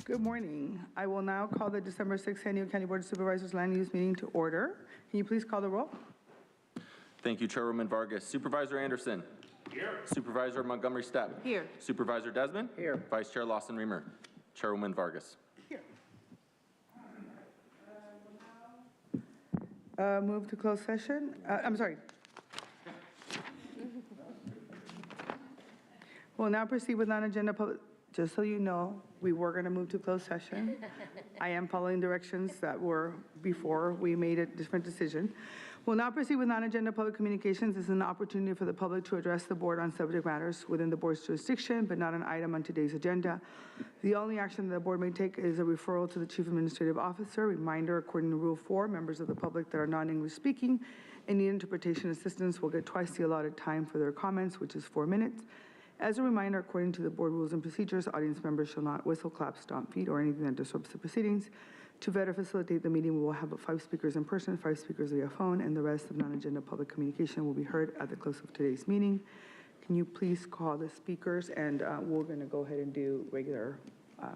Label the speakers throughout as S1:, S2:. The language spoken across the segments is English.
S1: Good morning. I will now call the December 6th San Diego County Board of Supervisors Land Use meeting to order. Can you please call the roll?
S2: Thank you, Chairwoman Vargas. Supervisor Anderson.
S3: Here.
S2: Supervisor Montgomery Stepp.
S1: Here.
S2: Supervisor Desmond.
S1: Here.
S2: Vice Chair Lawson Reamer. Chairwoman Vargas.
S1: Here. Move to closed session. I'm sorry. We'll now proceed with non-agenda public. Just so you know, we were going to move to closed session. I am following directions that were before we made a different decision. We'll now proceed with non-agenda public communications. This is an opportunity for the public to address the board on subject matters within the board's jurisdiction, but not an item on today's agenda. The only action the board may take is a referral to the Chief Administrative Officer. Reminder, according to Rule 4, members of the public that are non-English speaking and need interpretation assistance will get twice the allotted time for their comments, which is 4 minutes. As a reminder, according to the board rules and procedures, audience members shall not whistle, clap, stomp feet, or anything that disrupts the proceedings. To better facilitate the meeting, we will have 5 speakers in person, 5 speakers via phone, and the rest of non-agenda public communication will be heard at the close of today's meeting. Can you please call the speakers? And we're going to go ahead and do regular, we're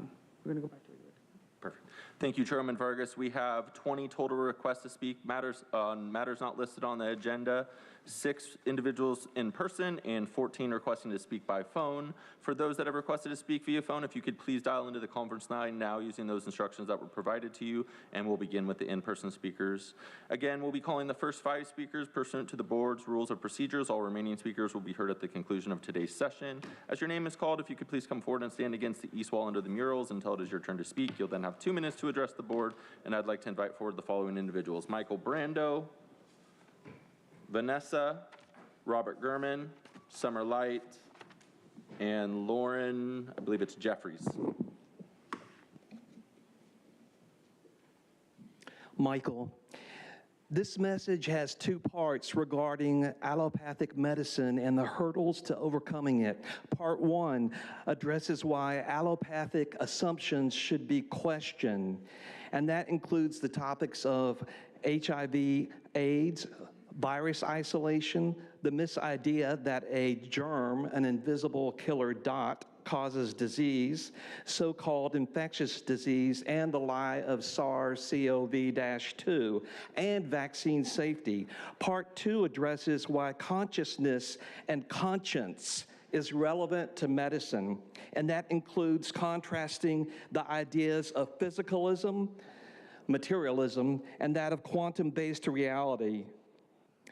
S1: going to go back to regular.
S2: Perfect. Thank you, Chairwoman Vargas. We have 20 total requests to speak matters not listed on the agenda, 6 individuals in person and 14 requesting to speak by phone. For those that have requested to speak via phone, if you could please dial into the conference line now using those instructions that were provided to you, and we'll begin with the in-person speakers. Again, we'll be calling the first 5 speakers pursuant to the board's rules of procedures. All remaining speakers will be heard at the conclusion of today's session. As your name is called, if you could please come forward and stand against the east wall under the murals until it is your turn to speak. You'll then have 2 minutes to address the board, and I'd like to invite forward the following individuals: Michael Brando, Vanessa, Robert Gurman, Summer Light, and Lauren, I believe it's Jeffries.
S4: Michael, this message has 2 parts regarding allopathic medicine and the hurdles to overcoming it. Part 1 addresses why allopathic assumptions should be questioned, and that includes the topics of HIV, AIDS, virus isolation, the misidea that a germ, an invisible killer dot, causes disease, so-called infectious disease, and the lie of SARS-CoV-2, and vaccine safety. Part 2 addresses why consciousness and conscience is relevant to medicine, and that includes contrasting the ideas of physicalism, materialism, and that of quantum-based reality.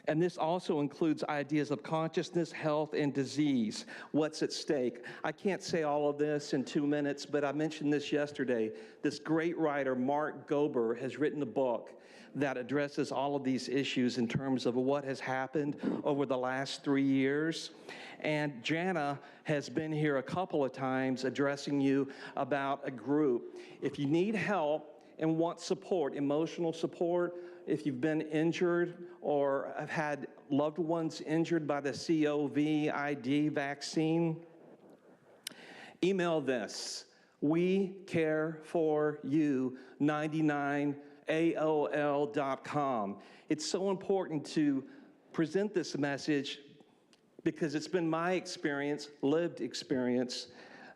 S4: And this also includes ideas of consciousness, health, and disease. What's at stake? I can't say all of this in 2 minutes, but I mentioned this yesterday. This great writer, Mark Gober, has written a book that addresses all of these issues in terms of what has happened over the last 3 years. And Jana has been here a couple of times addressing you about a group. If you need help and want support, emotional support, if you've been injured or have had loved ones injured by the COVID vaccine, email this: wecareforyou99@aol.com. It's so important to present this message because it's been my experience, lived experience,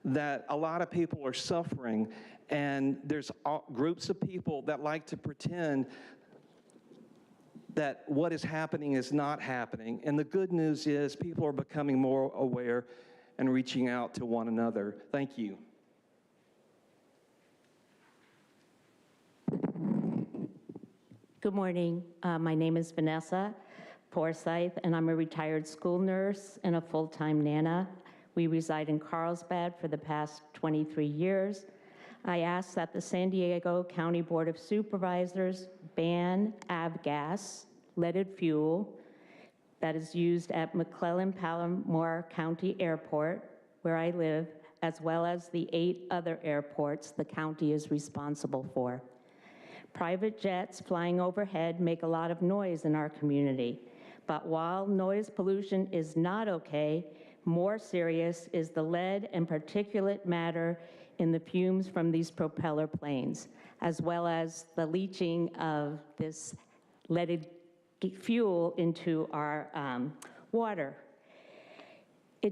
S4: that a lot of people are suffering, and there's groups of people that like to pretend that what is happening is not happening. And the good news is people are becoming more aware and reaching out to one another. Thank you.
S5: Good morning. My name is Vanessa Forsyth, and I'm a retired school nurse and a full-time Nana. We reside in Carlsbad for the past 23 years. I ask that the San Diego County Board of Supervisors ban avgas, leaded fuel, that is used at McClellan-Palomar County Airport, where I live, as well as the 8 other airports the county is responsible for. Private jets flying overhead make a lot of noise in our community, but while noise pollution is not okay, more serious is the lead and particulate matter in the fumes from these propeller planes, as well as the leaching of this leaded fuel into our water.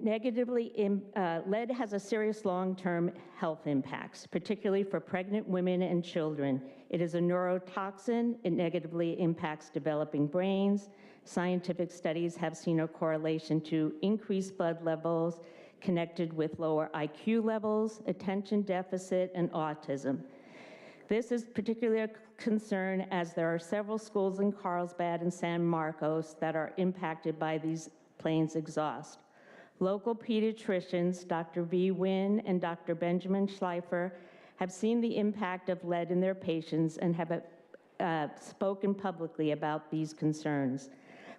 S5: Lead has a serious long-term health impacts, particularly for pregnant women and children. It is a neurotoxin. It negatively impacts developing brains. Scientific studies have seen a correlation to increased blood levels connected with lower IQ levels, attention deficit, and autism. This is particularly a concern as there are several schools in Carlsbad and San Marcos that are impacted by these planes exhaust. Local pediatricians, Dr. V. Wynn and Dr. Benjamin Schleifer, have seen the impact of lead in their patients and have spoken publicly about these concerns.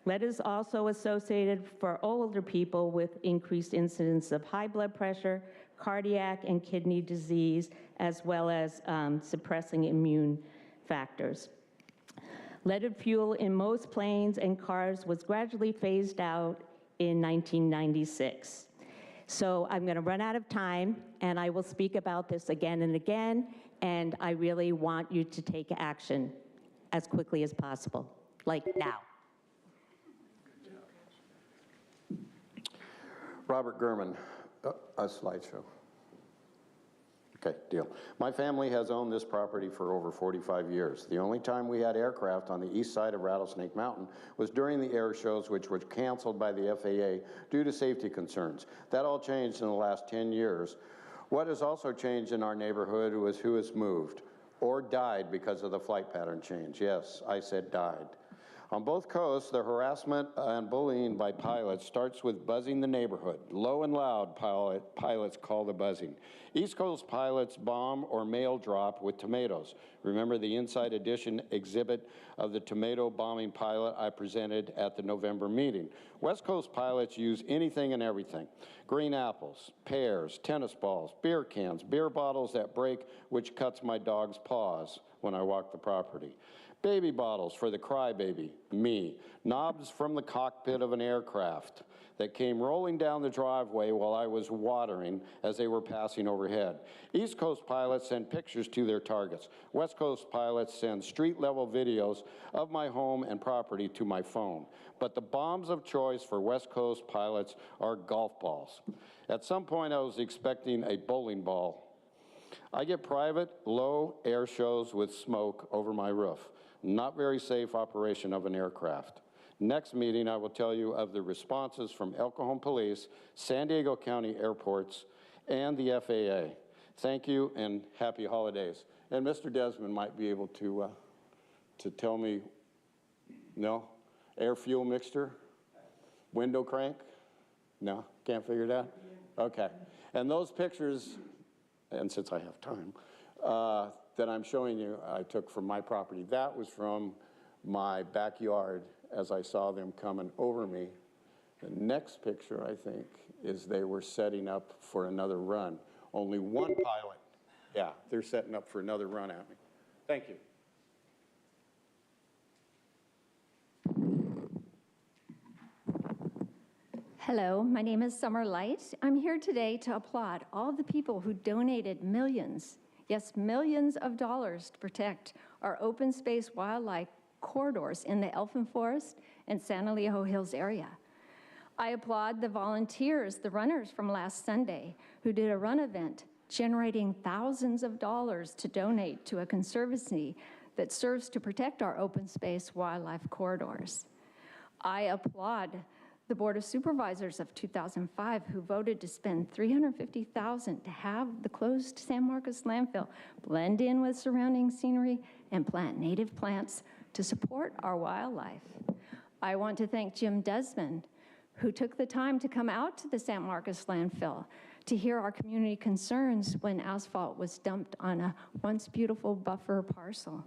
S5: Lead is also associated for older people with increased incidence of high blood pressure, cardiac and kidney disease, as well as suppressing immune factors. Leaded fuel in most planes and cars was gradually phased out in 1996. So I'm going to run out of time, and I will speak about this again and again, and I really want you to take action as quickly as possible, like now.
S3: Robert Gurman, a slideshow. Okay, deal. My family has owned this property for over 45 years. The only time we had aircraft on the east side of Rattlesnake Mountain was during the air shows, which were canceled by the FAA due to safety concerns. That all changed in the last 10 years. What has also changed in our neighborhood was who has moved or died because of the flight pattern change. Yes, I said died. On both coasts, the harassment and bullying by pilots starts with buzzing the neighborhood. Low and loud, pilots call the buzzing. East Coast pilots bomb or mail drop with tomatoes. Remember the Inside Edition exhibit of the tomato bombing pilot I presented at the November meeting. West Coast pilots use anything and everything. Green apples, pears, tennis balls, beer cans, beer bottles that break, which cuts my dog's paws when I walk the property. Baby bottles for the crybaby, me. Knobs from the cockpit of an aircraft that came rolling down the driveway while I was watering as they were passing overhead. East Coast pilots send pictures to their targets. West Coast pilots send street-level videos of my home and property to my phone. But the bombs of choice for West Coast pilots are golf balls. At some point, I was expecting a bowling ball. I get private, low air shows with smoke over my roof. Not very safe operation of an aircraft. Next meeting, I will tell you of the responses from El Cajon Police, San Diego County Airports, and the FAA. Thank you and happy holidays. And Mr. Desmond might be able to tell me, no? Air fuel mixture? Window crank? No, can't figure it out? Okay. And those pictures, and since I have time, that I'm showing you, I took from my property. That was from my backyard as I saw them coming over me. The next picture, I think, is they were setting up for another run. Only one pilot. Yeah, they're setting up for another run at me. Thank you.
S6: Hello, my name is Summer Light. I'm here today to applaud all the people who donated millions, yes, millions of dollars to protect our open space wildlife corridors in the Elfin Forest and San Elijo Hills area. I applaud the volunteers, the runners from last Sunday, who did a run event generating thousands of dollars to donate to a conservancy that serves to protect our open space wildlife corridors. I applaud the Board of Supervisors of 2005 who voted to spend $350,000 to have the closed San Marcos landfill blend in with surrounding scenery and plant native plants to support our wildlife. I want to thank Jim Desmond, who took the time to come out to the San Marcos landfill to hear our community concerns when asphalt was dumped on a once beautiful buffer parcel.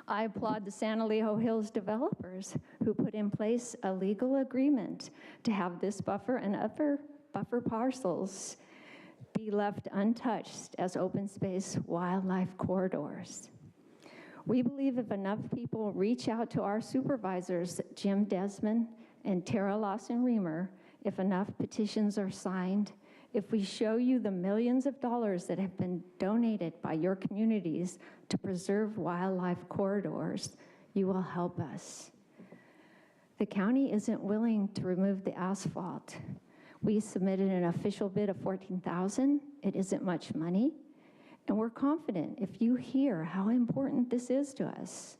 S6: I applaud the San Elijo Hills developers who put in place a legal agreement to have this buffer and other buffer parcels be left untouched as open space wildlife corridors. We believe if enough people reach out to our supervisors, Jim Desmond and Tara Lawson-Reamer, if enough petitions are signed, if we show you the millions of dollars that have been donated by your communities to preserve wildlife corridors, you will help us. The county isn't willing to remove the asphalt. We submitted an official bid of $14,000. It isn't much money. And we're confident if you hear how important this is to us,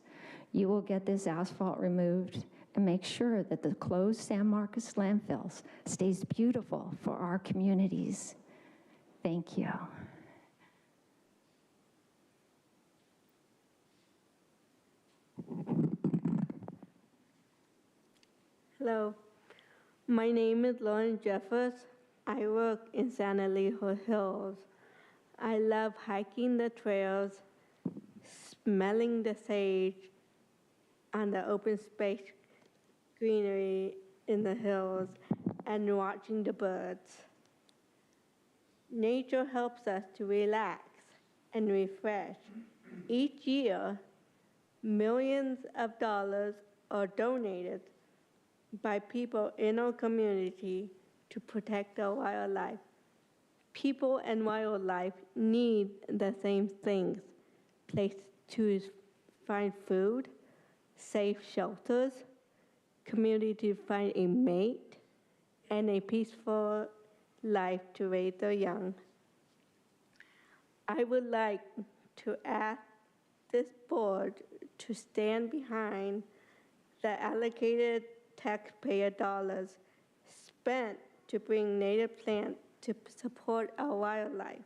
S6: you will get this asphalt removed and make sure that the closed San Marcos landfills stays beautiful for our communities. Thank you.
S7: Hello, my name is Lauren Jeffers. I work in San Elijo Hills. I love hiking the trails, smelling the sage on the open space greenery in the hills, and watching the birds. Nature helps us to relax and refresh. Each year, millions of dollars are donated by people in our community to protect our wildlife. People and wildlife need the same things: place to find food, safe shelters, community to find a mate, and a peaceful life to raise their young. I would like to ask this board to stand behind the allocated taxpayer dollars spent to bring native plants to support our wildlife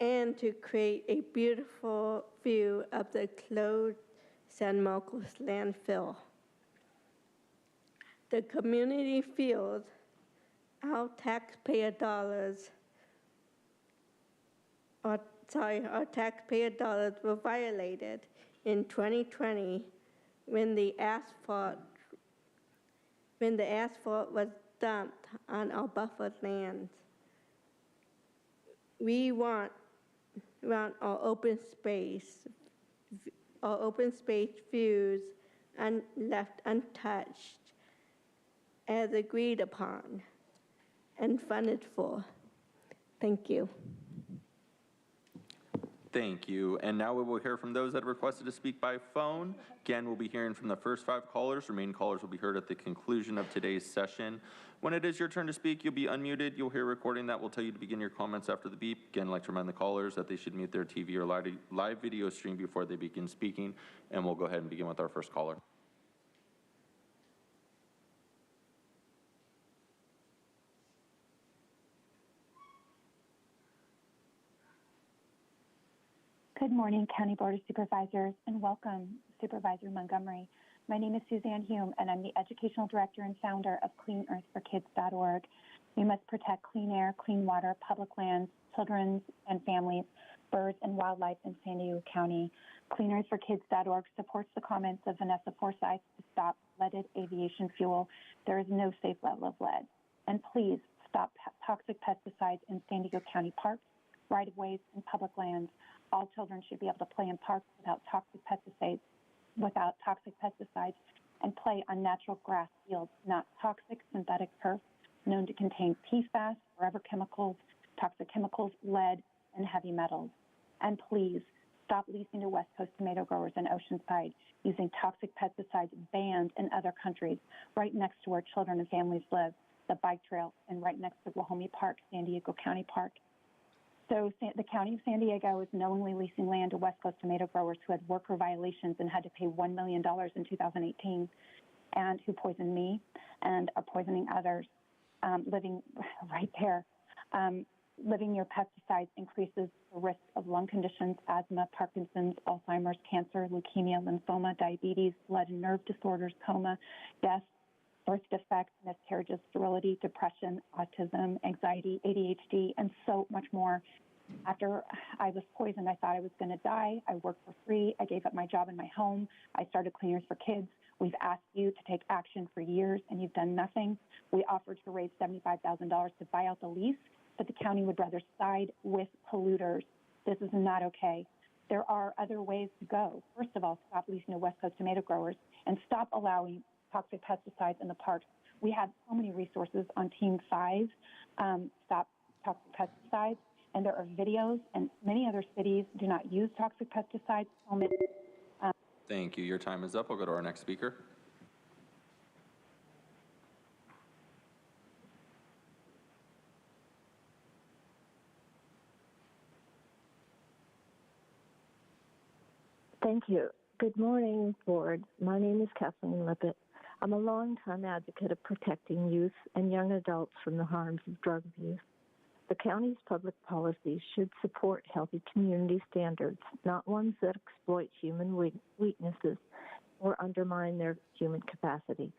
S7: and to create a beautiful view of the closed San Marcos landfill. The community feels our taxpayer dollars were violated in 2020 when the asphalt was dumped on our buffer lands. We want our open space views left untouched as agreed upon and funded for. Thank you.
S2: Thank you. And now we will hear from those that requested to speak by phone. Again, we'll be hearing from the first 5 callers. Remaining callers will be heard at the conclusion of today's session. When it is your turn to speak, you'll be unmuted. You'll hear a recording that will tell you to begin your comments after the beep. Again, I'd like to remind the callers that they should mute their TV or live video stream before they begin speaking. And we'll go ahead and begin with our first caller.
S8: Good morning, County Board of Supervisors, and welcome, Supervisor Montgomery. My name is Suzanne Hume, and I'm the Educational Director and founder of CleanEarthForKids.org. We must protect clean air, clean water, public lands, children and families, birds, and wildlife in San Diego County. CleanEarthForKids.org supports the comments of Vanessa Forsyth to stop leaded aviation fuel. There is no safe level of lead. And please stop toxic pesticides in San Diego County parks, right-of-ways, and public lands. All children should be able to play in parks without toxic pesticides, and play on natural grass fields, not toxic synthetic turf known to contain PFAS, forever chemicals, toxic chemicals, lead, and heavy metals. And please stop leasing to West Coast tomato growers in Oceanside using toxic pesticides banned in other countries right next to where children and families live, the bike trail, and right next to Guajomie Park, San Diego County Park. So the County of San Diego is knowingly leasing land to West Coast tomato growers who had worker violations and had to pay $1 million in 2018, and who poisoned me and are poisoning others living right there. Living near pesticides increases the risk of lung conditions, asthma, Parkinson's, Alzheimer's, cancer, leukemia, lymphoma, diabetes, blood and nerve disorders, coma, death, birth defects, miscarriages, sterility, depression, autism, anxiety, ADHD, and so much more. After I was poisoned, I thought I was going to die. I worked for free. I gave up my job in my home. I started Cleaners for Kids. We've asked you to take action for years, and you've done nothing. We offered to raise $75,000 to buy out the lease, but the county would rather side with polluters. This is not okay. There are other ways to go. First of all, stop leasing to West Coast tomato growers and stop allowing toxic pesticides in the parks. We have so many resources on Team 5, Stop Toxic Pesticides, and there are videos, and many other cities do not use toxic pesticides.
S2: Thank you. Your time is up. We'll go to our next speaker.
S9: Thank you. Good morning, Board. My name is Kathleen Lippett. I'm a longtime advocate of protecting youth and young adults from the harms of drug abuse. The county's public policies should support healthy community standards, not ones that exploit human weaknesses or undermine their human capacity.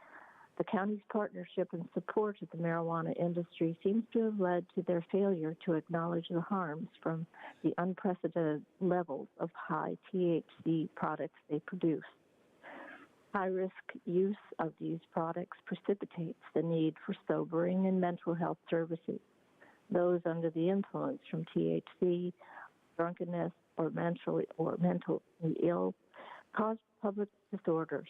S9: The county's partnership and support of the marijuana industry seems to have led to their failure to acknowledge the harms from the unprecedented levels of high THC products they produce. High-risk use of these products precipitates the need for sobering and mental health services. Those under the influence from THC, drunkenness, or mentally ill cause public disorders.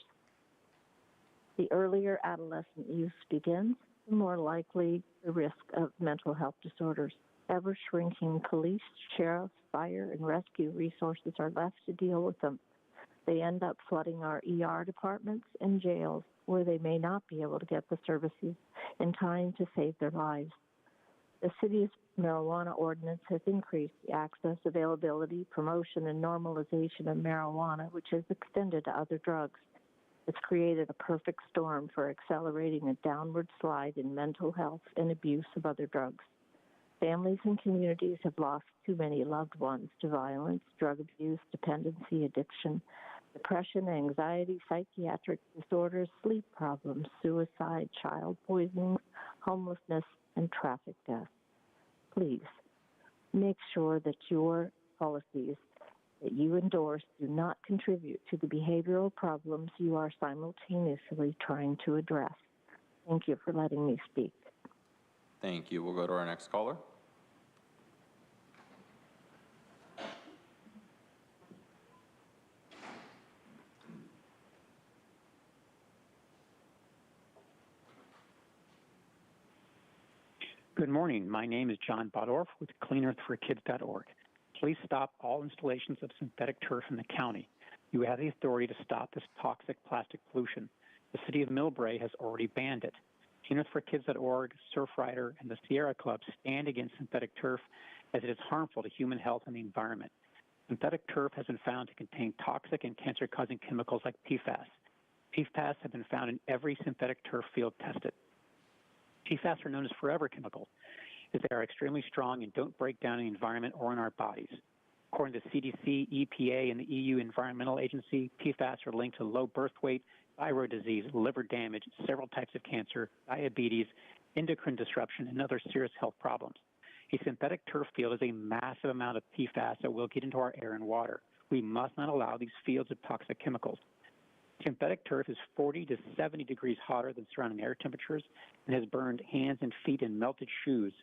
S9: The earlier adolescent use begins, the more likely the risk of mental health disorders. Ever-shrinking police, sheriffs, fire, and rescue resources are left to deal with them. They end up flooding our ER departments and jails, where they may not be able to get the services in time to save their lives. The city's marijuana ordinance has increased the access, availability, promotion, and normalization of marijuana, which has extended to other drugs. It's created a perfect storm for accelerating a downward slide in mental health and abuse of other drugs. Families and communities have lost too many loved ones to violence, drug abuse, dependency, addiction, depression, anxiety, psychiatric disorders, sleep problems, suicide, child poisoning, homelessness, and traffic deaths. Please make sure that your policies that you endorse do not contribute to the behavioral problems you are simultaneously trying to address. Thank you for letting me speak.
S2: Thank you. We'll go to our next caller.
S10: Good morning. My name is John Bodorf with CleanEarthForKids.org. Please stop all installations of synthetic turf in the county. You have the authority to stop this toxic plastic pollution. The city of Millbrae has already banned it. CleanEarthForKids.org, Surfrider, and the Sierra Club stand against synthetic turf as it is harmful to human health and the environment. Synthetic turf has been found to contain toxic and cancer-causing chemicals like PFAS. PFAS have been found in every synthetic turf field tested. PFAS are known as forever chemicals, as they are extremely strong and don't break down in the environment or in our bodies. According to CDC, EPA, and the EU Environmental Agency, PFAS are linked to low birth weight, thyroid disease, liver damage, several types of cancer, diabetes, endocrine disruption, and other serious health problems. A synthetic turf field is a massive amount of PFAS that will get into our air and water. We must not allow these fields of toxic chemicals. Synthetic turf is 40 to 70 degrees hotter than surrounding air temperatures and has burned hands and feet and melted shoes.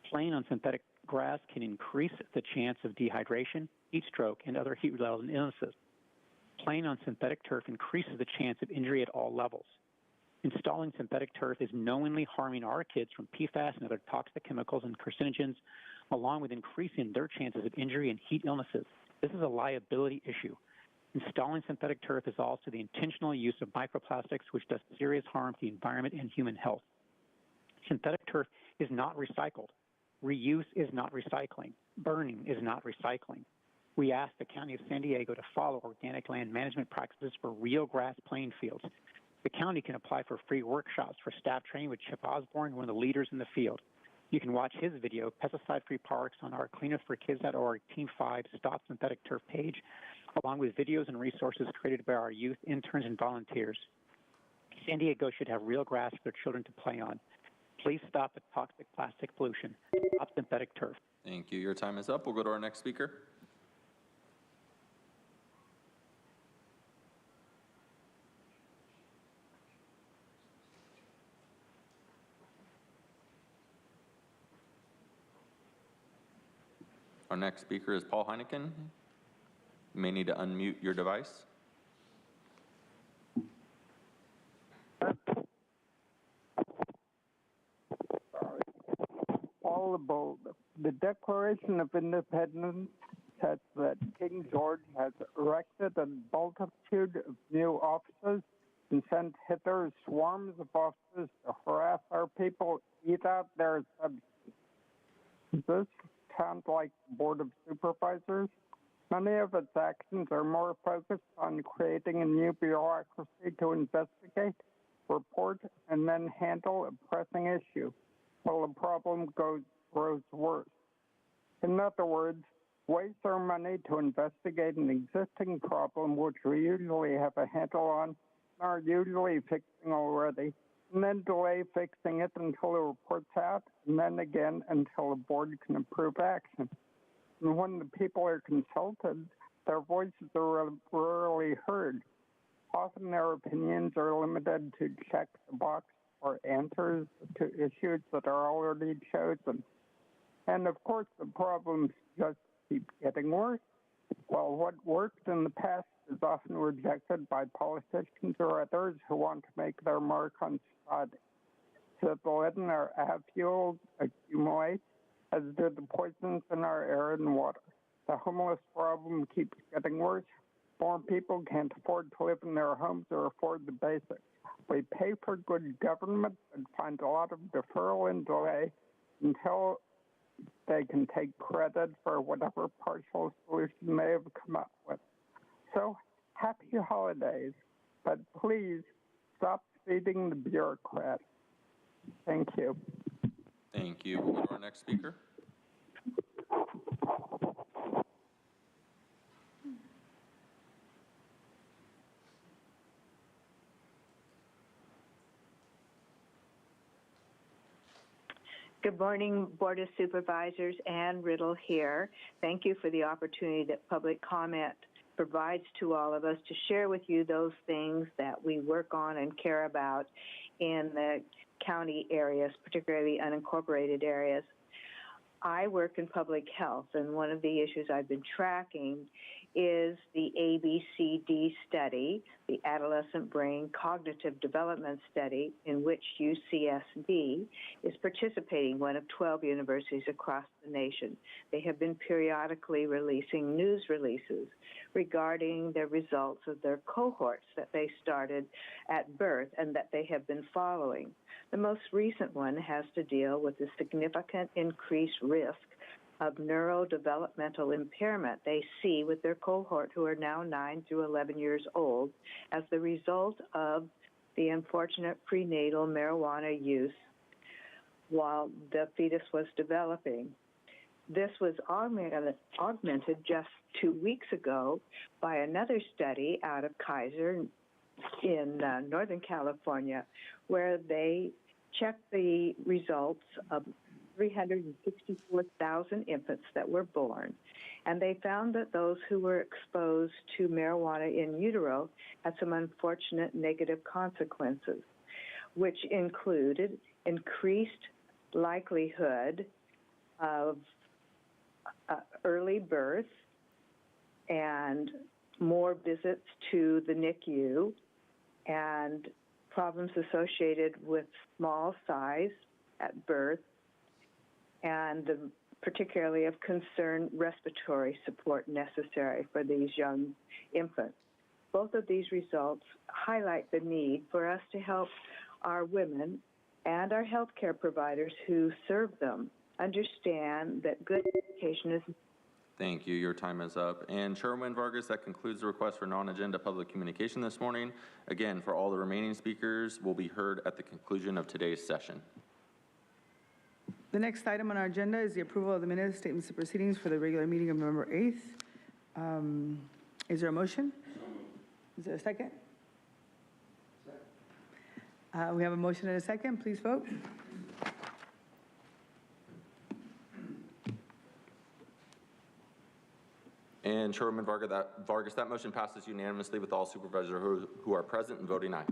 S10: Playing on synthetic grass can increase the chance of dehydration, heat stroke, and other heat-related illnesses. Playing on synthetic turf increases the chance of injury at all levels. Installing synthetic turf is knowingly harming our kids from PFAS and other toxic chemicals and carcinogens, along with increasing their chances of injury and heat illnesses. This is a liability issue. Installing synthetic turf is also the intentional use of microplastics, which does serious harm to the environment and human health. Synthetic turf is not recycled. Reuse is not recycling. Burning is not recycling. We ask the County of San Diego to follow organic land management practices for real grass playing fields. The county can apply for free workshops for staff training with Chip Osborne, one of the leaders in the field. You can watch his video, Pesticide-Free Parks, on our CleanUpForKids.org Team 5 Stop Synthetic Turf page, along with videos and resources created by our youth, interns, and volunteers. San Diego should have real grass for their children to play on. Please stop the toxic plastic pollution. Stop synthetic turf.
S2: Thank you. Your time is up. We'll go to our next speaker. Our next speaker is Paul Heineken. You may need to unmute your device.
S11: All about the Declaration of Independence says that King George has erected a multitude of new offices and sent hither swarms of officers to harass our people, eat out their substance. Does this sound like the Board of Supervisors? Many of its actions are more focused on creating a new bureaucracy to investigate, report, and then handle a pressing issue, while the problem grows worse. In other words, waste our money to investigate an existing problem which we usually have a handle on and are usually fixing already, and then delay fixing it until the report's out, and then again until the board can approve action. And when the people are consulted, their voices are rarely heard. Often their opinions are limited to check the box or answers to issues that are already chosen. And of course, the problems just keep getting worse. While what worked in the past is often rejected by politicians or others who want to make their mark on society. So the lead in our fuels accumulate, as do the poisons in our air and water. The homeless problem keeps getting worse. More people can't afford to live in their homes or afford the basics. We pay for good government and find a lot of deferral and delay until they can take credit for whatever partial solution they have come up with. So, happy holidays, but please stop feeding the bureaucrats. Thank you.
S2: Thank you. We'll go to our next speaker.
S12: Good morning, Board of Supervisors. Ann Riddle here. Thank you for the opportunity that public comment provides to all of us to share with you those things that we work on and care about in the county areas, particularly unincorporated areas. I work in public health, and one of the issues I've been tracking is the ABCD study, the Adolescent Brain Cognitive Development Study, in which UCSD is participating, one of 12 universities across the nation. They have been periodically releasing news releases regarding the results of their cohorts that they started at birth and that they have been following. The most recent one has to deal with the significant increased risk of neurodevelopmental impairment they see with their cohort, who are now 9 through 11 years old, as the result of the unfortunate prenatal marijuana use while the fetus was developing. This was augmented just 2 weeks ago by another study out of Kaiser in Northern California, where they checked the results of 364,000 infants that were born, and they found that those who were exposed to marijuana in utero had some unfortunate negative consequences, which included increased likelihood of early birth and more visits to the NICU and problems associated with small size at birth, and particularly of concern respiratory support necessary for these young infants. Both of these results highlight the need for us to help our women and our healthcare providers who serve them understand that good education is.
S2: Thank you. Your time is up. And Chairwoman Vargas, that concludes the request for non-agenda public communication this morning. Again, for all the remaining speakers will be heard at the conclusion of today's session.
S1: The next item on our agenda is the approval of the minutes, statements of proceedings for the regular meeting of November 8th. Is there a motion? Is there a second? We have a motion and a second. Please vote.
S2: And Chairwoman Vargas, that motion passes unanimously with all supervisors who are present and voting aye.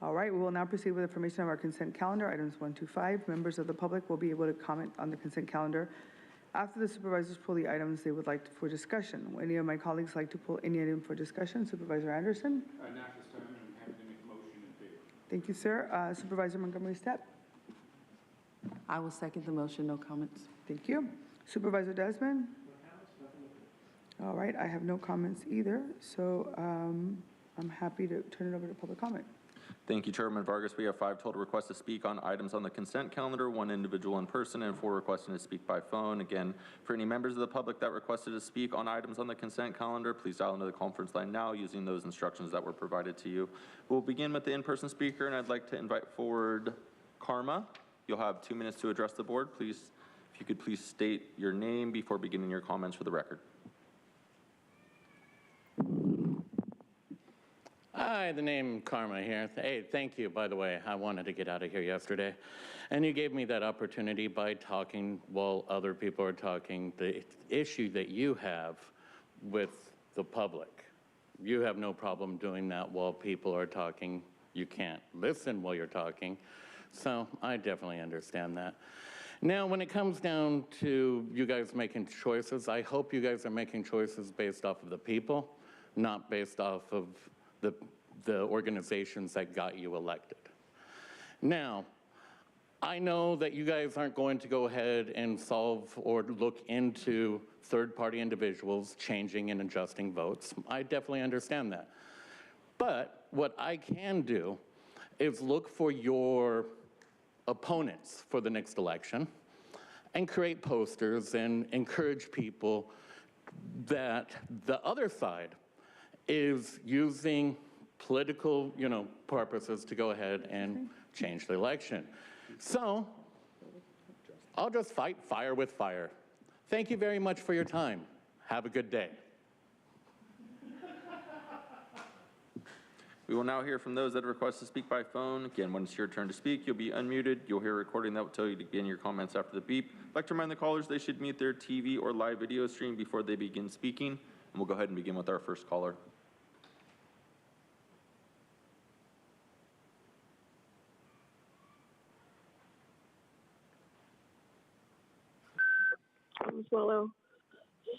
S1: All right, we will now proceed with information of our consent calendar, items 1 to 5. Members of the public will be able to comment on the consent calendar after the supervisors pull the items they would like for discussion. Will any of my colleagues like to pull any item for discussion? Supervisor Anderson?
S13: Not this time, and I'm happy to make a motion in favor.
S1: Thank you, sir. Supervisor Montgomery Stepp?
S14: I will second the motion, no comments.
S1: Thank you. Supervisor Desmond? All right, I have no comments either, so I'm happy to turn it over to public comment.
S2: Thank you, Chairman Vargas. We have 5 total requests to speak on items on the consent calendar, 1 individual in person, and 4 requesting to speak by phone. Again, for any members of the public that requested to speak on items on the consent calendar, please dial into the conference line now using those instructions that were provided to you. We'll begin with the in-person speaker, and I'd like to invite forward Karma. You'll have 2 minutes to address the board. Please, if you could please state your name before beginning your comments for the record.
S15: Hi, the name Karma here. Hey, thank you, by the way. I wanted to get out of here yesterday. And you gave me that opportunity by talking while other people are talking, the issue that you have with the public. You have no problem doing that while people are talking. You can't listen while you're talking. So I definitely understand that. Now, when it comes down to you guys making choices, I hope you guys are making choices based off of the people, not based off of the organizations that got you elected. Now, I know that you guys aren't going to go ahead and solve or look into third-party individuals changing and adjusting votes. I definitely understand that. But what I can do is look for your opponents for the next election and create posters and encourage people that the other side is using political, purposes to go ahead and change the election. So I'll just fight fire with fire. Thank you very much for your time. Have a good day.
S2: We will now hear from those that request to speak by phone. Again, when it's your turn to speak, you'll be unmuted. You'll hear a recording that will tell you to begin your comments after the beep. I'd like to remind the callers they should mute their TV or live video stream before they begin speaking. And we'll go ahead and begin with our first caller.
S16: Swallow.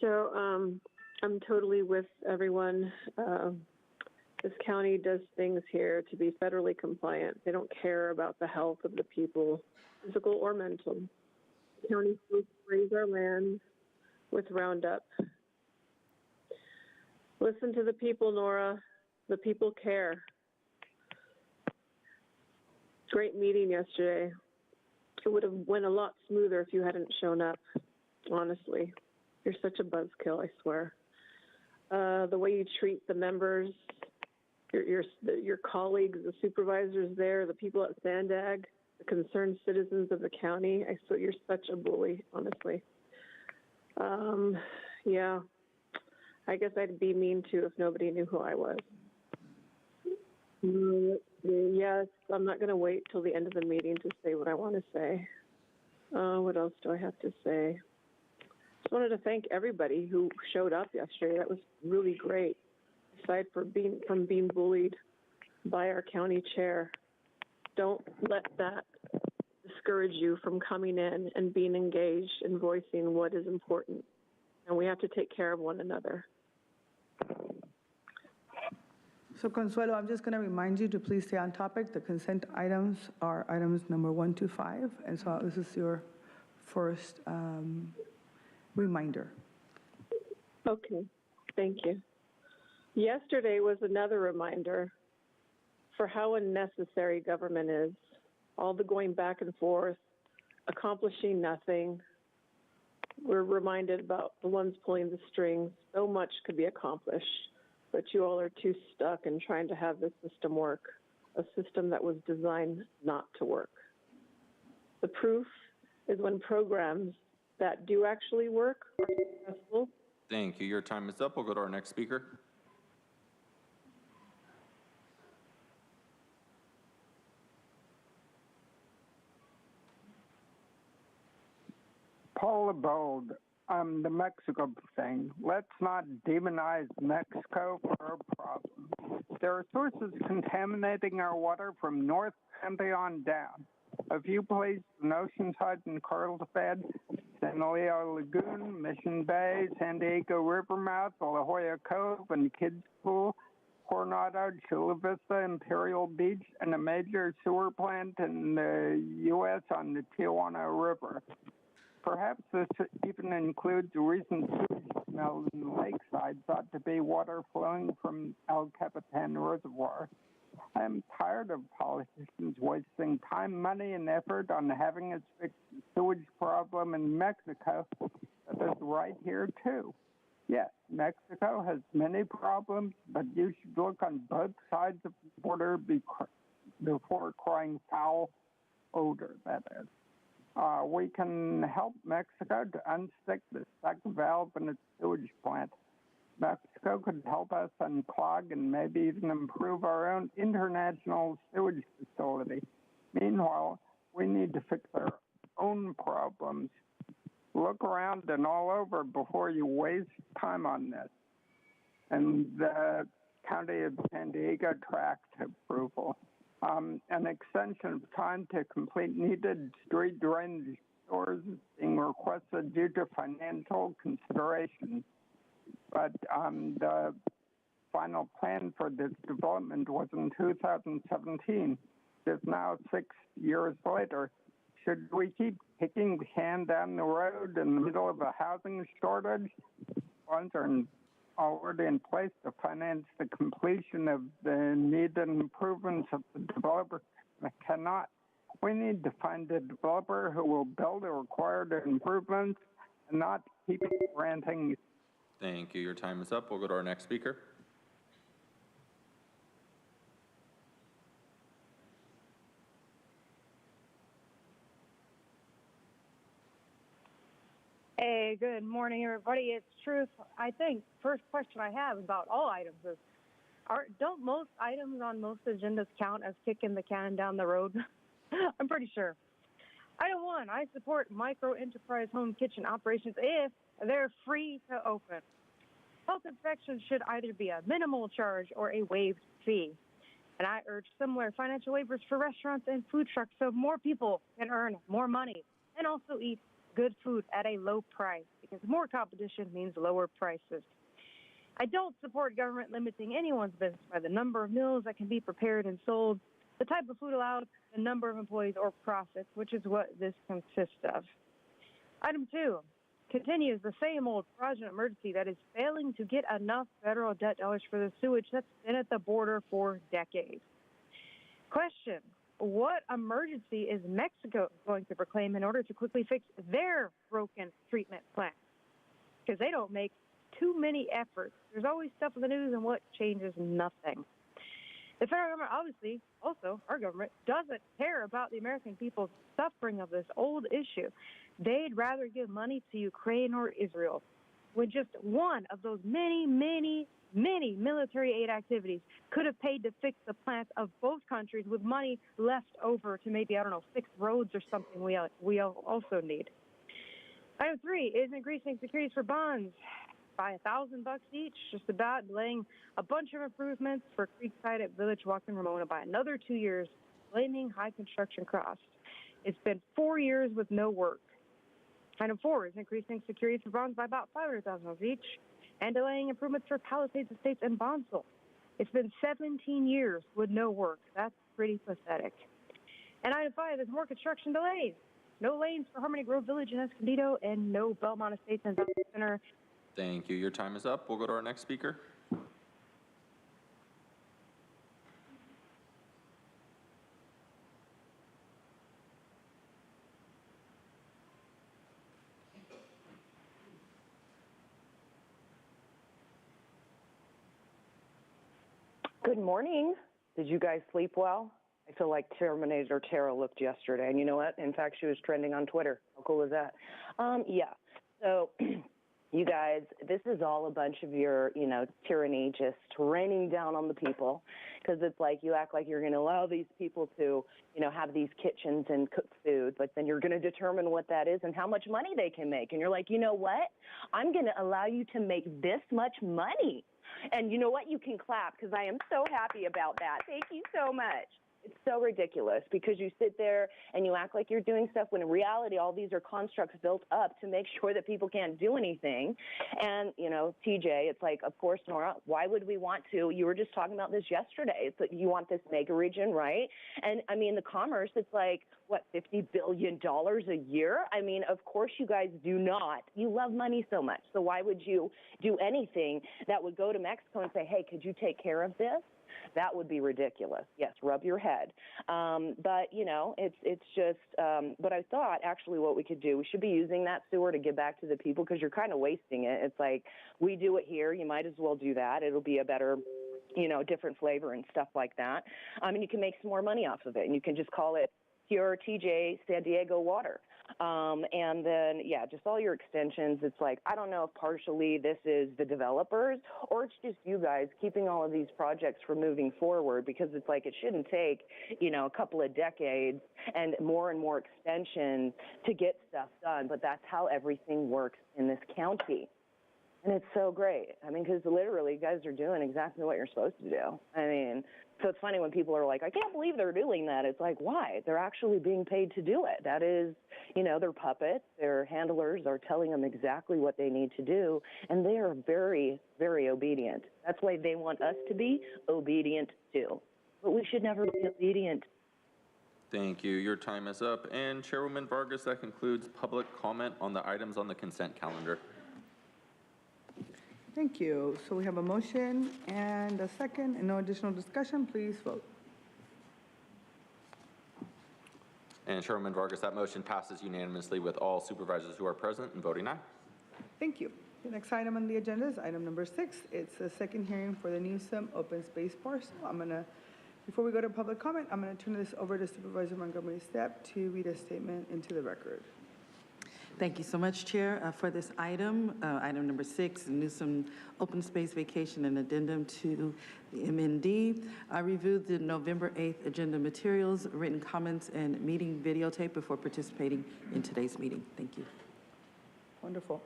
S16: So I'm totally with everyone. This county does things here to be federally compliant. They don't care about the health of the people, physical or mental. The county's supposed to raise our land with Roundup. Listen to the people, Nora. The people care. Great meeting yesterday. It would have went a lot smoother if you hadn't shown up. Honestly, you're such a buzzkill, I swear. The way you treat the members, your colleagues, the supervisors there, the people at Sandag, the concerned citizens of the county, you're such a bully, honestly. Yeah, I guess I'd be mean too if nobody knew who I was. Yes, I'm not going to wait till the end of the meeting to say what I want to say. What else do I have to say? Just wanted to thank everybody who showed up yesterday. That was really great. Aside from being bullied by our county chair, don't let that discourage you from coming in and being engaged and voicing what is important. And we have to take care of one another.
S1: So Consuelo, I'm just going to remind you to please stay on topic. The consent items are items number 1 to 5. And so this is your first reminder.
S16: Okay, thank you. Yesterday was another reminder for how unnecessary government is. All the going back and forth, accomplishing nothing. We're reminded about the ones pulling the strings. So much could be accomplished, but you all are too stuck in trying to have this system work, a system that was designed not to work. The proof is when programs that do actually work are successful.
S2: Thank you. Your time is up. We'll go to our next speaker.
S11: Paula Bold, the Mexico thing. Let's not demonize Mexico for our problem. There are sources contaminating our water from North Pantheon down. A few places in Oceanside and Carlsbad, San Leo Lagoon, Mission Bay, San Diego Rivermouth, La Jolla Cove, and Kids Pool, Coronado, Chula Vista, Imperial Beach, and a major sewer plant in the U.S. on the Tijuana River. Perhaps this even includes recent sewage smells in the lakeside thought to be water flowing from El Capitan Reservoir. I am tired of politicians wasting time, money, and effort on having us fix the sewage problem in Mexico that is right here, too. Yes, Mexico has many problems, but you should look on both sides of the border before crying foul odor, that is. We can help Mexico to unstick the stuck valve in its sewage plant. Mexico could help us unclog and maybe even improve our own international sewage facility. Meanwhile, we need to fix our own problems. Look around and all over before you waste time on this. And the County of San Diego tract approval. An extension of time to complete needed street drainage stores is being requested due to financial considerations. But the final plan for this development was in 2017. It's now 6 years later. Should we keep kicking the can down the road in the middle of a housing shortage? Funds are already in place to finance the completion of the needed improvements of the developer. I cannot. We need to find a developer who will build the required improvements and not keep granting.
S2: Thank you. Your time is up. We'll go to our next speaker.
S17: Hey, good morning, everybody. It's Truth. I think first question I have about all items is, don't most items on most agendas count as kicking the can down the road? I'm pretty sure. Item 1, I support micro-enterprise home kitchen operations if they're free to open. Health inspections should either be a minimal charge or a waived fee. And I urge similar financial waivers for restaurants and food trucks so more people can earn more money and also eat good food at a low price, because more competition means lower prices. I don't support government limiting anyone's business by the number of meals that can be prepared and sold, the type of food allowed, the number of employees, or profits, which is what this consists of. Item 2 continues the same old fraudulent emergency that is failing to get enough federal debt dollars for the sewage that's been at the border for decades. Question: what emergency is Mexico going to proclaim in order to quickly fix their broken treatment plant? Because they don't make too many efforts. There's always stuff in the news, and what changes? Nothing. The federal government, obviously, also our government, doesn't care about the American people's suffering of this old issue. They'd rather give money to Ukraine or Israel, when just one of those many military aid activities could have paid to fix the plants of both countries with money left over to maybe, fix roads or something we also need. Item 3 is increasing securities for bonds by $1,000 each, just about, delaying a bunch of improvements for Creekside at Village Walk in Ramona by another 2 years, blaming high construction costs. It's been 4 years with no work. Item 4 is increasing securities for bonds by about $500,000 each and delaying improvements for Palisades Estates and Bonsall. It's been 17 years with no work. That's pretty pathetic. And item 5 is more construction delays. No lanes for Harmony Grove Village in Escondido and no Belmont Estates and Belmont Center.
S2: Thank you. Your time is up. We'll go to our next speaker.
S18: Good morning. Did you guys sleep well? I feel like Terminator Tara looked yesterday. And you know what? In fact, she was trending on Twitter. How cool is that? Yeah. So you guys, this is all a bunch of your, tyranny just raining down on the people, because it's like you act like you're going to allow these people to, have these kitchens and cook food, but then you're going to determine what that is and how much money they can make. And you're like, you know what? I'm going to allow you to make this much money. And you know what? You can clap, because I am so happy about that. Thank you so much. It's so ridiculous, because you sit there and you act like you're doing stuff when in reality all these are constructs built up to make sure that people can't do anything. And, TJ, it's like, of course, Nora, why would we want to? You were just talking about this yesterday. It's like you want this mega region, right? And, the commerce, it's like, what, $50 billion a year? Of course you guys do not. You love money so much. So why would you do anything that would go to Mexico and say, hey, could you take care of this? That would be ridiculous. Yes, rub your head. But, you know, it's just, but I thought actually what we could do, we should be using that sewer to give back to the people because you're kind of wasting it. It's like, we do it here, you might as well do that. It'll be a better, you know, different flavor and stuff like that. And you can make some more money off of it, and you can just call it Pure TJ San Diego Water. And then, yeah, just all your extensions. It's like, I don't know if partially this is the developers or it's just you guys keeping all of these projects from moving forward, because it's like it shouldn't take, you know, a couple of decades and more extensions to get stuff done. But that's how everything works in this county. And it's so great. I mean, because literally you guys are doing exactly what you're supposed to do. I mean, so it's funny when people are like, I can't believe they're doing that. It's like, why? They're actually being paid to do it. That is, you know, their puppets, their handlers are telling them exactly what they need to do. And they are very, very obedient. That's why they want us to be obedient too. But we should never be obedient.
S2: Thank you. Your time is up. And Chairwoman Vargas, that concludes public comment on the items on the consent calendar.
S1: Thank you. So we have a motion and a second, and no additional discussion. Please vote.
S2: And Chairwoman Vargas, that motion passes unanimously with all supervisors who are present and voting aye.
S1: Thank you. The next item on the agenda is item number 6. It's the second hearing for the Newsom open space parcel. Before we go to public comment, I'm gonna turn this over to Supervisor Montgomery Stepp to read a statement into the record.
S14: Thank you so much, Chair, for this item, item number 6, Newsom Open Space Vacation and Addendum to the MND. I reviewed the November 8th agenda materials, written comments, and meeting videotape before participating in today's meeting. Thank you.
S1: Wonderful.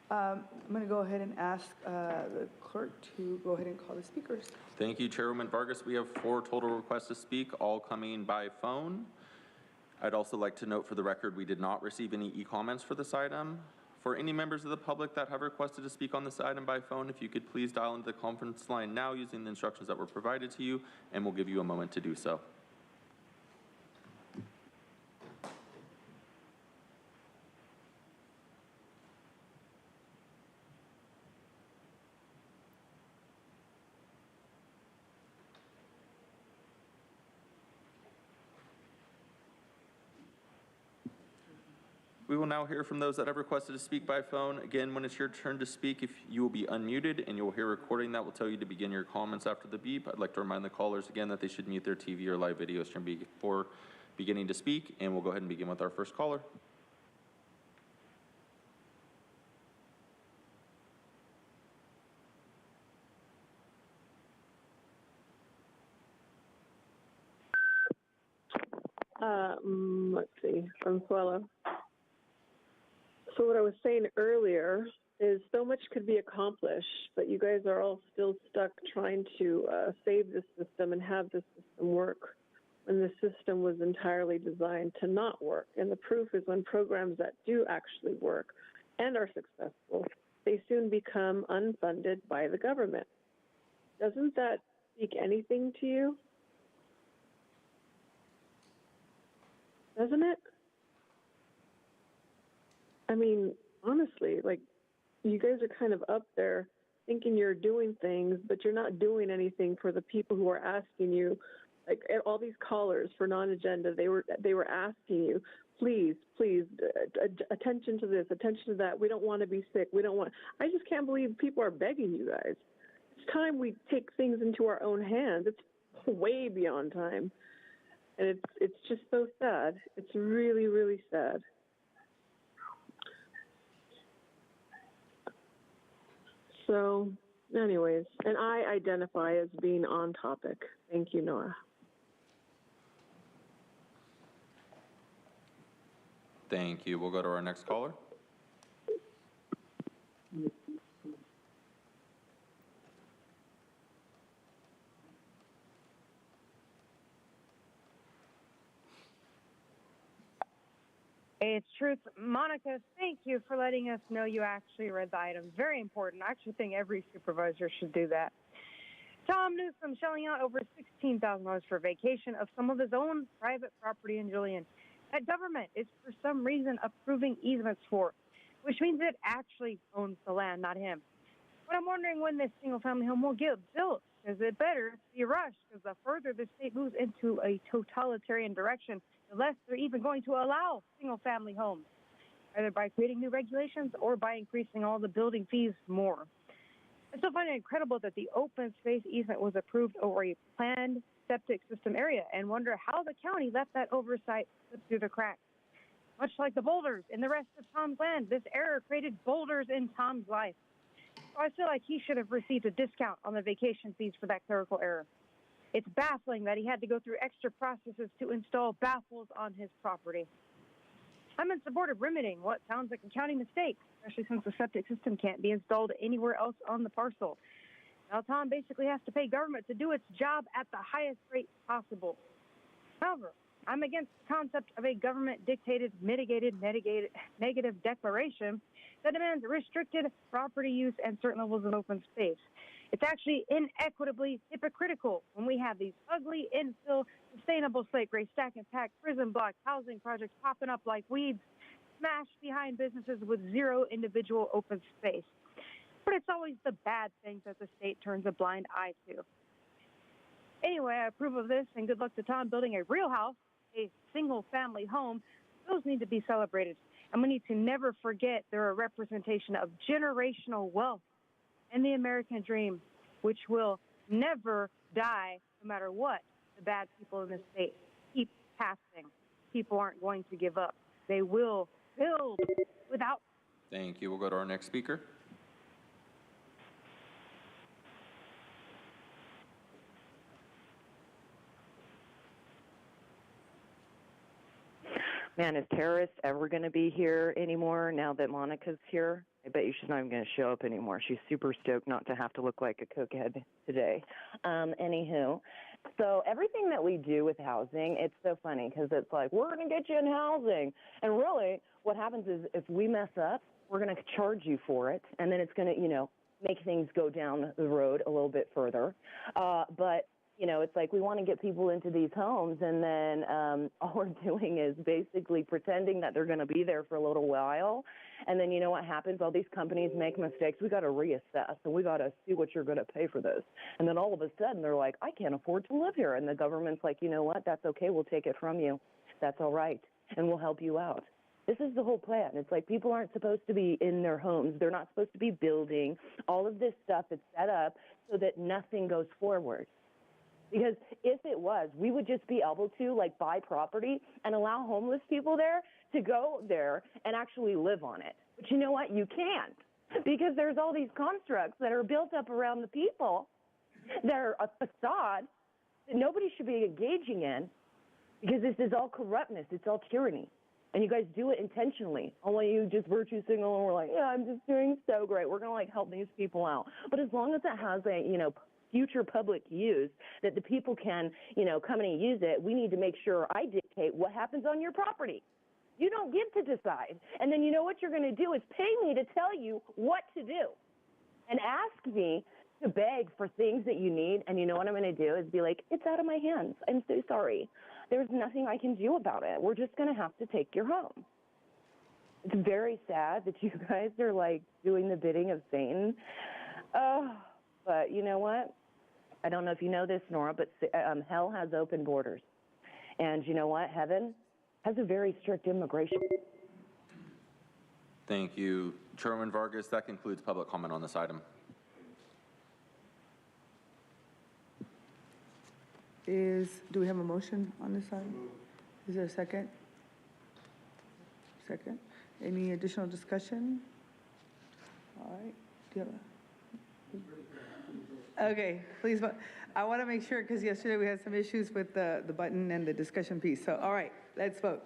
S1: I'm going to go ahead and ask the clerk to go ahead and call the speakers.
S2: Thank you, Chairwoman Vargas. We have 4 total requests to speak, all coming by phone. I'd also like to note for the record, we did not receive any e-comments for this item. For any members of the public that have requested to speak on this item by phone, if you could please dial into the conference line now using the instructions that were provided to you, and we'll give you a moment to do so. We will now hear from those that have requested to speak by phone. Again, when it's your turn to speak, if you will be unmuted and you will hear a recording that will tell you to begin your comments after the beep. I'd like to remind the callers again that they should mute their TV or live video stream before beginning to speak, and we'll go ahead and begin with our first caller.
S16: Let's see, from Suelo. So what I was saying earlier is so much could be accomplished, but you guys are all still stuck trying to save the system and have the system work when the system was entirely designed to not work. And the proof is when programs that do actually work and are successful, they soon become unfunded by the government. Doesn't that speak anything to you? Doesn't it? I mean, honestly, like, you guys are kind of up there thinking you're doing things, but you're not doing anything for the people who are asking you. Like, all these callers for non-agenda, they were asking you, please, attention to this, attention to that. We don't want to be sick. I just can't believe people are begging you guys. It's time we take things into our own hands. It's way beyond time. And it's just so sad. It's really, really sad. So, anyways, and I identify as being on topic. Thank you, Nora.
S2: Thank you. We'll go to our next caller.
S17: It's Truth. Monica, thank you for letting us know you actually read the item. Very important. I actually think every supervisor should do that. Tom Newsom shelling out over $16,000 for vacation of some of his own private property in Julian that government is for some reason approving easements for, which means it actually owns the land, not him. But I'm wondering when this single-family home will get built. because it better be rushed, because the further the state moves into a totalitarian direction, the less they're even going to allow single-family homes, either by creating new regulations or by increasing all the building fees more. I still find it incredible that the open space easement was approved over a planned septic system area, and wonder how the county let that oversight slip through the cracks. Much like the boulders in the rest of Tom's land, this error created boulders in Tom's life. So I feel like he should have received a discount on the vacation fees for that clerical error. It's baffling that he had to go through extra processes to install baffles on his property. I'm in support of remedying what sounds like a county mistake, especially since the septic system can't be installed anywhere else on the parcel. Now, Tom basically has to pay government to do its job at the highest rate possible. However, I'm against the concept of a government-dictated, mitigated, negative declaration that demands restricted property use and certain levels of open space. It's actually inequitably hypocritical when we have these ugly infill, sustainable slate gray stack and pack prison block housing projects popping up like weeds, smashed behind businesses with zero individual open space. But it's always the bad things that the state turns a blind eye to. Anyway, I approve of this, and good luck to Tom building a real house, a single-family home. Those need to be celebrated. And we need to never forget they're a representation of generational wealth and the American dream, which will never die no matter what the bad people in this state keep passing. People aren't going to give up. They will build without.
S2: Thank you. We'll go to our next speaker.
S18: Man, is terrorists ever going to be here anymore now that Monica's here? I bet you she's not even going to show up anymore. She's super stoked not to have to look like a cokehead today. Anywho, so everything that we do with housing, it's so funny because it's like, we're going to get you in housing. And really what happens is if we mess up, we're going to charge you for it. And then it's going to, make things go down the road a little bit further. But it's like we want to get people into these homes, and then all we're doing is basically pretending that they're going to be there for a little while. And then you know what happens? All these companies make mistakes. We got to reassess, and we got to see what you're going to pay for this. And then all of a sudden they're like, I can't afford to live here. And the government's like, you know what? That's okay. We'll take it from you. That's all right. And we'll help you out. This is the whole plan. It's like people aren't supposed to be in their homes. They're not supposed to be building. All of this stuff is set up so that nothing goes forward. Because if it was, we would just be able to, buy property and allow homeless people there to go there and actually live on it. But you know what? You can't. Because there's all these constructs that are built up around the people that are a facade that nobody should be engaging in, because this is all corruptness. It's all tyranny. And you guys do it intentionally. Only you just virtue signal and we're like, yeah, I'm just doing so great. We're going to help these people out. But as long as it has a, future public use, that the people can, come in and use it, we need to make sure I dictate what happens on your property. You don't get to decide. And then you know what you're going to do is pay me to tell you what to do and ask me to beg for things that you need. And you know what I'm going to do is be like, it's out of my hands. I'm so sorry. There's nothing I can do about it. We're just going to have to take your home. It's very sad that you guys are doing the bidding of Satan. But you know what? I don't know if you know this, Nora, but hell has open borders. And you know what? Heaven has a very strict immigration.
S2: Thank you, Chairman Vargas. That concludes public comment on this item.
S1: Do we have a motion on this item? Is there a second? Second. Any additional discussion? All right. Do you have Okay, please vote. I want to make sure, because yesterday we had some issues with the button and the discussion piece. So, all right, let's vote.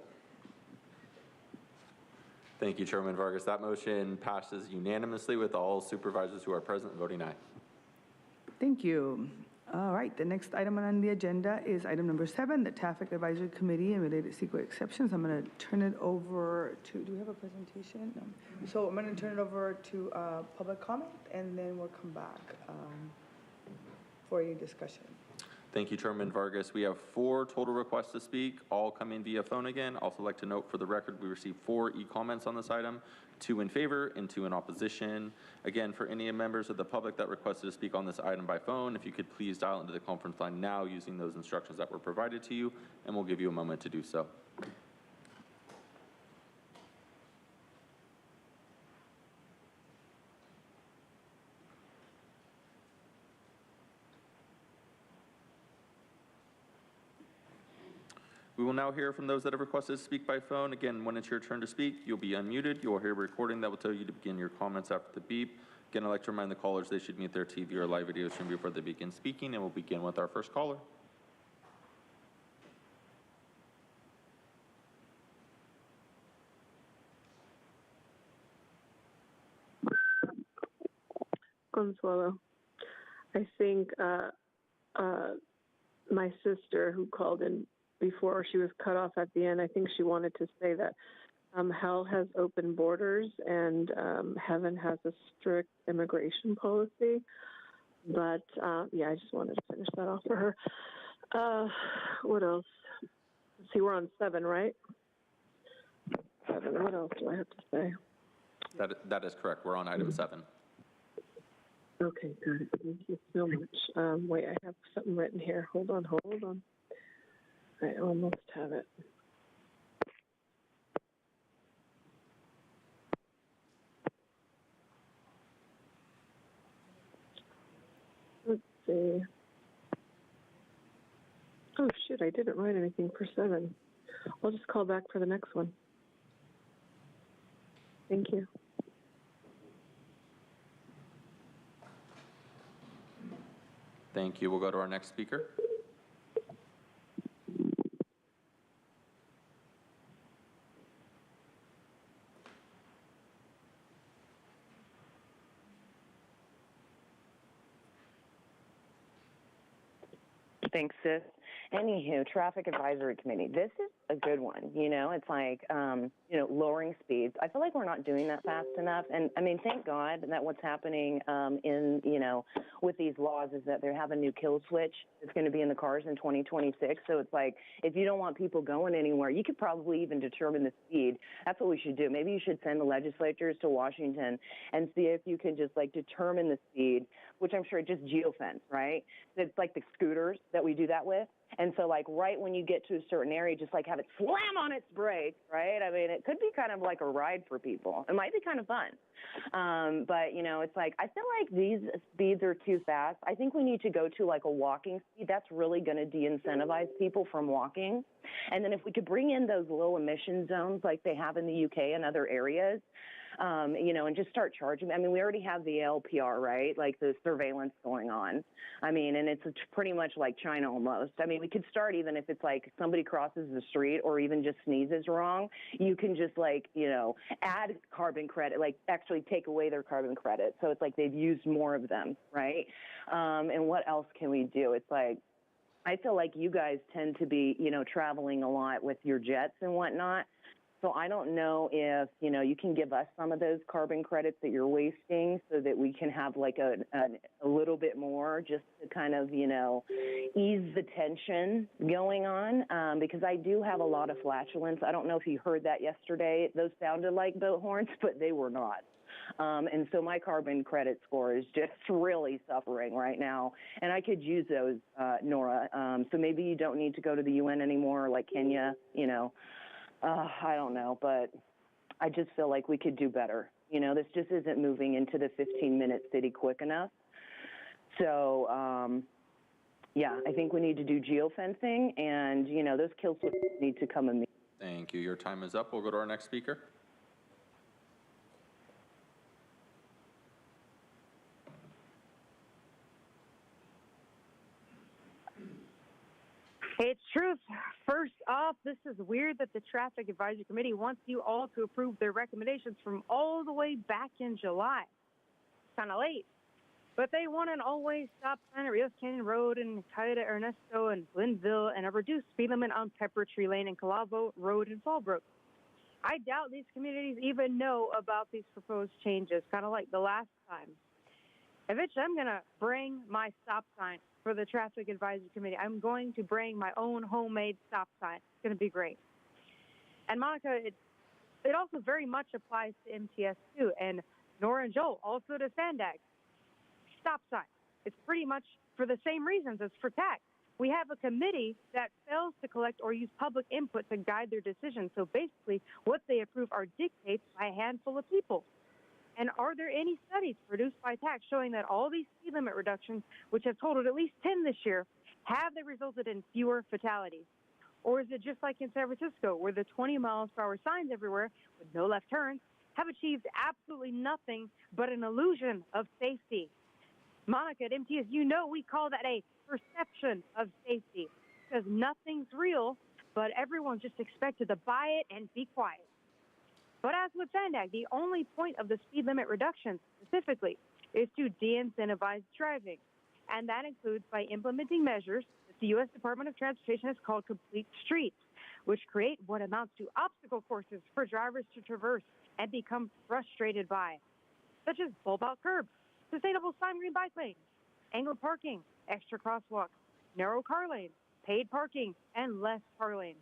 S2: Thank you, Chairman Vargas. That motion passes unanimously with all supervisors who are present voting aye.
S1: Thank you. All right, the next item on the agenda is item number 7, the Traffic Advisory Committee and related CEQA exceptions. I'm going to turn it over to, do we have a presentation? No. So I'm going to turn it over to public comment, and then we'll come back for any discussion.
S2: Thank you, Chairman Vargas. We have 4 total requests to speak, all coming via phone again. Also like to note for the record, we received 4 e-comments on this item, 2 in favor and 2 in opposition. Again, for any members of the public that requested to speak on this item by phone, if you could please dial into the conference line now using those instructions that were provided to you, and we'll give you a moment to do so. We will now hear from those that have requested to speak by phone. Again, when it's your turn to speak, you'll be unmuted. You will hear a recording that will tell you to begin your comments after the beep. Again, I'd like to remind the callers they should mute their TV or live video stream before they begin speaking, and we'll begin with our first caller.
S16: Consuelo. I think my sister who called in before she was cut off at the end, I think she wanted to say that hell has open borders and heaven has a strict immigration policy. But yeah, I just wanted to finish that off for her. What else? Let's see, we're on 7, right? 7. What else do I have to say?
S2: That is correct. We're on item 7.
S16: Okay, good. Thank you so much. Wait, I have something written here. Hold on. I almost have it. Let's see. Oh, shoot, I didn't write anything for 7. I'll just call back for the next one. Thank you.
S2: Thank you. We'll go to our next speaker.
S18: Thanks, sis. Anywho, Traffic Advisory Committee. This is a good one. You know, it's like, lowering speeds. I feel like we're not doing that fast enough. And I mean, thank God that what's happening with these laws is that they have a new kill switch that's going to be in the cars in 2026. So it's like, if you don't want people going anywhere, you could probably even determine the speed. That's what we should do. Maybe you should send the legislators to Washington and see if you can just like determine the speed, which I'm sure just geofence, right? It's like the scooters that we do that with. And so like right when you get to a certain area, just like have it slam on its brakes, right? I mean, it could be kind of like a ride for people. It might be kind of fun. But, it's like, I feel like these speeds are too fast. I think we need to go to like a walking speed. That's really going to de-incentivize people from walking. And then if we could bring in those low emission zones like they have in the UK and other areas, and just start charging. I mean, we already have the LPR, right? Like the surveillance going on. I mean, and it's pretty much like China almost. I mean, we could start even if it's like somebody crosses the street or even just sneezes wrong, you can just like, add carbon credit, like actually take away their carbon credit. So it's like they've used more of them, right? And what else can we do? It's like, I feel like you guys tend to be, traveling a lot with your jets and whatnot. So I don't know if, you can give us some of those carbon credits that you're wasting so that we can have like a little bit more just to kind of, ease the tension going on. Because I do have a lot of flatulence. I don't know if you heard that yesterday. Those sounded like boat horns, but they were not. And so my carbon credit score is just really suffering right now. And I could use those, Nora. So maybe you don't need to go to the UN anymore like Kenya, I don't know, but I just feel like we could do better. This just isn't moving into the 15-minute city quick enough. So, I think we need to do geofencing, and, those kill switches need to come immediately.
S2: Thank you. Your time is up. We'll go to our next speaker.
S17: It's truth. First off, this is weird that the Traffic Advisory Committee wants you all to approve their recommendations from all the way back in July. Kind of late. But they want an always stop sign at Rios Canyon Road and Calle Ernesto and Glenville and a reduced speed limit on Pepper Tree Lane and Calavo Road in Fallbrook. I doubt these communities even know about these proposed changes, kind of like the last time. Eventually, I'm going to bring my stop sign for the Traffic Advisory Committee. I'm going to bring my own homemade stop sign. It's going to be great. And Monica, it also very much applies to MTS too, and Nora and Joel, also to Sandag. Stop sign. It's pretty much for the same reasons as for tax. We have a committee that fails to collect or use public input to guide their decisions. So basically, what they approve are dictates by a handful of people. And are there any studies produced by TAC showing that all these speed limit reductions, which have totaled at least 10 this year, have they resulted in fewer fatalities? Or is it just like in San Francisco, where the 20 miles per hour signs everywhere with no left turns have achieved absolutely nothing but an illusion of safety? Monica, at MTS, you know we call that a perception of safety because nothing's real, but everyone's just expected to buy it and be quiet. But as with Sandag, the only point of the speed limit reduction specifically is to de-incentivize driving. And that includes by implementing measures that the U.S. Department of Transportation has called complete streets, which create what amounts to obstacle courses for drivers to traverse and become frustrated by, such as bulb-out curbs, sustainable sign green bike lanes, angled parking, extra crosswalks, narrow car lanes, paid parking, and less car lanes.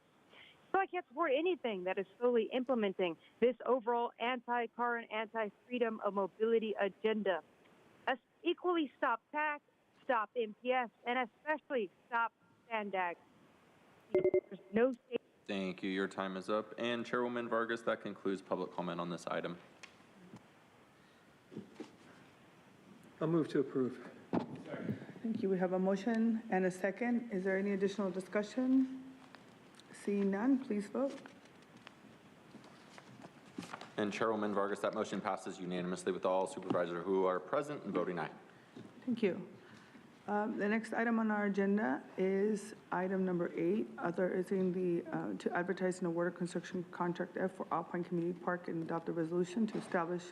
S17: So I can't support anything that is solely implementing this overall anti-car and anti-freedom of mobility agenda. Equally stop tax, stop MPS, and especially stop Sandag. There's no state.
S2: Thank you. Your time is up. And Chairwoman Vargas, that concludes public comment on this item.
S19: I'll move to approve.
S1: Thank you. We have a motion and a second. Is there any additional discussion? Seeing none, please vote.
S2: And Chairwoman Vargas, that motion passes unanimously with all supervisors who are present and voting aye.
S1: Thank you. The next item on our agenda is item number 8, authorizing to advertise and award a construction contract F for Alpine Community Park and adopt a resolution to establish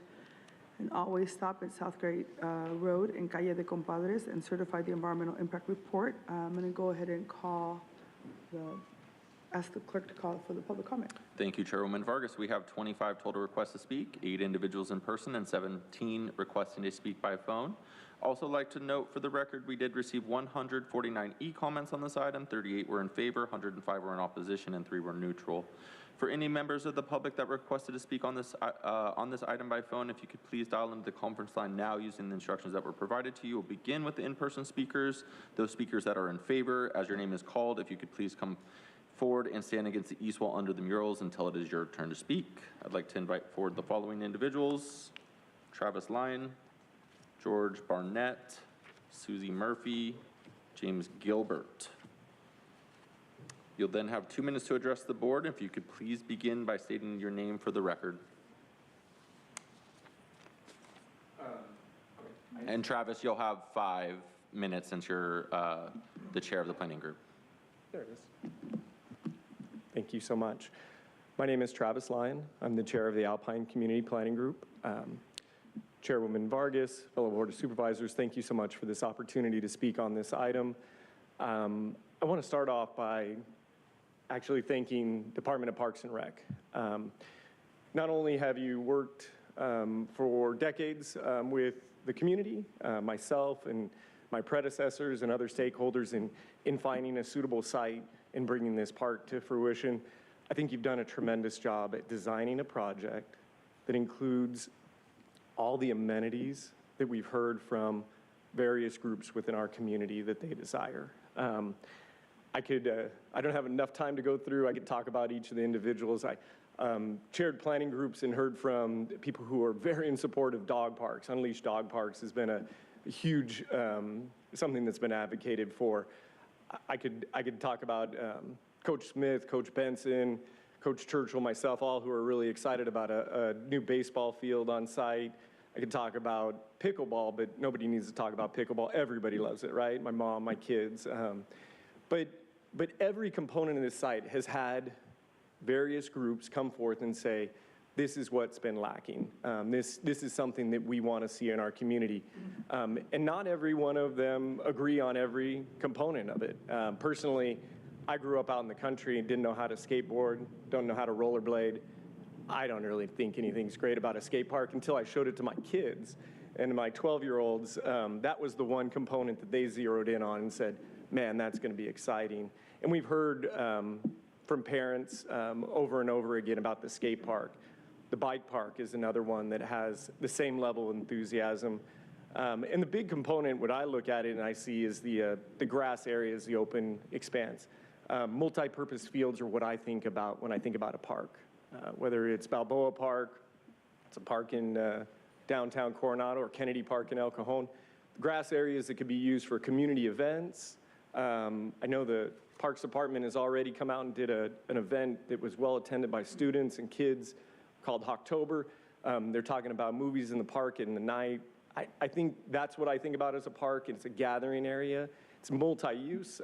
S1: an always stop at South Grade Road in Calle de Compadres and certify the environmental impact report. I'm going to go ahead and ask the clerk to call for the public comment.
S2: Thank you, Chairwoman Vargas. We have 25 total requests to speak, 8 individuals in person and 17 requesting to speak by phone. Also like to note for the record, we did receive 149 e-comments on this item, 38 were in favor, 105 were in opposition, and 3 were neutral. For any members of the public that requested to speak on this item by phone, if you could please dial into the conference line now using the instructions that were provided to you. We'll begin with the in-person speakers. Those speakers that are in favor, as your name is called, if you could please come forward and stand against the east wall under the murals until it is your turn to speak. I'd like to invite forward the following individuals: Travis Lyon, George Barnett, Susie Murphy, James Gilbert. You'll then have 2 minutes to address the board. If you could please begin by stating your name for the record. And Travis, you'll have 5 minutes since you're the chair of the planning group.
S19: There it is. Thank you so much. My name is Travis Lyon. I'm the chair of the Alpine Community Planning Group. Chairwoman Vargas, fellow Board of Supervisors, thank you so much for this opportunity to speak on this item. I want to start off by actually thanking Department of Parks and Rec. Not only have you worked for decades with the community, myself and my predecessors and other stakeholders in finding a suitable site and bringing this park to fruition, I think you've done a tremendous job at designing a project that includes all the amenities that we've heard from various groups within our community that they desire. I don't have enough time to go through. I could talk about each of the individuals. I chaired planning groups and heard from people who are very in support of dog parks. Unleashed Dog Parks has been a huge, something that's been advocated for. I could talk about Coach Smith, Coach Benson, Coach Churchill, myself, all who are really excited about a new baseball field on site. I could talk about pickleball, but nobody needs to talk about pickleball. Everybody loves it, right? My mom, my kids. But every component of this site has had various groups come forth and say, this is what's been lacking. This is something that we want to see in our community. And not every one of them agree on every component of it. Personally, I grew up out in the country and didn't know how to skateboard, don't know how to rollerblade. I don't really think anything's great about a skate park until I showed it to my kids. and my 12-year-olds, that was the one component that they zeroed in on and said, man, that's going to be exciting. And we've heard from parents over and over again about the skate park. The bike park is another one that has the same level of enthusiasm. And the big component, what I look at it and I see is the grass areas, the open expanse. Multi-purpose fields are what I think about when I think about a park. Whether it's Balboa Park, it's a park in downtown Coronado, or Kennedy Park in El Cajon. Grass areas that could be used for community events. I know the Parks Department has already come out and did an event that was well attended by students and kids called Hocktober. They're talking about movies in the park in the night. I think that's what I think about as a park. It's a gathering area. It's multi-use.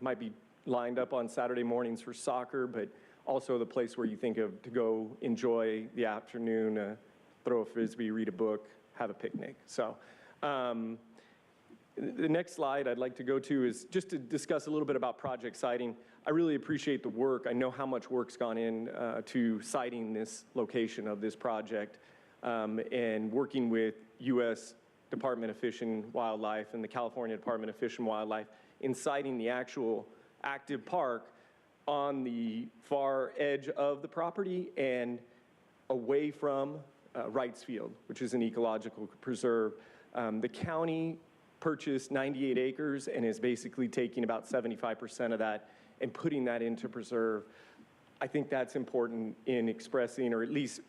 S19: Might be lined up on Saturday mornings for soccer, but also the place where you think of to go enjoy the afternoon, throw a frisbee, read a book, have a picnic. So the next slide I'd like to go to is just to discuss a little bit about project siting. I really appreciate the work. I know how much work's gone in to siting this location of this project and working with U.S. Department of Fish and Wildlife and the California Department of Fish and Wildlife in siting the actual active park on the far edge of the property and away from Wrights Field, which is an ecological preserve. The county purchased 98 acres and is basically taking about 75% of that and putting that into preserve. I think that's important in expressing, or at least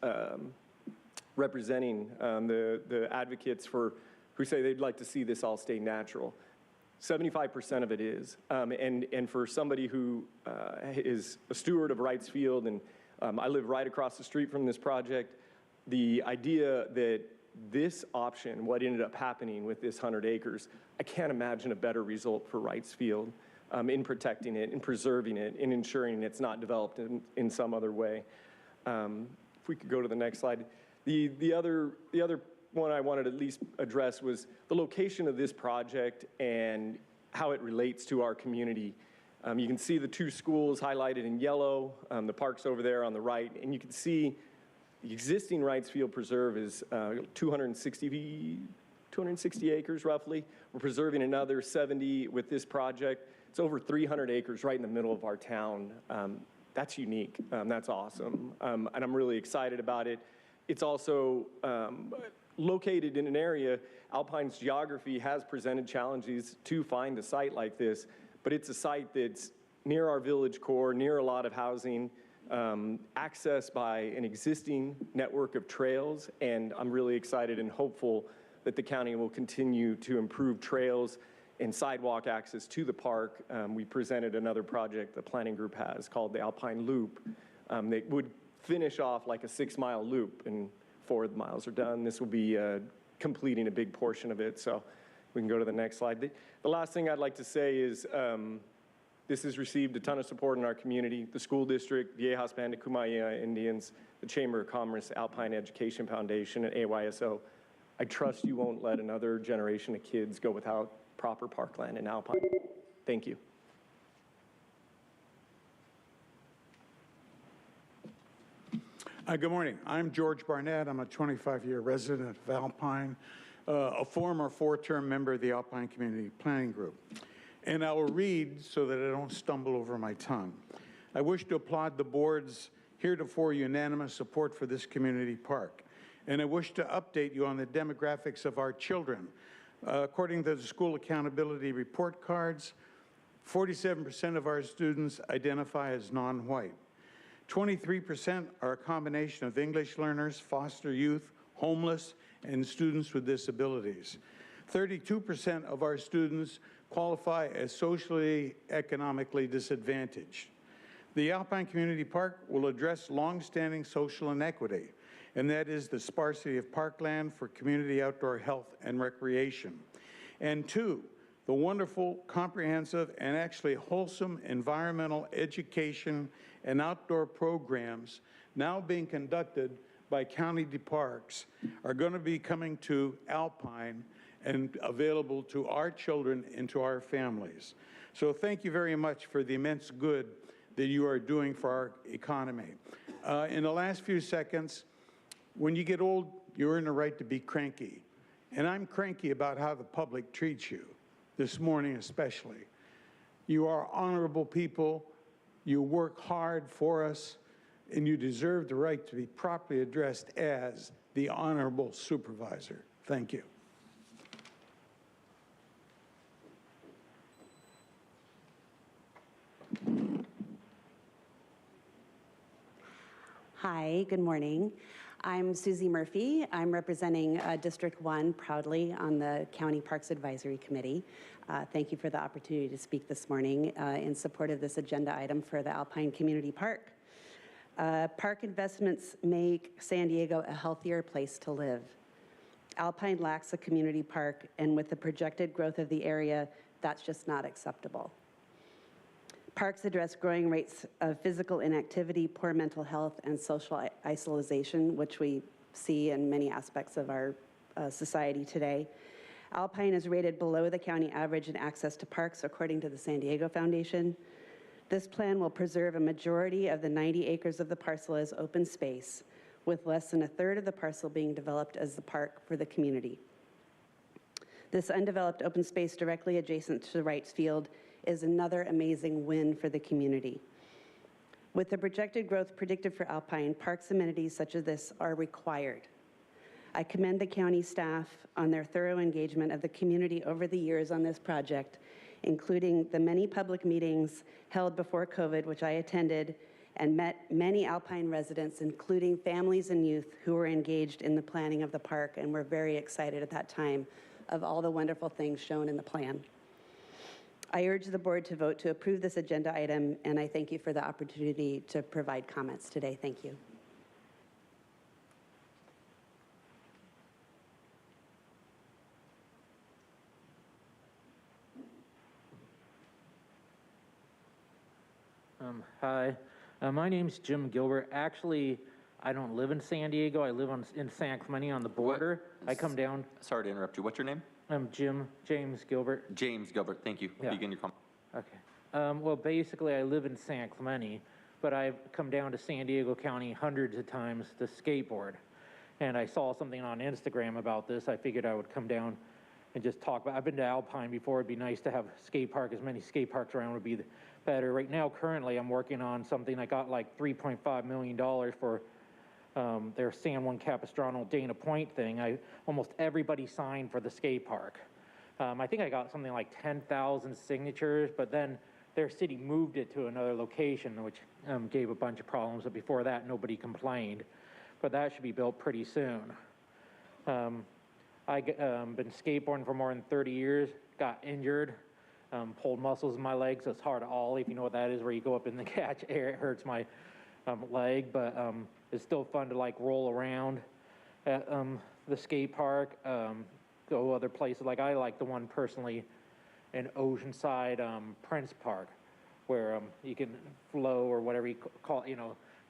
S19: representing the advocates who say they'd like to see this all stay natural. 75% of it is. And for somebody who is a steward of Wrights Field, and I live right across the street from this project, the idea that this option, what ended up happening with this 100 acres, I can't imagine a better result for Wrights Field in protecting it, in preserving it, in ensuring it's not developed in some other way. If we could go to the next slide. The other one I wanted to at least address was the location of this project and how it relates to our community. You can see the two schools highlighted in yellow, the park's over there on the right, and you can see the existing Wrights Field Preserve is 260 acres roughly. We're preserving another 70 with this project. It's over 300 acres right in the middle of our town. That's unique, that's awesome, and I'm really excited about it. It's also located in an area, Alpine's geography has presented challenges to find a site like this, but it's a site that's near our village core, near a lot of housing, accessed by an existing network of trails, and I'm really excited and hopeful that the county will continue to improve trails and sidewalk access to the park. We presented another project the planning group has called the Alpine Loop that would finish off like a 6-mile loop, and 4 of the miles are done. This will be completing a big portion of it, so we can go to the next slide. The last thing I'd like to say is this has received a ton of support in our community. The school district, the Viejas Band of Kumeyaay Indians, the Chamber of Commerce, Alpine Education Foundation, and AYSO. I trust you won't let another generation of kids go without proper parkland in Alpine. Thank you.
S13: Good morning. I'm George Barnett. I'm a 25-year resident of Alpine, a former 4-term member of the Alpine Community Planning Group. And I will read so that I don't stumble over my tongue. I wish to applaud the board's heretofore unanimous support for this community park. And I wish to update you on the demographics of our children. According to the school accountability report cards, 47% of our students identify as non-white. 23% are a combination of English learners, foster youth, homeless, and students with disabilities. 32% of our students qualify as socially, economically disadvantaged. The Alpine Community Park will address longstanding social inequity, and that is the sparsity of parkland for community outdoor health and recreation. And 2, the wonderful, comprehensive, and actually wholesome environmental education and outdoor programs now being conducted by county parks are going to be coming to Alpine and available to our children and to our families. So thank you very much for the immense good that you are doing for our economy. In the last few seconds, when you get old, you earn the right to be cranky. And I'm cranky about how the public treats you, this morning especially. You are honorable people, you work hard for us, and you deserve the right to be properly addressed as the honorable supervisor. Thank you.
S20: Hi, good morning. I'm Susie Murphy. I'm representing District 1 proudly on the County Parks Advisory Committee. Thank you for the opportunity to speak this morning in support of this agenda item for the Alpine Community Park. Park investments make San Diego a healthier place to live. Alpine lacks a community park, and with the projected growth of the area, that's just not acceptable. Parks address growing rates of physical inactivity, poor mental health, and social isolation, which we see in many aspects of our society today. Alpine is rated below the county average in access to parks, according to the San Diego Foundation. This plan will preserve a majority of the 90 acres of the parcel as open space, with less than a third of the parcel being developed as the park for the community. This undeveloped open space directly adjacent to the Wrights Field is another amazing win for the community. With the projected growth predicted for Alpine, parks amenities such as this are required. I commend the county staff on their thorough engagement of the community over the years on this project, including the many public meetings held before COVID, which I attended, and met many Alpine residents, including families and youth who were engaged in the planning of the park and were very excited at that time of all the wonderful things shown in the plan. I urge the board to vote to approve this agenda item, and I thank you for the opportunity to provide comments today. Thank you.
S21: Hi, my name's Jim Gilbert. Actually, I don't live in San Diego. I live in San Clemente on the border. I come down.
S2: Sorry to interrupt you. What's your name?
S21: I'm James Gilbert.
S2: James Gilbert, thank you.
S21: Yeah.
S2: Begin your comment.
S21: Okay. Well, basically, I live in San Clemente, but I've come down to San Diego County hundreds of times to skateboard. And I saw something on Instagram about this. I figured I would come down and just talk about. I've been to Alpine before. It'd be nice to have a skate park. As many skate parks around would be better. Right now, currently, I'm working on something. I got like $3.5 million for their San Juan Capistrano Dana Point thing. Almost everybody signed for the skate park. I think I got something like 10,000 signatures, but then their city moved it to another location, which gave a bunch of problems. But before that, nobody complained. But that should be built pretty soon. I've been skateboarding for more than 30 years, got injured, pulled muscles in my legs, so it's hard to ollie, if you know what that is, where you go up in the catch air. It hurts my leg, but it's still fun to like roll around at the skate park, go other places. Like I like the one personally in Oceanside, Prince Park, where you can flow or whatever you call it,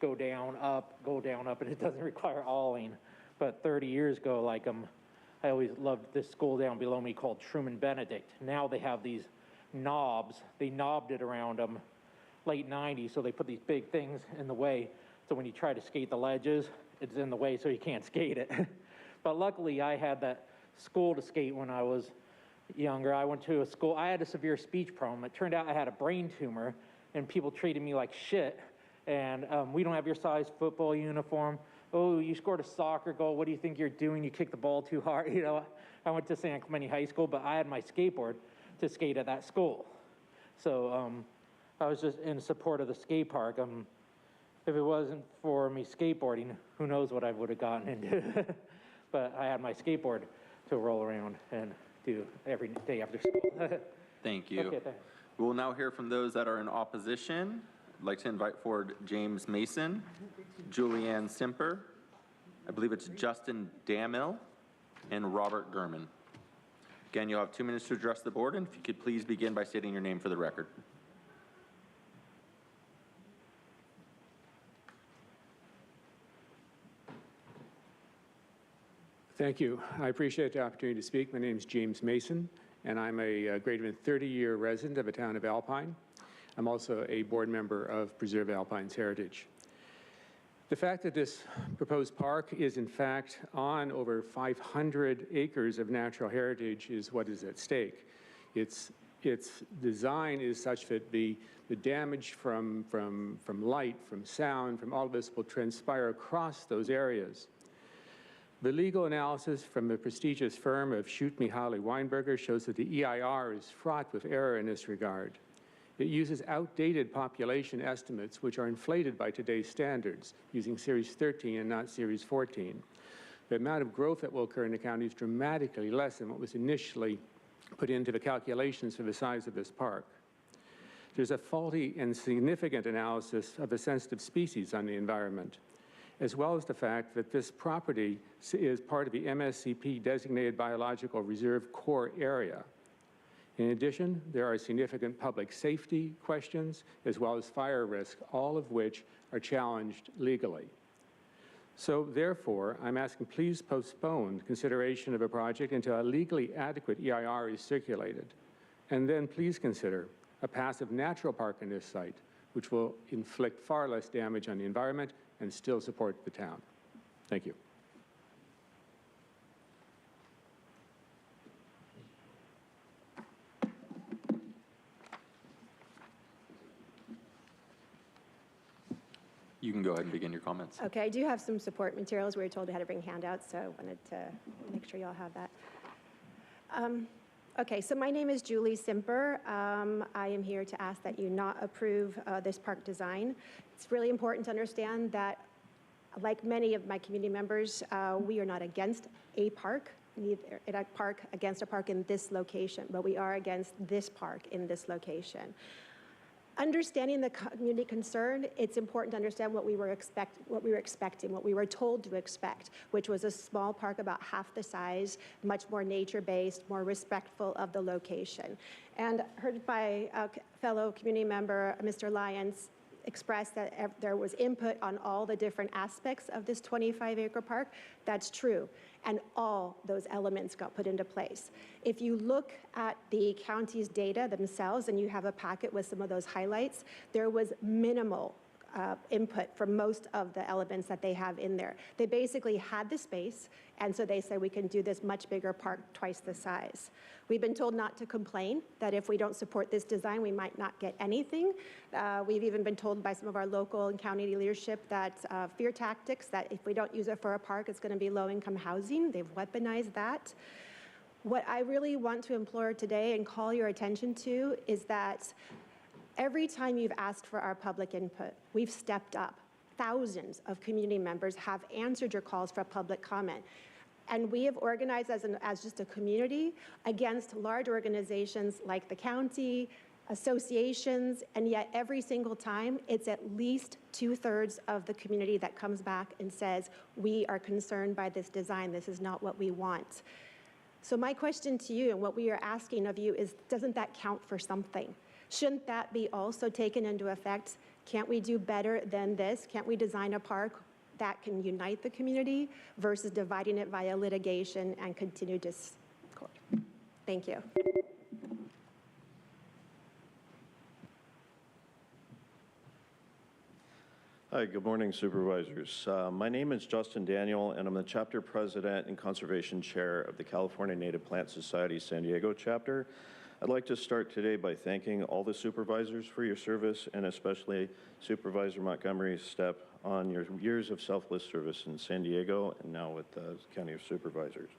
S21: go down, up, and it doesn't require ollieing. But 30 years ago, like I always loved this school down below me called Truman Benedict. Now they have these knobs. They knobbed it around late 90s, so they put these big things in the way. So when you try to skate the ledges, it's in the way so you can't skate it. But luckily, I had that school to skate when I was younger. I went to a school. I had a severe speech problem. It turned out I had a brain tumor, and people treated me like shit. And we don't have your size football uniform. Oh, you scored a soccer goal. What do you think you're doing? You kicked the ball too hard. I went to San Clemente High School, but I had my skateboard to skate at that school. So I was just in support of the skate park. If it wasn't for me skateboarding, who knows what I would have gotten into. But I had my skateboard to roll around and do every day after school.
S2: Thank you.
S21: Okay, thanks.
S2: We will now hear from those that are in opposition. I'd like to invite forward James Mason, Julianne Simper, I believe it's Justin Damill, and Robert Gurman. Again, you'll have 2 minutes to address the board, and if you could please begin by stating your name for the record.
S22: Thank you. I appreciate the opportunity to speak. My name is James Mason, and I'm a greater than 30-year resident of the town of Alpine. I'm also a board member of Preserve Alpine's Heritage. The fact that this proposed park is in fact on over 500 acres of natural heritage is what is at stake. Its design is such that the damage from light, from sound, from all of this will transpire across those areas. The legal analysis from the prestigious firm of Schutt, Mihaly, Weinberger shows that the EIR is fraught with error in this regard. It uses outdated population estimates, which are inflated by today's standards, using Series 13 and not Series 14. The amount of growth that will occur in the county is dramatically less than what was initially put into the calculations for the size of this park. There's a faulty and significant analysis of the sensitive species on the environment, as well as the fact that this property is part of the MSCP designated biological reserve core area. In addition, there are significant public safety questions as well as fire risk, all of which are challenged legally. So therefore, I'm asking please postpone consideration of a project until a legally adequate EIR is circulated. And then please consider a passive natural park in this site, which will inflict far less damage on the environment and still support the town. Thank you.
S2: You can go ahead and begin your comments.
S4: Okay, I do have some support materials. We were told we had to bring handouts, so I wanted to make sure y'all have that. Okay, so my name is Julie Simper. I am here to ask that you not approve this park design. It's really important to understand that, like many of my community members, we are not against a park, neither a park against a park in this location, but we are against this park in this location. Understanding the community concern, it's important to understand what we were expecting, what we were told to expect, which was a small park about half the size, much more nature-based, more respectful of the location. And heard by a fellow community member, Mr. Lyons, expressed that there was input on all the different aspects of this 25-acre park. That's true. And all those elements got put into place. If you look at the county's data themselves, and you have a packet with some of those highlights, there was minimal input for most of the elements that they have in there. They basically had the space, and so they said we can do this much bigger park twice the size. We've been told not to complain, that if we don't support this design, we might not get anything. We've even been told by some of our local and county leadership that fear tactics, that if we don't use it for a park, it's going to be low-income housing. They've weaponized that. What I really want to implore today and call your attention to is that every time you've asked for our public input, we've stepped up. Thousands of community members have answered your calls for public comment. And we have organized as just a community against large organizations like the county, associations, and yet every single time, it's at least 2/3 of the community that comes back and says, we are concerned by this design, this is not what we want. So my question to you and what we are asking of you is, doesn't that count for something? Shouldn't that be also taken into effect? Can't we do better than this? Can't we design a park that can unite the community versus dividing it via litigation and continued discord? Thank you.
S5: Hi, good morning, Supervisors. My name is Justin Daniel, and I'm the Chapter President and Conservation Chair of the California Native Plant Society San Diego Chapter. I'd like to start today by thanking all the supervisors for your service, and especially Supervisor Montgomery's step on your years of selfless service in San Diego and now with the County of Supervisors.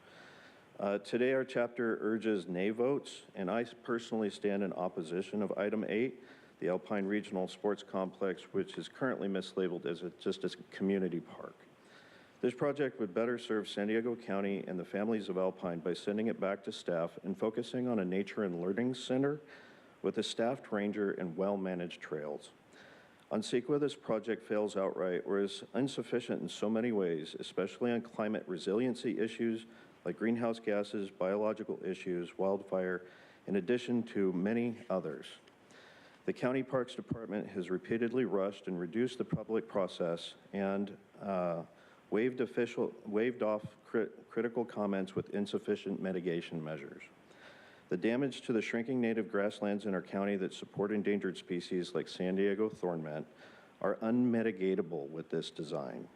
S5: Today, our chapter urges nay votes, and I personally stand in opposition of item 8, the Alpine Regional Sports Complex, which is currently mislabeled as just a community park. This project would better serve San Diego County and the families of Alpine by sending it back to staff and focusing on a nature and learning center with a staffed ranger and well-managed trails. On CEQA, this project fails outright or is insufficient in so many ways, especially on climate resiliency issues like greenhouse gases, biological issues, wildfire, in addition to many others. The County Parks Department has repeatedly rushed and reduced the public process and waived off critical comments with insufficient mitigation measures. The damage to the shrinking native grasslands in our county that support endangered species like San Diego thornmint are unmitigatable with this design.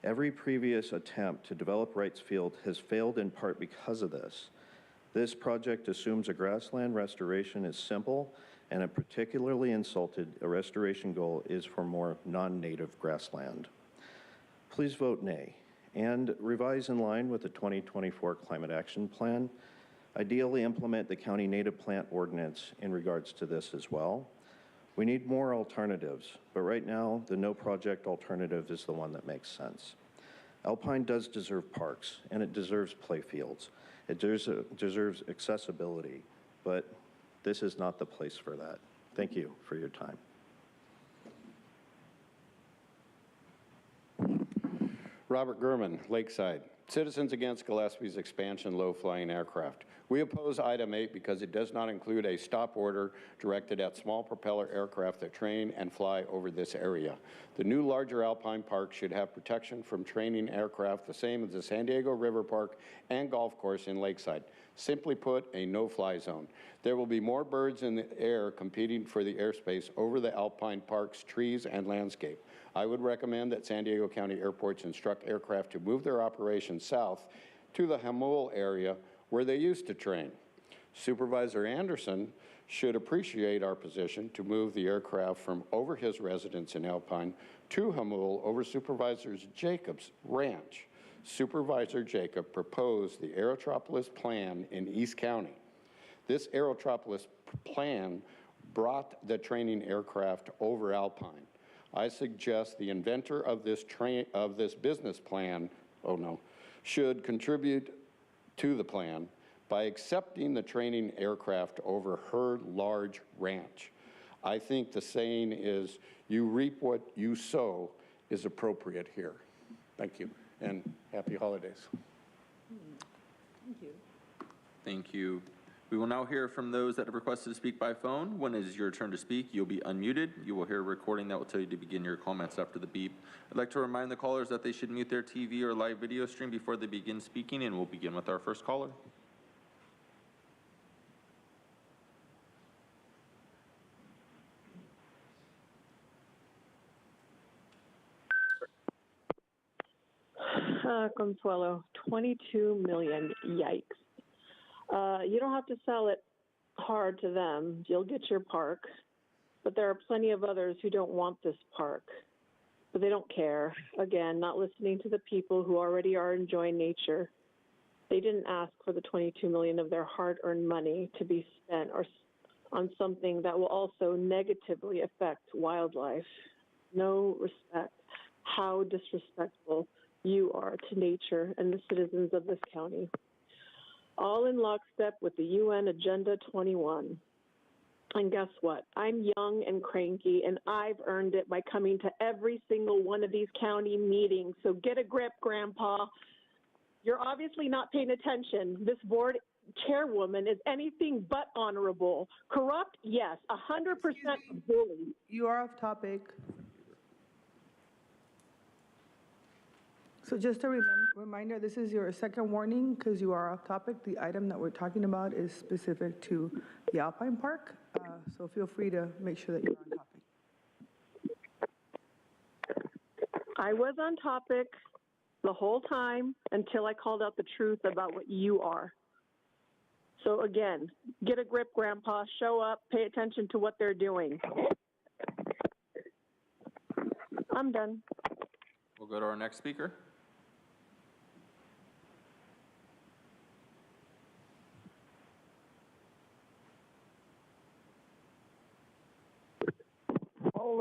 S5: Every previous attempt to develop Wrights Field has failed in part because of this. This project assumes a grassland restoration is simple, and a particularly insulted a restoration goal is for more non-native grassland. Please vote nay, and revise in line with the 2024 Climate Action Plan. Ideally implement the county native plant ordinance in regards to this as well. We need more alternatives, but right now, the no project alternative is the one that makes sense. Alpine does deserve parks, and it deserves playfields. It deserves accessibility, but this is not the place for that. Thank you for your time.
S3: Robert Gurman, Lakeside. Citizens against Gillespie's expansion low-flying aircraft. We oppose item 8 because it does not include a stop order directed at small propeller aircraft that train and fly over this area. The new larger Alpine Park should have protection from training aircraft the same as the San Diego River Park and golf course in Lakeside. Simply put, a no-fly zone. There will be more birds in the air competing for the airspace over the Alpine Park's trees and landscape. I would recommend that San Diego County airports instruct aircraft to move their operations south to the Hamul area where they used to train. Supervisor Anderson should appreciate our position to move the aircraft from over his residence in Alpine to Hamul over Supervisor Jacob's ranch. Supervisor Jacob proposed the Aerotropolis plan in East County. This Aerotropolis plan brought the training aircraft over Alpine. I suggest the inventor of this business plan, should contribute to the plan by accepting the training aircraft over her large ranch. I think the saying is, you reap what you sow is appropriate here. Thank you, and happy holidays.
S14: Thank you.
S2: Thank you. We will now hear from those that have requested to speak by phone. When it is your turn to speak, you'll be unmuted. You will hear a recording that will tell you to begin your comments after the beep. I'd like to remind the callers that they should mute their TV or live video stream before they begin speaking, and we'll begin with our first caller.
S16: Consuelo, 22 million, yikes. You don't have to sell it hard to them. You'll get your park. But there are plenty of others who don't want this park. But they don't care. Again, not listening to the people who already are enjoying nature. They didn't ask for the 22 million of their hard-earned money to be spent on something that will also negatively affect wildlife. No respect. How disrespectful you are to nature and the citizens of this county. All in lockstep with the UN Agenda 21. And guess what? I'm young and cranky, and I've earned it by coming to every single one of these county meetings. So get a grip, Grandpa. You're obviously not paying attention. This board chairwoman is anything but honorable. Corrupt? Yes. 100% bully.
S1: You are off topic. So just a reminder, this is your second warning because you are off topic. The item that we're talking about is specific to the Alpine Park, so feel free to make sure that you're on topic.
S16: I was on topic the whole time until I called out the truth about what you are. So again, get a grip, Grandpa, show up, pay attention to what they're doing. I'm done.
S2: We'll go to our next speaker.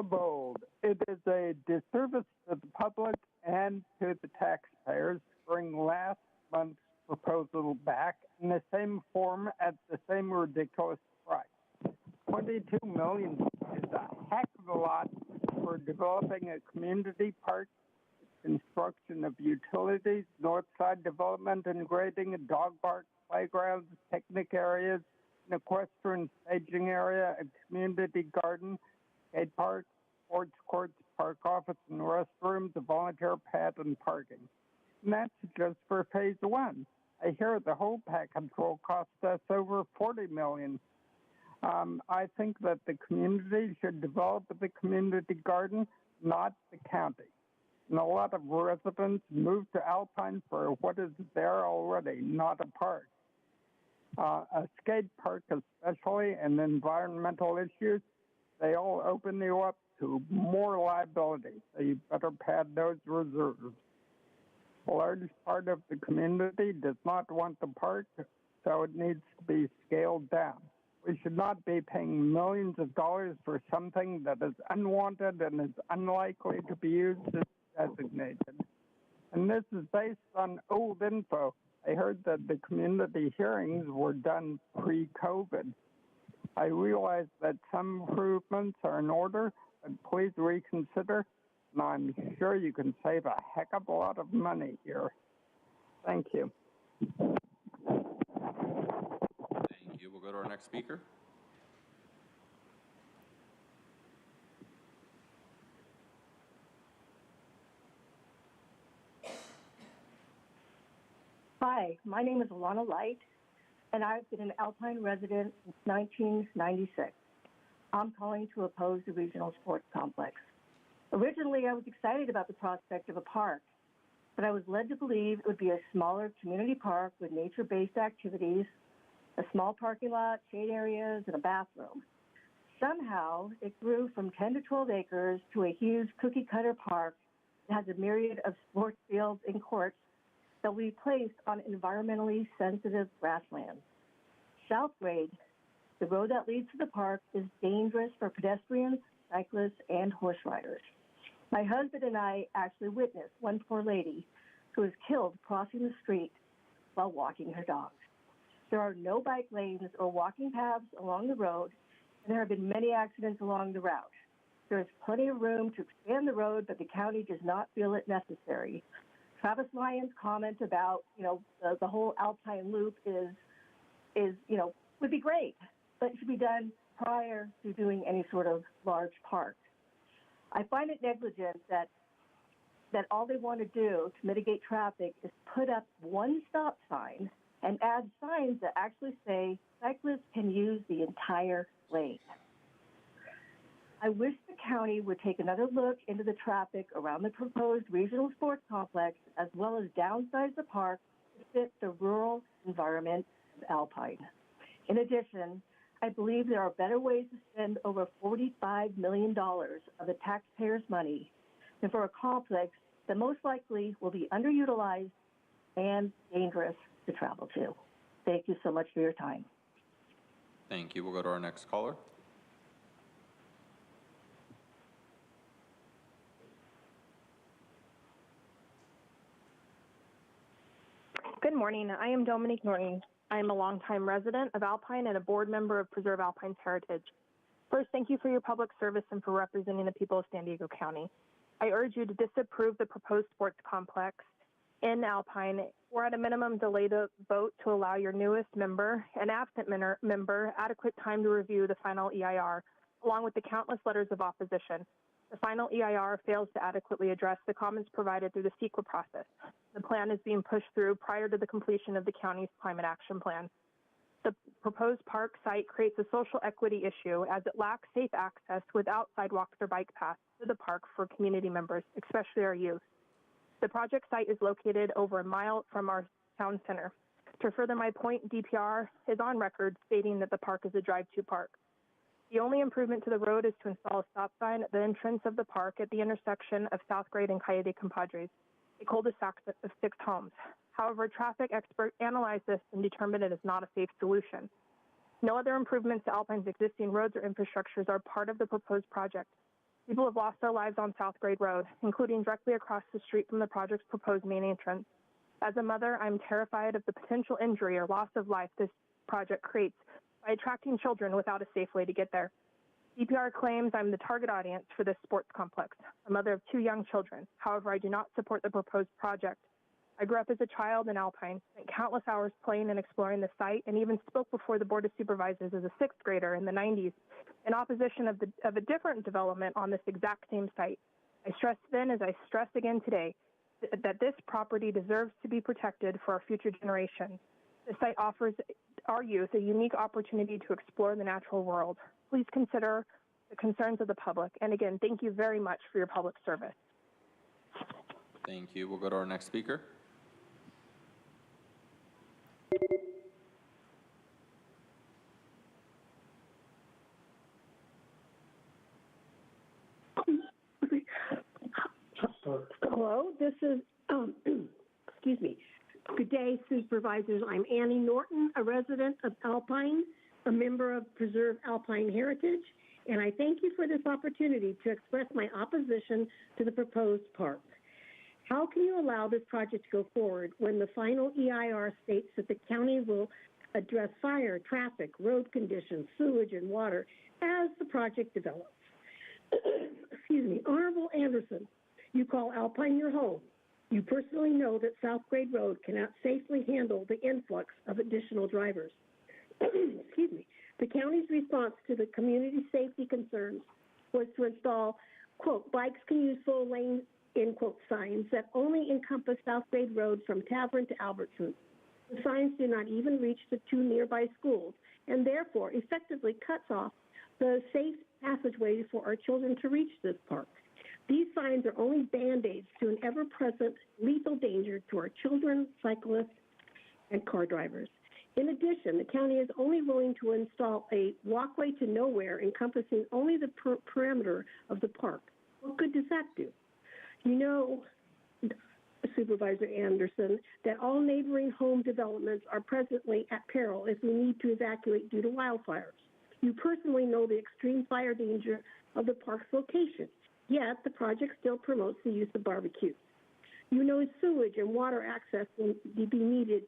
S11: Bold. It is a disservice to the public and to the taxpayers to bring last month's proposal back in the same form at the same ridiculous price. 22 million is a heck of a lot for developing a community park, construction of utilities, north side development and grading, a dog park, playgrounds, picnic areas, an equestrian staging area, a community garden, skate park, sports courts, park office and restrooms, a volunteer pad and parking. And that's just for phase one. I hear the whole package will cost us over $40 million. I think that the community should develop the community garden, not the county. And a lot of residents move to Alpine for what is there already, not a park. A skate park especially, and environmental issues, they all open you up to more liability, so you better pad those reserves. A large part of the community does not want the park, so it needs to be scaled down. We should not be paying millions of dollars for something that is unwanted and is unlikely to be used as designated. And this is based on old info. I heard that the community hearings were done pre-COVID. I realize that some improvements are in order, but please reconsider, and I'm sure you can save a heck of a lot of money here. Thank you.
S2: Thank you. We'll go to our next speaker.
S6: Hi, my name is Alana Light, and I've been an Alpine resident since 1996. I'm calling to oppose the regional sports complex. Originally, I was excited about the prospect of a park, but I was led to believe it would be a smaller community park with nature-based activities, a small parking lot, shade areas, and a bathroom. Somehow, it grew from 10 to 12 acres to a huge cookie-cutter park that has a myriad of sports fields and courts that will be placed on environmentally sensitive grasslands. Southgrade, the road that leads to the park, is dangerous for pedestrians, cyclists, and horse riders. My husband and I actually witnessed one poor lady who was killed crossing the street while walking her dog. There are no bike lanes or walking paths along the road, and there have been many accidents along the route. There is plenty of room to expand the road, but the county does not feel it necessary. Travis Lyon's comment about, the whole Alpine loop is would be great, but it should be done prior to doing any sort of large park. I find it negligent that all they want to do to mitigate traffic is put up one stop sign and add signs that actually say cyclists can use the entire lane. I wish the county would take another look into the traffic around the proposed regional sports complex, as well as downsize the park to fit the rural environment of Alpine. In addition, I believe there are better ways to spend over $45 million of the taxpayers' money than for a complex that most likely will be underutilized and dangerous to travel to. Thank you so much for your time.
S2: Thank you. We'll go to our next caller.
S7: Good morning. I am Dominique Norton. I am a longtime resident of Alpine and a board member of Preserve Alpine's Heritage. First, thank you for your public service and for representing the people of San Diego County. I urge you to disapprove the proposed sports complex in Alpine, or at a minimum delay the vote to allow your newest member and absent member adequate time to review the final EIR, along with the countless letters of opposition. The final EIR fails to adequately address the comments provided through the CEQA process. The plan is being pushed through prior to the completion of the county's climate action plan. The proposed park site creates a social equity issue as it lacks safe access without sidewalks or bike paths to the park for community members, especially our youth. The project site is located over a mile from our town center. To further my point, DPR is on record stating that the park is a drive-to park. The only improvement to the road is to install a stop sign at the entrance of the park at the intersection of Southgrade and Calle de Compadres, a cul-de-sac of 6 homes. However, traffic experts analyzed this and determined it is not a safe solution. No other improvements to Alpine's existing roads or infrastructures are part of the proposed project. People have lost their lives on Southgrade Road, including directly across the street from the project's proposed main entrance. As a mother, I'm terrified of the potential injury or loss of life this project creates by attracting children without a safe way to get there. DPR claims I'm the target audience for this sports complex, a mother of 2 young children. However, I do not support the proposed project. I grew up as a child in Alpine, spent countless hours playing and exploring the site, and even spoke before the Board of Supervisors as a 6th grader in the 90s in opposition of a different development on this exact same site. I stressed then, as I stress again today, that this property deserves to be protected for our future generations. The site offers our youth a unique opportunity to explore the natural world. Please consider the concerns of the public. And again, thank you very much for your public service.
S2: Thank you. We'll go to our next speaker.
S8: Hello, this is, excuse me. Good day, Supervisors. I'm Annie Norton, a resident of Alpine, a member of Preserve Alpine Heritage, and I thank you for this opportunity to express my opposition to the proposed park. How can you allow this project to go forward when the final EIR states that the county will address fire, traffic, road conditions, sewage, and water as the project develops? Excuse me. Honorable Anderson, you call Alpine your home. You personally know that South Grade Road cannot safely handle the influx of additional drivers. Excuse me. The county's response to the community safety concerns was to install, quote, bikes can use full lane, end quote, signs that only encompass South Grade Road from Tavern to Albertson. The signs do not even reach the two nearby schools and therefore effectively cuts off the safe passageway for our children to reach this park. These signs are only band-aids to an ever-present lethal danger to our children, cyclists, and car drivers. In addition, the county is only willing to install a walkway to nowhere encompassing only the perimeter of the park. What good does that do? You know, Supervisor Anderson, that all neighboring home developments are presently at peril if we need to evacuate due to wildfires. You personally know the extreme fire danger of the park's location, yet the project still promotes the use of barbecues. You know sewage and water access will be needed,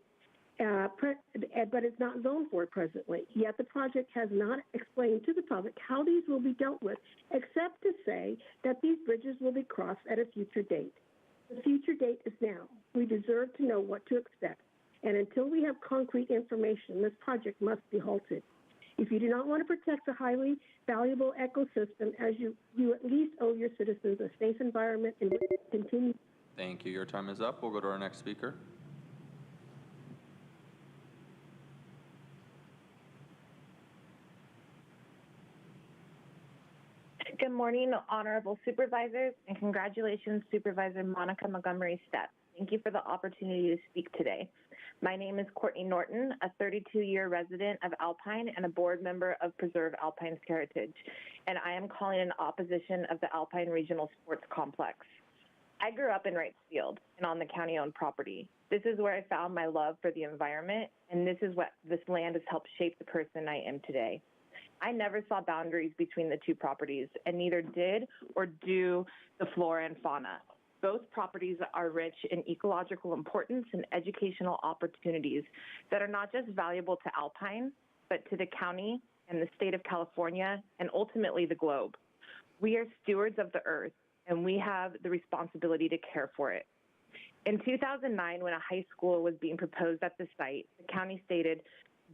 S8: but it's not zoned for it presently, yet the project has not explained to the public how these will be dealt with, except to say that these bridges will be crossed at a future date. The future date is now. We deserve to know what to expect, and until we have concrete information, this project must be halted. If you do not want to protect a highly valuable ecosystem, as you at least owe your citizens a safe environment and continue.
S2: Thank you. Your time is up. We'll go to our next speaker.
S9: Good morning, Honorable Supervisors, and congratulations, Supervisor Monica Montgomery Stepp. Thank you for the opportunity to speak today. My name is Courtney Norton, a 32-year resident of Alpine and a board member of Preserve Alpine's Heritage, and I am calling in opposition of the Alpine Regional Sports Complex. I grew up in Wrightsfield and on the county-owned property. This is where I found my love for the environment, and this is what this land has helped shape the person I am today. I never saw boundaries between the two properties, and neither did or do the flora and fauna. Both properties are rich in ecological importance and educational opportunities that are not just valuable to Alpine, but to the county and the state of California, and ultimately the globe. We are stewards of the earth, and we have the responsibility to care for it. In 2009, when a high school was being proposed at the site, the county stated,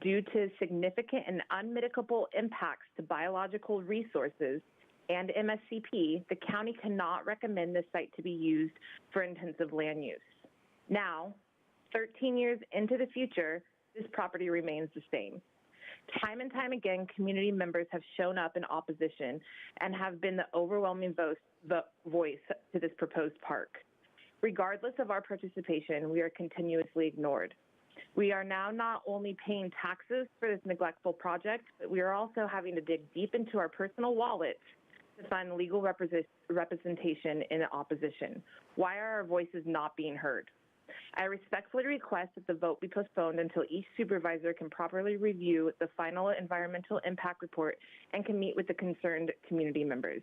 S9: due to significant and unmitigable impacts to biological resources and MSCP, the county cannot recommend this site to be used for intensive land use. Now, 13 years into the future, this property remains the same. Time and time again, community members have shown up in opposition and have been the overwhelming voice to this proposed park. Regardless of our participation, we are continuously ignored. We are now not only paying taxes for this neglectful project, but we are also having to dig deep into our personal wallets to find legal representation in opposition. Why are our voices not being heard? I respectfully request that the vote be postponed until each supervisor can properly review the final environmental impact report and can meet with the concerned community members.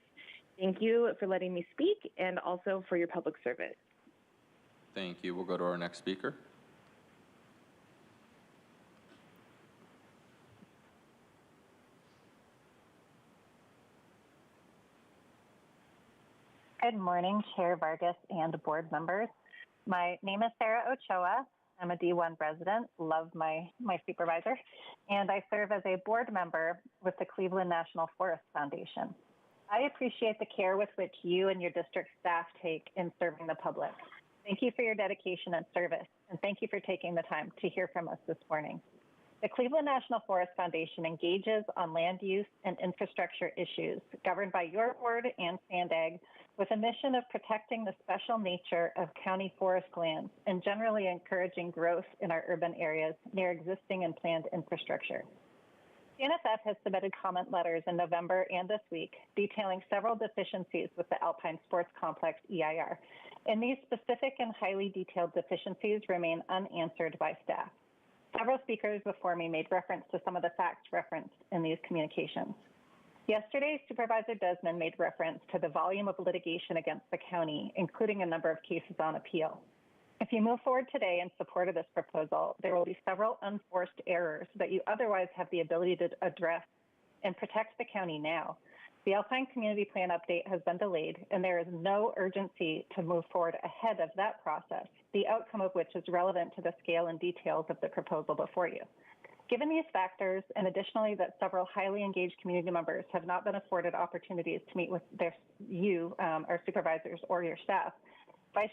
S9: Thank you for letting me speak and also for your public service.
S2: Thank you. We'll go to our next speaker.
S23: Good morning, Chair Vargas and board members. My name is Sarah Ochoa. I'm a D1 resident, love my supervisor, and I serve as a board member with the Cleveland National Forest Foundation. I appreciate the care with which you and your district staff take in serving the public. Thank you for your dedication and service, and thank you for taking the time to hear from us this morning. The Cleveland National Forest Foundation engages on land use and infrastructure issues governed by your board and SANDAG with a mission of protecting the special nature of county forest lands and generally encouraging growth in our urban areas near existing and planned infrastructure. CNFF has submitted comment letters in November and this week detailing several deficiencies with the Alpine Sports Complex EIR, and these specific and highly detailed deficiencies remain unanswered by staff. Several speakers before me made reference to some of the facts referenced in these communications. Yesterday, Supervisor Desmond made reference to the volume of litigation against the county, including a number of cases on appeal. If you move forward today in support of this proposal, there will be several unforced errors that you otherwise have the ability to address and protect the county now. The Alpine Community Plan update has been delayed, and there is no urgency to move forward ahead of that process, the outcome of which is relevant to the scale and details of the proposal before you. Given these factors, and additionally that several highly engaged community members have not been afforded opportunities to meet with our supervisors, or your staff, Vice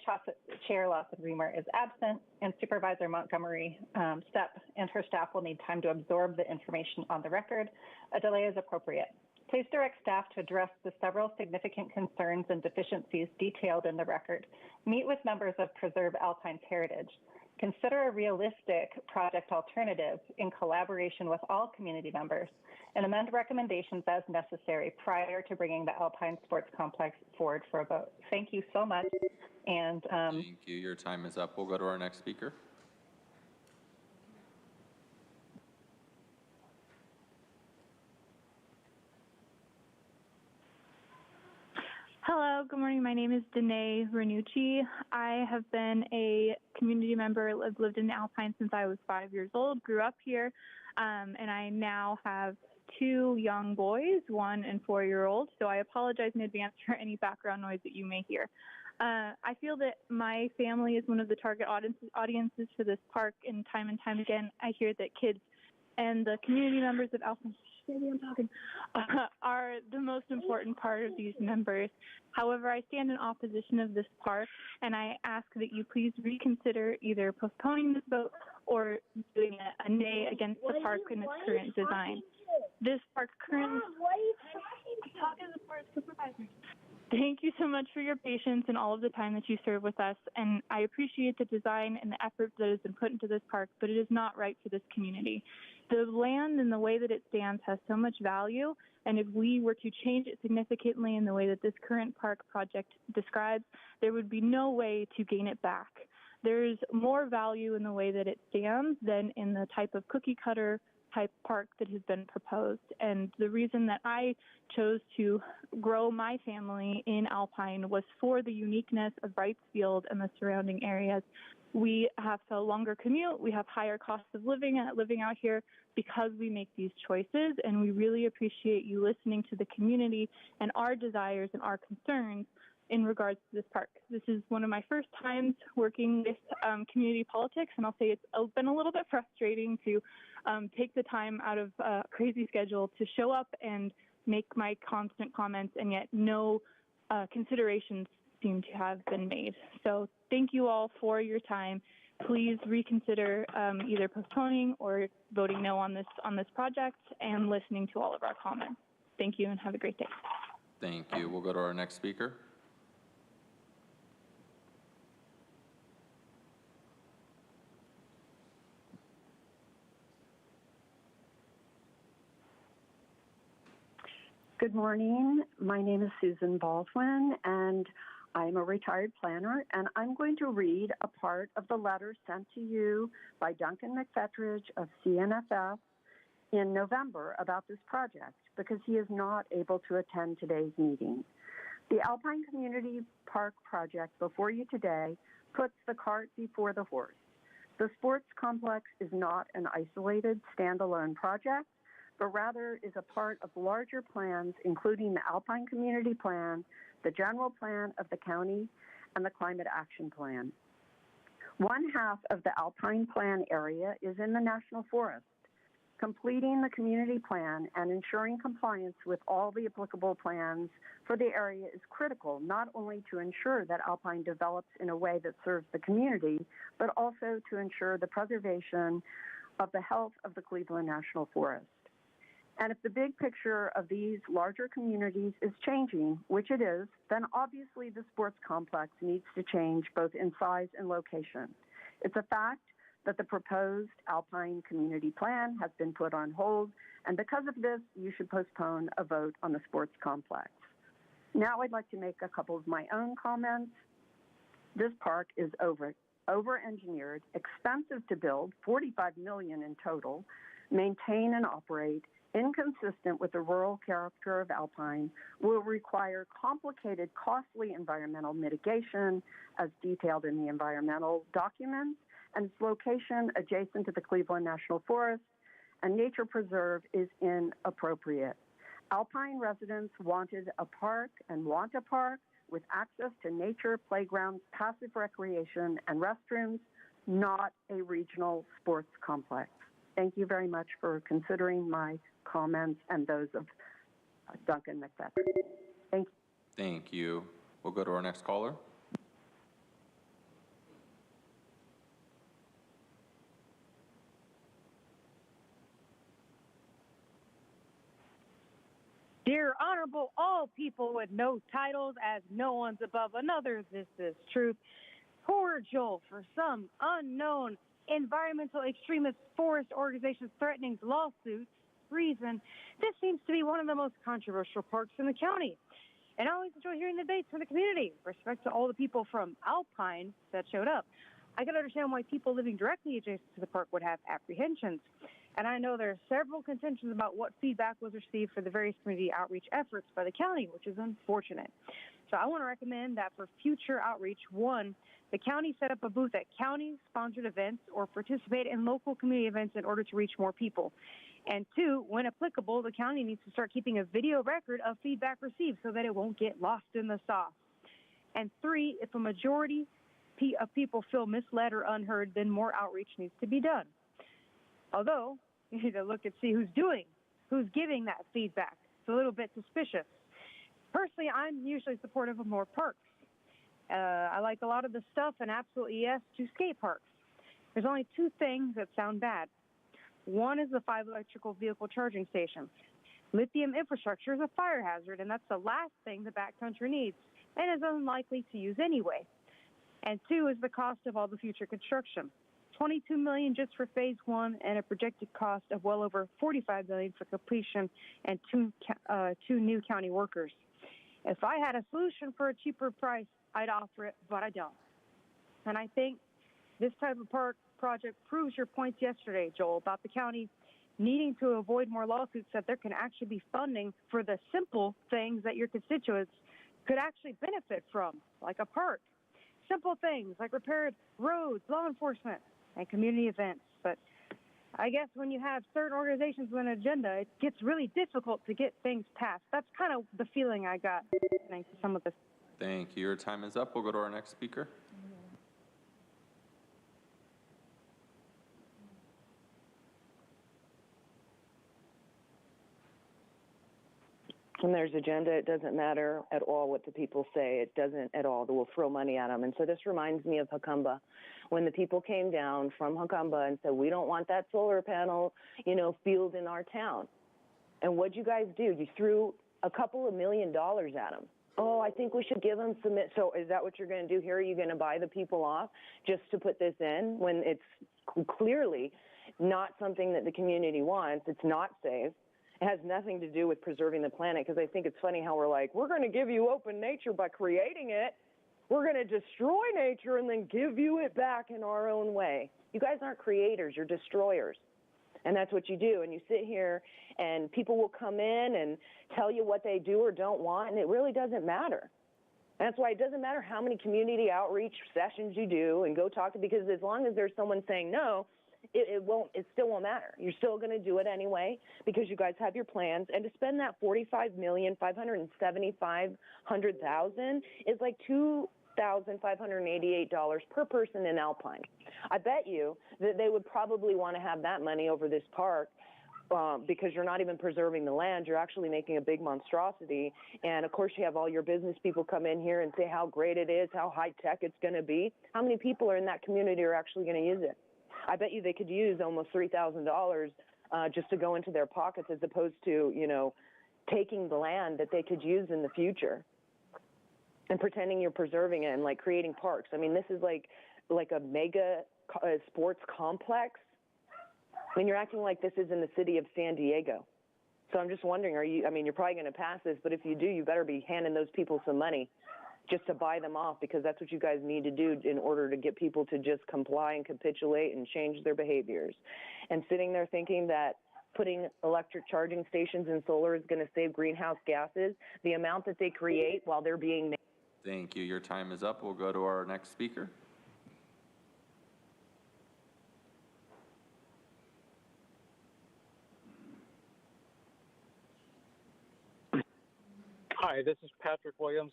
S23: Chair Lawson-Remer is absent, and Supervisor Montgomery Stepp and her staff will need time to absorb the information on the record. A delay is appropriate. Please direct staff to address the several significant concerns and deficiencies detailed in the record. Meet with members of Preserve Alpine's heritage. Consider a realistic project alternative in collaboration with all community members, and amend recommendations as necessary prior to bringing the Alpine Sports Complex forward for a vote. Thank you so much. And
S2: thank you. Your time is up. We'll go to our next speaker.
S10: Hello, good morning. My name is Danae Ranucci. I have been a community member. I've lived in Alpine since I was 5 years old, grew up here, and I now have 2 young boys, 1 and 4-year-old, so I apologize in advance for any background noise that you may hear. I feel that my family is one of the target audiences for this park, and time again, I hear that kids and the community members of Alpine are the most important part of these members. However, I stand in opposition of this park, and I ask that you please reconsider either postponing this vote or doing a nay against the park in its current design. This park currently... Thank you so much for your patience and all of the time that you serve with us, and I appreciate the design and the effort that has been put into this park, but it is not right for this community. The land and the way that it stands has so much value, and if we were to change it significantly in the way that this current park project describes, there would be no way to gain it back. There's more value in the way that it stands than in the type of cookie cutter type park that has been proposed. And the reason that I chose to grow my family in Alpine was for the uniqueness of Wrightsfield and the surrounding areas. We have a longer commute, we have higher costs of living out here because we make these choices, and we really appreciate you listening to the community and our desires and our concerns in regards to this park. This is one of my first times working with community politics, and I'll say it's been a little bit frustrating to take the time out of a crazy schedule to show up and make my constant comments, and yet no considerations seem to have been made. So thank you all for your time. Please reconsider either postponing or voting no on this project and listening to all of our comments. Thank you and have a great day.
S2: Thank you. We'll go to our next speaker.
S12: Good morning. My name is Susan Baldwin, and I'm a retired planner, and I'm going to read a part of the letter sent to you by Duncan McFetridge of CNFF in November about this project because he is not able to attend today's meeting. The Alpine Community Park project before you today puts the cart before the horse. The sports complex is not an isolated, standalone project, but rather is a part of larger plans, including the Alpine Community Plan, the General Plan of the county, and the Climate Action Plan. One half of the Alpine Plan area is in the National Forest. Completing the community plan and ensuring compliance with all the applicable plans for the area is critical, not only to ensure that Alpine develops in a way that serves the community, but also to ensure the preservation of the health of the Cleveland National Forest. And if the big picture of these larger communities is changing, which it is, then obviously the sports complex needs to change both in size and location. It's a fact that the proposed Alpine Community Plan has been put on hold, and because of this, you should postpone a vote on the sports complex. Now I'd like to make a couple of my own comments. This park is over-engineered, expensive to build, $45 million in total, maintain and operate, inconsistent with the rural character of Alpine, will require complicated, costly environmental mitigation as detailed in the environmental documents, and its location adjacent to the Cleveland National Forest and Nature Preserve is inappropriate. Alpine residents wanted a park and want a park with access to nature, playgrounds, passive recreation, and restrooms, not a regional sports complex. Thank you very much for considering my comments and those of Duncan McFetrich. Thank you.
S2: Thank you. We'll go to our next caller.
S15: Dear Honorable, all people with no titles, as no one's above another, this is truth. Cordial for some unknown environmental extremist forest organizations threatening lawsuits reason, this seems to be one of the most controversial parks in the county. And I always enjoy hearing the debates from the community. Respect to all the people from Alpine that showed up. I can understand why people living directly adjacent to the park would have apprehensions. And I know there are several contentions about what feedback was received for the various community outreach efforts by the county, which is unfortunate. So I want to recommend that for future outreach, one, the county set up a booth at county-sponsored events or participate in local community events in order to reach more people. And two, when applicable, the county needs to start keeping a video record of feedback received so that it won't get lost in the sauce. And three, if a majority of people feel misled or unheard, then more outreach needs to be done. Although, you need to look and see who's giving that feedback. It's a little bit suspicious. Personally, I'm usually supportive of more parks. I like a lot of the stuff and absolutely yes to skate parks. There's only two things that sound bad. One is the 5 electrical vehicle charging stations. Lithium infrastructure is a fire hazard, and that's the last thing the backcountry needs and is unlikely to use anyway. And two is the cost of all the future construction. $22 million just for phase one and a projected cost of well over $45 million for completion and two new county workers. If I had a solution for a cheaper price, I'd offer it, but I don't. And I think this type of park project proves your points yesterday, Joel, about the county needing to avoid more lawsuits, that there can actually be funding for the simple things that your constituents could actually benefit from, like a park. Simple things like repaired roads, law enforcement, and community events. But I guess when you have certain organizations with an agenda, it gets really difficult to get things passed. That's kind of the feeling I got listening to some of this.
S2: Thank you. Your time is up. We'll go to our next speaker.
S17: When there's agenda, it doesn't matter at all what the people say. It doesn't at all. We'll throw money at them. And so this reminds me of Hukumba. When the people came down from Hukumba and said, we don't want that solar panel, field in our town. And what'd you guys do? You threw a couple of $1 million at them. Oh, I think we should give them some. So is that what you're going to do here? Are you going to buy the people off just to put this in when it's clearly not something that the community wants? It's not safe. It has nothing to do with preserving the planet, because I think it's funny how we're like, we're going to give you open nature by creating it. We're going to destroy nature and then give you it back in our own way. You guys aren't creators, you're destroyers. And that's what you do. And you sit here and people will come in and tell you what they do or don't want, and it really doesn't matter. And that's why it doesn't matter how many community outreach sessions you do and go talk to, because as long as there's someone saying no, it still won't matter. You're still going to do it anyway because you guys have your plans. And to spend that $45,575,000 is like $2,588 per person in Alpine. I bet you that they would probably want to have that money over this park because you're not even preserving the land. You're actually making a big monstrosity. And, of course, you have all your business people come in here and say how great it is, how high-tech it's going to be. How many people are in that community are actually going to use it? I bet you they could use almost $3,000 just to go into their pockets, as opposed to, you know, taking the land that they could use in the future and pretending you're preserving it and like creating parks. I mean, this is like a mega sports complex. I mean, you're acting like this is in the city of San Diego. So I'm just wondering, I mean, you're probably going to pass this, but if you do, you better be handing those people some money just to buy them off, because that's what you guys need to do in order to get people to just comply and capitulate and change their behaviors. And sitting there thinking that putting electric charging stations and solar is going to save greenhouse gases, the amount that they create while they're being made.
S2: Thank you. Your time is up. We'll go to our next speaker.
S13: Hi, this is Patrick Williams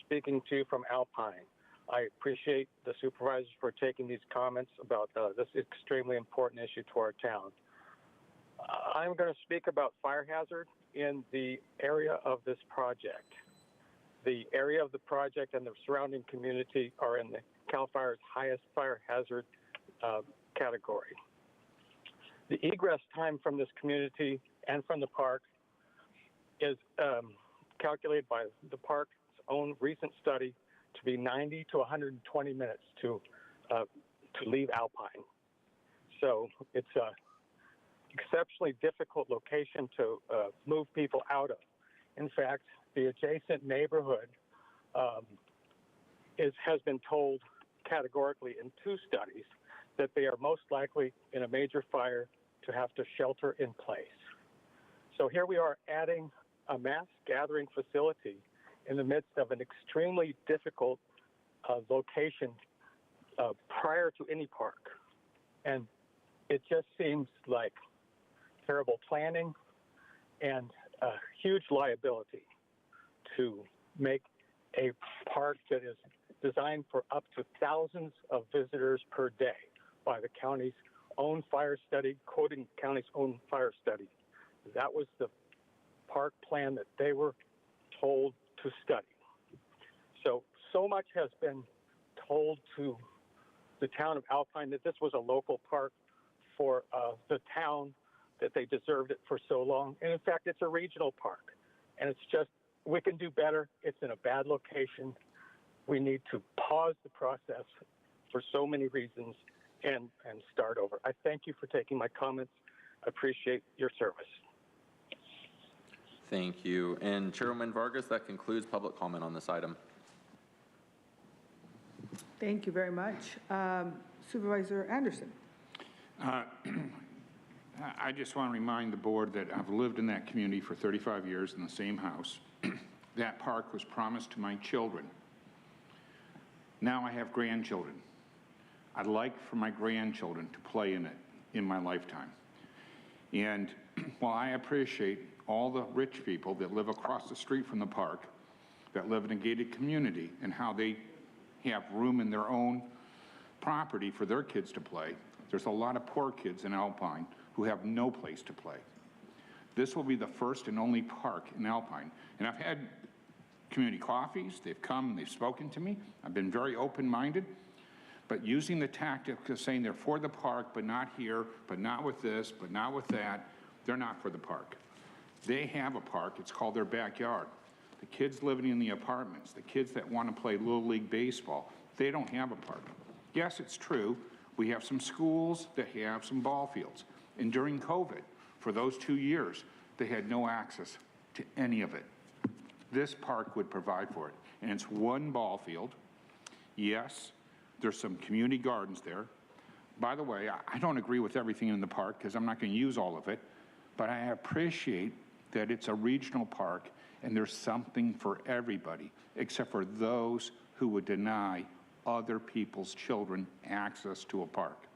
S13: speaking to you from Alpine. I appreciate the supervisors for taking these comments about this extremely important issue to our town. I'm going to speak about fire hazard in the area of this project. The area of the project and the surrounding community are in the CAL FIRE's highest fire hazard category. The egress time from this community and from the park is calculated by the park's own recent study to be 90 to 120 minutes to leave Alpine. So it's a exceptionally difficult location to move people out of. In fact, the adjacent neighborhood has been told categorically in 2 studies that they are most likely in a major fire to have to shelter in place. So here we are adding a mass gathering facility in the midst of an extremely difficult location prior to any park. And it just seems like terrible planning and a huge liability to make a park that is designed for up to thousands of visitors per day by the county's own fire study, quoting the county's own fire study. That was the park plan that they were told to study. So much has been told to the town of Alpine that this was a local park for the town, that they deserved it for so long. And in fact, it's a regional park. And it's just, we can do better. It's in a bad location. We need to pause the process for so many reasons and start over. I thank you for taking my comments. I appreciate your service.
S2: Thank you. And Chairwoman Vargas, that concludes public comment on this item.
S1: Thank you very much. Supervisor Anderson.
S18: I just want to remind the board that I've lived in that community for 35 years in the same house. That park was promised to my children. Now I have grandchildren. I'd like for my grandchildren to play in it in my lifetime. And while I appreciate all the rich people that live across the street from the park, that live in a gated community, and how they have room in their own property for their kids to play, there's a lot of poor kids in Alpine who have no place to play. This will be the first and only park in Alpine. And I've had community coffees, they've come and they've spoken to me. I've been very open-minded, but using the tactic of saying they're for the park, but not here, but not with this, but not with that, they're not for the park. They have a park, it's called their backyard. The kids living in the apartments, the kids that want to play Little League Baseball, they don't have a park. Yes, it's true, we have some schools that have some ball fields. And during COVID, for those 2 years, they had no access to any of it. This park would provide for it. And it's one ball field. Yes, there's some community gardens there. By the way, I don't agree with everything in the park because I'm not going to use all of it, but I appreciate that it's a regional park and there's something for everybody, except for those who would deny other people's children access to a park,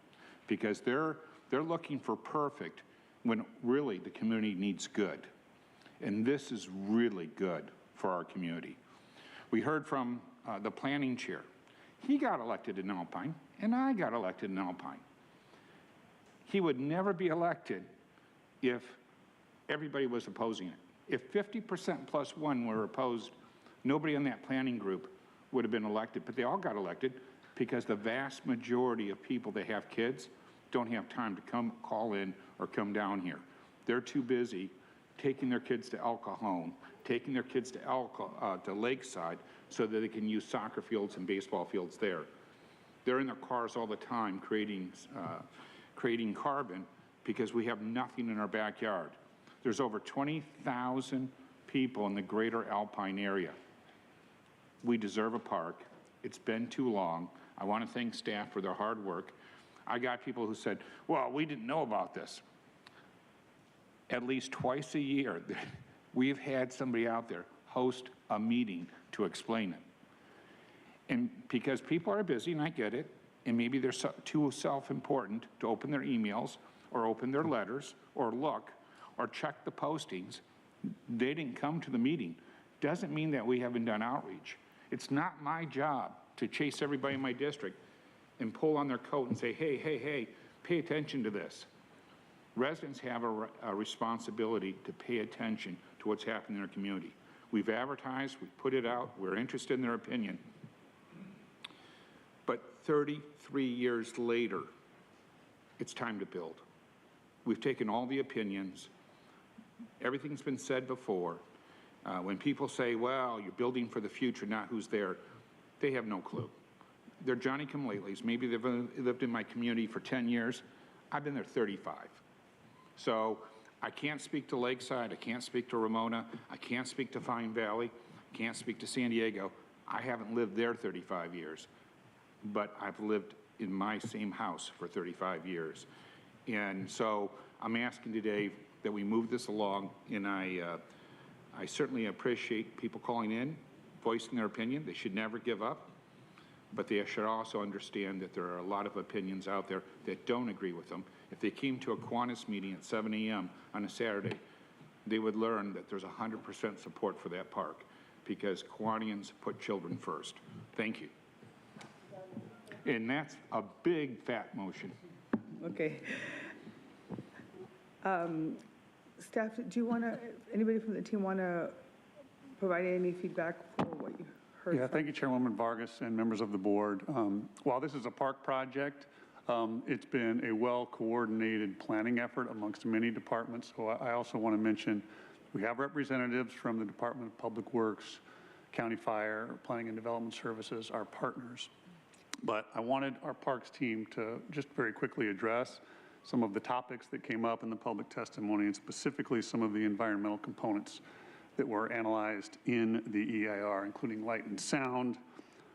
S18: because they're looking for perfect when really the community needs good. And this is really good for our community. We heard from the planning chair. He got elected in Alpine, and I got elected in Alpine. He would never be elected if everybody was opposing it. If 50% +1 were opposed, nobody on that planning group would have been elected, but they all got elected because the vast majority of people that have kids don't have time to call in or come down here. They're too busy taking their kids to El Cajon, taking their kids to Lakeside so that they can use soccer fields and baseball fields there. They're in their cars all the time creating carbon because we have nothing in our backyard. There's over 20,000 people in the greater Alpine area. We deserve a park. It's been too long. I want to thank staff for their hard work. I got people who said, well, we didn't know about this. At least twice a year, we've had somebody out there host a meeting to explain it. And because people are busy, and I get it, and maybe they're too self-important to open their emails or open their letters or look or check the postings, they didn't come to the meeting. Doesn't mean that we haven't done outreach. It's not my job to chase everybody in my district and pull on their coat and say, hey, hey, hey, pay attention to this. Residents have a responsibility to pay attention to what's happening in their community. We've advertised, we've put it out, we're interested in their opinion. But 33 years later, it's time to build. We've taken all the opinions. Everything's been said before. When people say, well, you're building for the future, not who's there, they have no clue. They're Johnny-come-latelys. Maybe they've lived in my community for 10 years. I've been there 35. So I can't speak to Lakeside, I can't speak to Ramona, I can't speak to Pine Valley, I can't speak to San Diego. I haven't lived there 35 years, but I've lived in my same house for 35 years. And so I'm asking today that we move this along, and I certainly appreciate people calling in, voicing their opinion. They should never give up, but they should also understand that there are a lot of opinions out there that don't agree with them. If they came to a Kiwanis meeting at 7 a.m. on a Saturday, they would learn that there's 100% support for that park because Kiwanians put children first. Thank you. And that's a big, fat motion.
S1: Okay. Staff, do you want to, anybody from the team want to provide any feedback for what you heard?
S19: Yeah, thank you, Chairwoman Vargas and members of the board. While this is a park project, it's been a well-coordinated planning effort amongst many departments. So I also want to mention we have representatives from the Department of Public Works, County Fire, Planning and Development Services, our partners. But I wanted our parks team to just very quickly address some of the topics that came up in the public testimony, and specifically some of the environmental components that were analyzed in the EIR, including light and sound,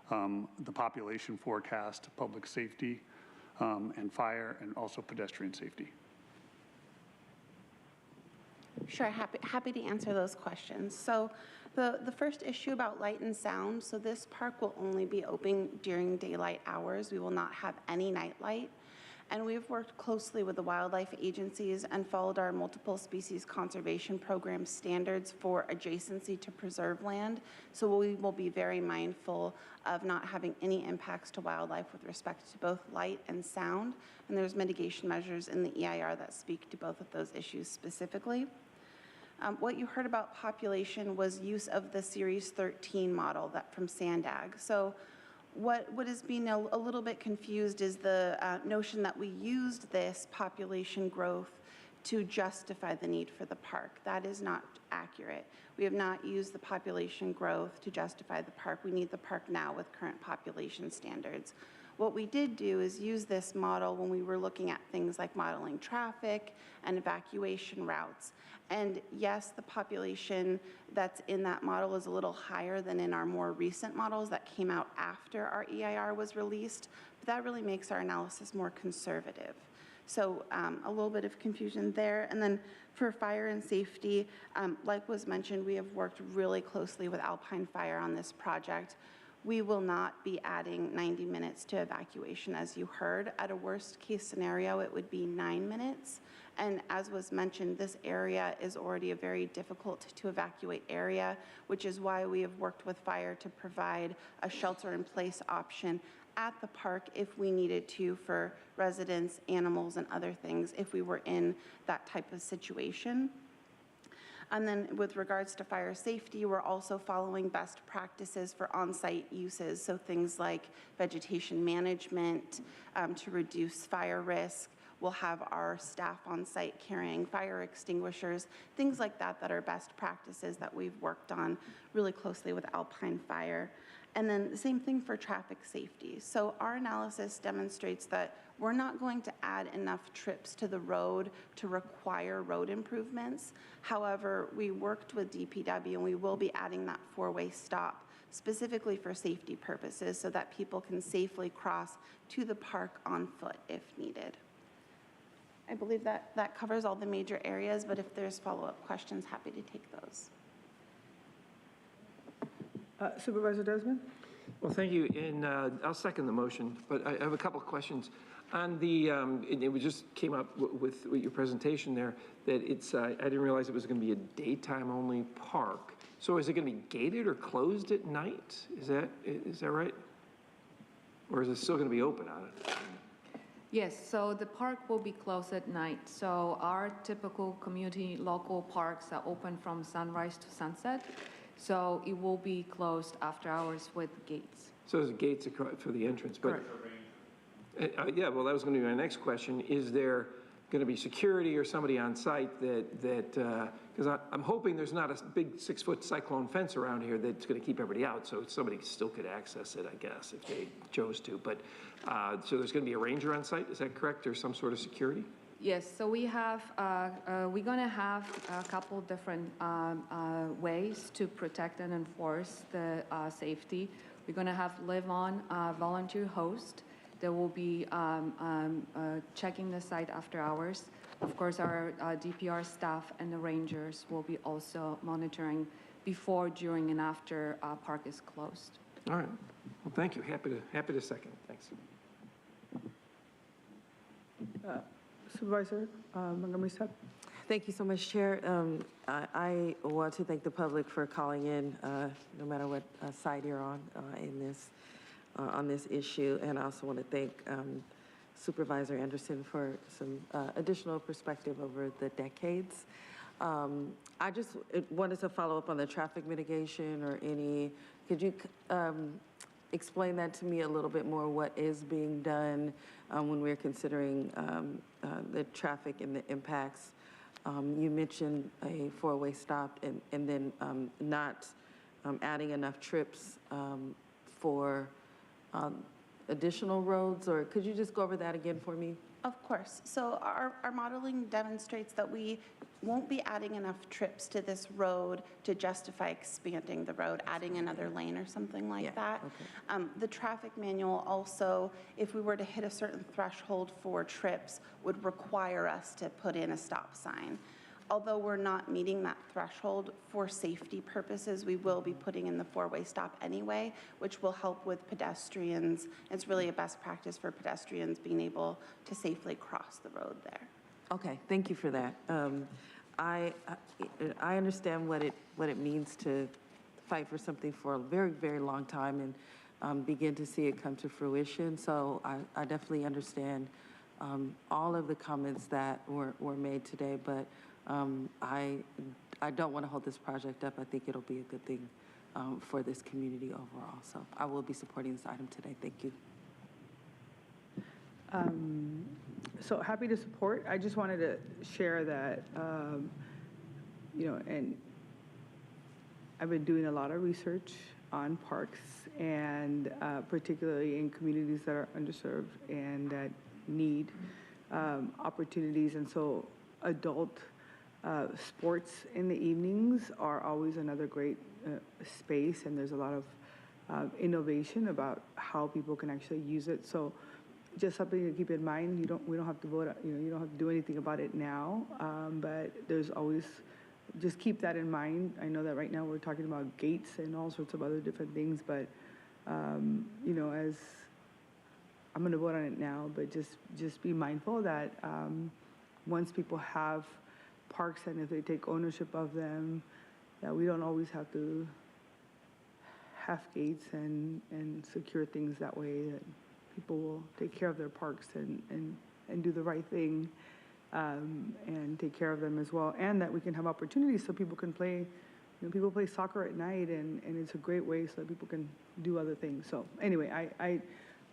S19: the population forecast, public safety, and fire, and also pedestrian safety.
S20: Sure, happy to answer those questions. So the first issue about light and sound, so this park will only be open during daylight hours. We will not have any night light. And we've worked closely with the wildlife agencies and followed our multiple species conservation program standards for adjacency to preserve land. So we will be very mindful of not having any impacts to wildlife with respect to both light and sound. And there's mitigation measures in the EIR that speak to both of those issues specifically. What you heard about population was use of the Series 13 model that from Sandag. So what is being a little bit confused is the notion that we used this population growth to justify the need for the park. That is not accurate. We have not used the population growth to justify the park. We need the park now with current population standards. What we did do is use this model when we were looking at things like modeling traffic and evacuation routes. And yes, the population that's in that model is a little higher than in our more recent models that came out after our EIR was released, but that really makes our analysis more conservative. So a little bit of confusion there. And then for fire and safety, like was mentioned, we have worked really closely with Alpine Fire on this project. We will not be adding 90 minutes to evacuation, as you heard. At a worst case scenario, it would be 9 minutes. And as was mentioned, this area is already a very difficult to evacuate area, which is why we have worked with fire to provide a shelter-in-place option at the park if we needed to for residents, animals, and other things if we were in that type of situation. And then with regards to fire safety, we're also following best practices for on-site uses. So things like vegetation management to reduce fire risk. We'll have our staff on site carrying fire extinguishers, things like that that are best practices that we've worked on really closely with Alpine Fire. And then the same thing for traffic safety. So our analysis demonstrates that we're not going to add enough trips to the road to require road improvements. However, we worked with DPW and we will be adding that four-way stop specifically for safety purposes so that people can safely cross to the park on foot if needed. I believe that covers all the major areas, but if there's follow-up questions, happy to take those.
S1: Supervisor Desmond?
S4: Well, thank you, and I'll second the motion, but I have a couple of questions. On the, it just came up with your presentation there, that it's, I didn't realize it was going to be a daytime-only park. So is it going to be gated or closed at night? Is that right? Or is it still going to be open on it?
S21: Yes, so the park will be closed at night. So our typical community local parks are open from sunrise to sunset. So it will be closed after hours with gates.
S4: So there's gates for the entrance, but
S21: Correct.
S4: yeah, well, that was going to be my next question. Is there going to be security or somebody on site that because I'm hoping there's not a big 6-foot cyclone fence around here that's going to keep everybody out, so somebody still could access it, I guess, if they chose to. But so there's going to be a ranger on site, is that correct, or some sort of security?
S21: Yes, so we have, we're gonna have a couple different ways to protect and enforce the safety. We're gonna have live-on volunteer host that will be checking the site after hours. Of course, our DPR staff and the rangers will be also monitoring before, during, and after park is closed.
S4: All right, well, thank you, happy to second, thanks.
S1: Supervisor Montgomery Stepp.
S22: Thank you so much, Chair. I want to thank the public for calling in, no matter what side you're on this issue, and I also want to thank Supervisor Anderson for some additional perspective over the decades. I just wanted to follow up on the traffic mitigation or any. Could you explain that to me a little bit more? What is being done when we're considering the traffic and the impacts? You mentioned a four-way stop and then not adding enough trips for additional roads, or could you just go over that again for me?
S20: Of course. So our modeling demonstrates that we won't be adding enough trips to this road to justify expanding the road, adding another lane or something like that. Okay. The traffic manual also, if we were to hit a certain threshold for trips, would require us to put in a stop sign. Although we're not meeting that threshold for safety purposes, we will be putting in the four-way stop anyway, which will help with pedestrians. It's really a best practice for pedestrians being able to safely cross the road there.
S22: Okay, thank you for that. I understand what it means to fight for something for a very, very long time and begin to see it come to fruition. So I definitely understand all of the comments that were made today, but I don't want to hold this project up. I think it'll be a good thing for this community overall. So I will be supporting this item today. Thank you.
S1: So happy to support. I just wanted to share that, and I've been doing a lot of research on parks, and particularly in communities that are underserved and that need opportunities. And so adult sports in the evenings are always another great space, and there's a lot of innovation about how people can actually use it. So just something to keep in mind. We don't have to vote. You don't have to do anything about it now, but there's always, just keep that in mind. I know that right now we're talking about gates and all sorts of other different things, but as I'm going to vote on it now, but just be mindful that once people have parks and if they take ownership of them, that we don't always have to have gates and secure things that way, that people will take care of their parks and do the right thing and take care of them as well, and that we can have opportunities so people can play. People play soccer at night, and it's a great way so that people can do other things. So anyway, I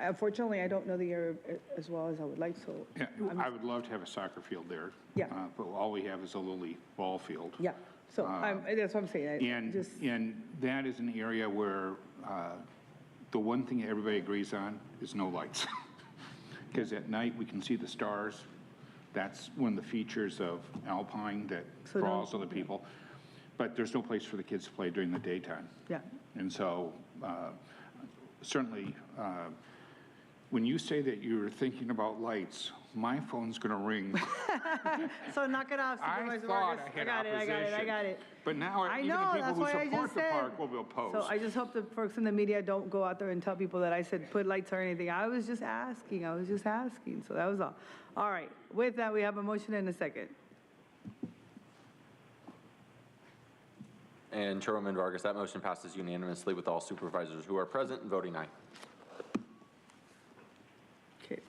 S1: unfortunately, I don't know the area as well as I would like, so.
S18: Yeah, I would love to have a soccer field there.
S1: Yeah.
S18: But all we have is a lily ball field.
S1: Yeah, so that's what I'm saying.
S18: And that is an area where the one thing everybody agrees on is no lights. Because at night, we can see the stars. That's one of the features of Alpine that draws other people. But there's no place for the kids to play during the daytime.
S1: Yeah.
S18: And so certainly, when you say that you're thinking about lights, my phone's going to ring.
S1: So knock it off, Supervisor Vargas.
S18: I got it. But now
S1: I
S18: even
S1: know,
S18: the people
S1: that's
S18: who
S1: why I
S18: support
S1: just
S18: the
S1: said.
S18: park will be opposed.
S1: So I just hope the folks in the media don't go out there and tell people that I said put lights or anything. I was just asking. So that was all. All right. With that, we have a motion and a second.
S2: And Chairwoman Vargas, that motion passes unanimously with all supervisors who are present and voting aye.
S1: Okay.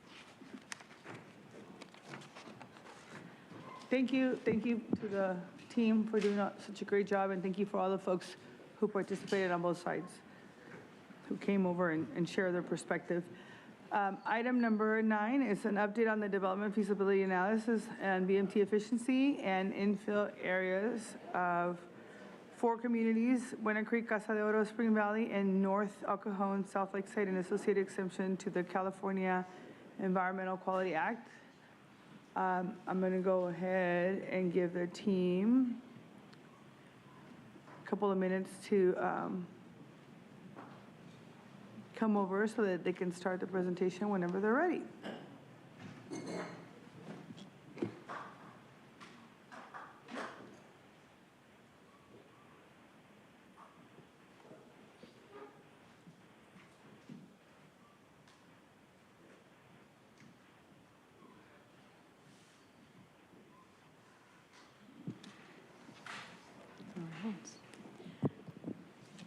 S1: Thank you to the team for doing such a great job, and thank you for all the folks who participated on both sides, who came over and shared their perspective. Item number 9 is an update on the development feasibility analysis and BMT efficiency and infill areas of 4 communities: Buena Creek, Casa de Oro, Spring Valley, and North El Cajon, South Lakeside, and associated exemption to the California Environmental Quality Act. I'm going to go ahead and give the team a couple of minutes to come over so that they can start the presentation whenever they're ready.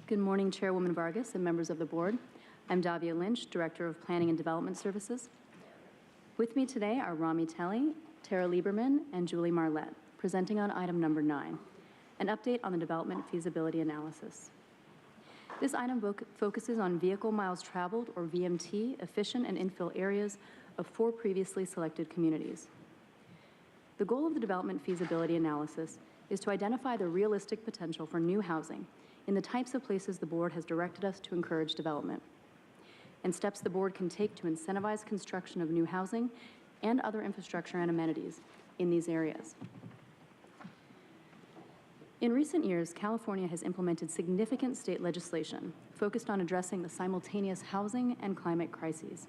S3: Good morning, Chairwoman Vargas and members of the board. I'm Davia Lynch, Director of Planning and Development Services. With me today are Rami Telly, Tara Lieberman, and Julie Marlette, presenting on item number 9, an update on the development feasibility analysis. This item focuses on vehicle miles traveled, or VMT, efficient and infill areas of 4 previously selected communities. The goal of the development feasibility analysis is to identify the realistic potential for new housing in the types of places the board has directed us to encourage development, and steps the board can take to incentivize construction of new housing and other infrastructure and amenities in these areas. In recent years, California has implemented significant state legislation focused on addressing the simultaneous housing and climate crises.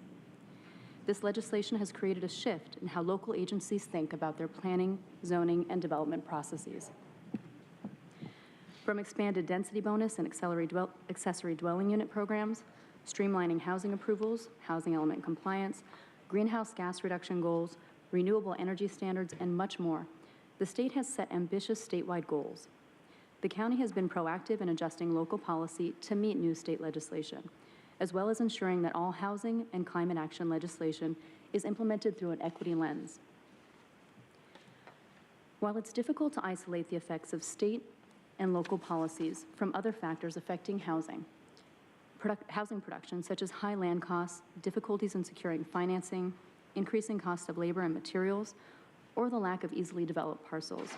S3: This legislation has created a shift in how local agencies think about their planning, zoning, and development processes. From expanded density bonus and accessory dwelling unit programs, streamlining housing approvals, housing element compliance, greenhouse gas reduction goals, renewable energy standards, and much more, the state has set ambitious statewide goals. The county has been proactive in adjusting local policy to meet new state legislation, as well as ensuring that all housing and climate action legislation is implemented through an equity lens. While it's difficult to isolate the effects of state and local policies from other factors affecting housing production, such as high land costs, difficulties in securing financing, increasing cost of labor and materials, or the lack of easily developed parcels,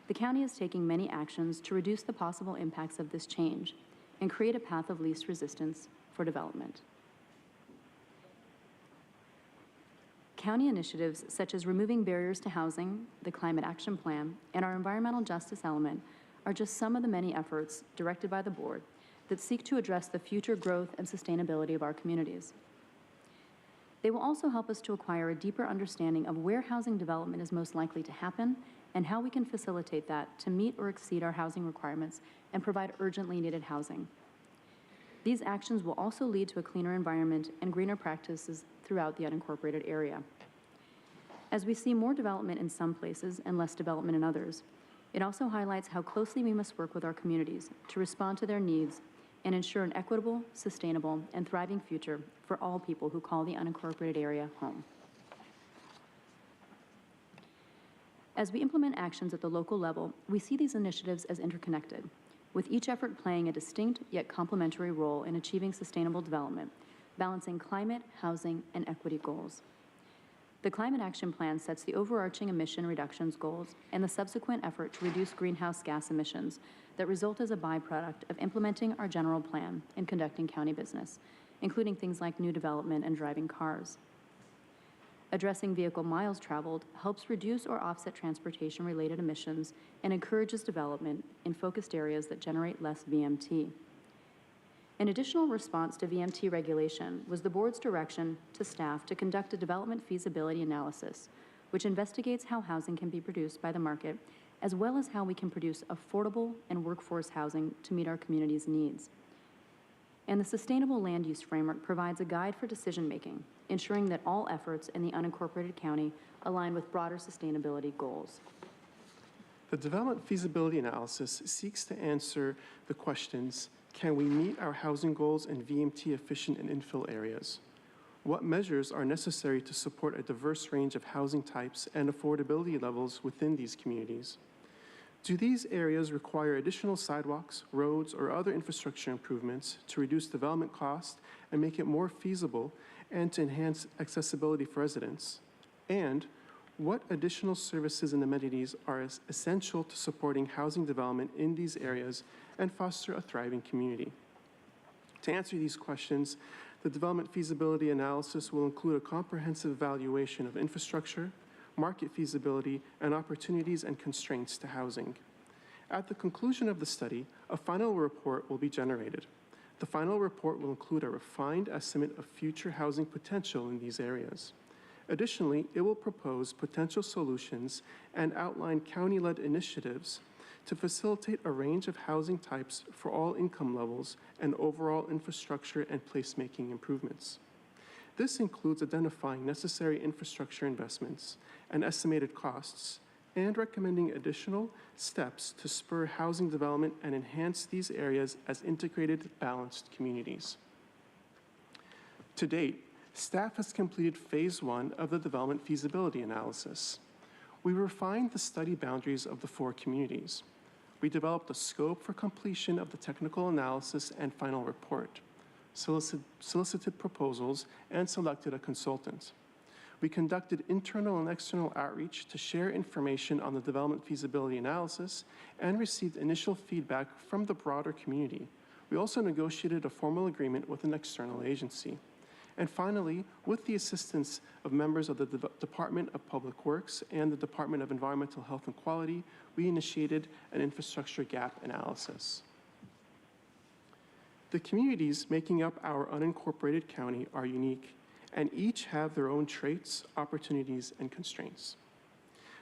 S3: the county is taking many actions to reduce the possible impacts of this change and create a path of least resistance for development. County initiatives such as removing barriers to housing, the Climate Action Plan, and our environmental justice element are just some of the many efforts directed by the board that seek to address the future growth and sustainability of our communities. They will also help us to acquire a deeper understanding of where housing development is most likely to happen and how we can facilitate that to meet or exceed our housing requirements and provide urgently needed housing. These actions will also lead to a cleaner environment and greener practices throughout the unincorporated area. As we see more development in some places and less development in others, it also highlights how closely we must work with our communities to respond to their needs and ensure an equitable, sustainable, and thriving future for all people who call the unincorporated area home. As we implement actions at the local level, we see these initiatives as interconnected, with each effort playing a distinct yet complementary role in achieving sustainable development, balancing climate, housing, and equity goals. The Climate Action Plan sets the overarching emission reductions goals and the subsequent effort to reduce greenhouse gas emissions that result as a byproduct of implementing our general plan and conducting county business, including things like new development and driving cars. Addressing vehicle miles traveled helps reduce or offset transportation-related emissions and encourages development in focused areas that generate less VMT. An additional response to VMT regulation was the board's direction to staff to conduct a development feasibility analysis, which investigates how housing can be produced by the market, as well as how we can produce affordable and workforce housing to meet our community's needs. And the Sustainable Land Use Framework provides a guide for decision-making, ensuring that all efforts in the unincorporated county align with broader sustainability goals.
S5: The development feasibility analysis seeks to answer the questions: can we meet our housing goals in VMT efficient and infill areas? What measures are necessary to support a diverse range of housing types and affordability levels within these communities? Do these areas require additional sidewalks, roads, or other infrastructure improvements to reduce development costs and make it more feasible and to enhance accessibility for residents? And what additional services and amenities are essential to supporting housing development in these areas and foster a thriving community? To answer these questions, the development feasibility analysis will include a comprehensive evaluation of infrastructure, market feasibility, and opportunities and constraints to housing. At the conclusion of the study, a final report will be generated. The final report will include a refined estimate of future housing potential in these areas. Additionally, it will propose potential solutions and outline county-led initiatives to facilitate a range of housing types for all income levels and overall infrastructure and placemaking improvements. This includes identifying necessary infrastructure investments and estimated costs, and recommending additional steps to spur housing development and enhance these areas as integrated, balanced communities. To date, staff has completed phase 1 of the development feasibility analysis. We refined the study boundaries of the 4 communities. We developed a scope for completion of the technical analysis and final report, solicited proposals, and selected a consultant. We conducted internal and external outreach to share information on the development feasibility analysis and received initial feedback from the broader community. We also negotiated a formal agreement with an external agency. And finally, with the assistance of members of the Department of Public Works and the Department of Environmental Health and Quality, we initiated an infrastructure gap analysis. The communities making up our unincorporated county are unique, and each have their own traits, opportunities, and constraints.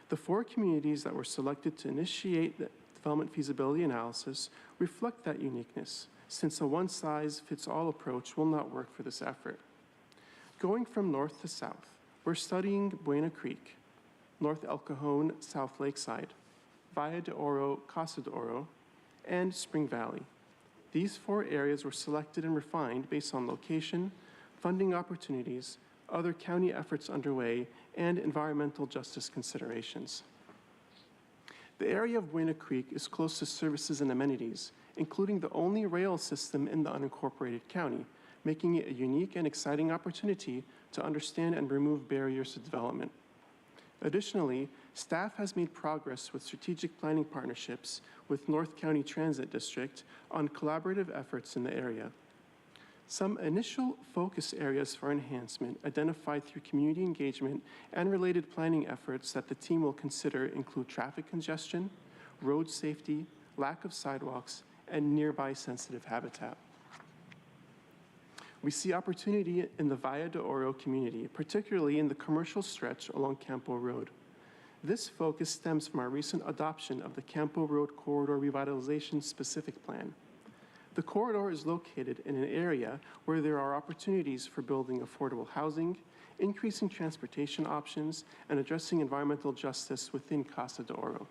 S5: The 4 communities that were selected to initiate the development feasibility analysis reflect that uniqueness, since a one-size-fits-all approach will not work for this effort. Going from north to south, we're studying Buena Creek, North El Cajon, South Lakeside, Valle de Oro, Casa de Oro, and Spring Valley. These 4 areas were selected and refined based on location, funding opportunities, other county efforts underway, and environmental justice considerations. The area of Buena Creek is close to services and amenities, including the only rail system in the unincorporated county, making it a unique and exciting opportunity to understand and remove barriers to development. Additionally, staff has made progress with strategic planning partnerships with North County Transit District on collaborative efforts in the area. Some initial focus areas for enhancement identified through community engagement and related planning efforts that the team will consider include traffic congestion, road safety, lack of sidewalks, and nearby sensitive habitat. We see opportunity in the Valle de Oro community, particularly in the commercial stretch along Campo Road. This focus stems from our recent adoption of the Campo Road Corridor Revitalization Specific Plan. The corridor is located in an area where there are opportunities for building affordable housing, increasing transportation options, and addressing environmental justice within Casa de Oro.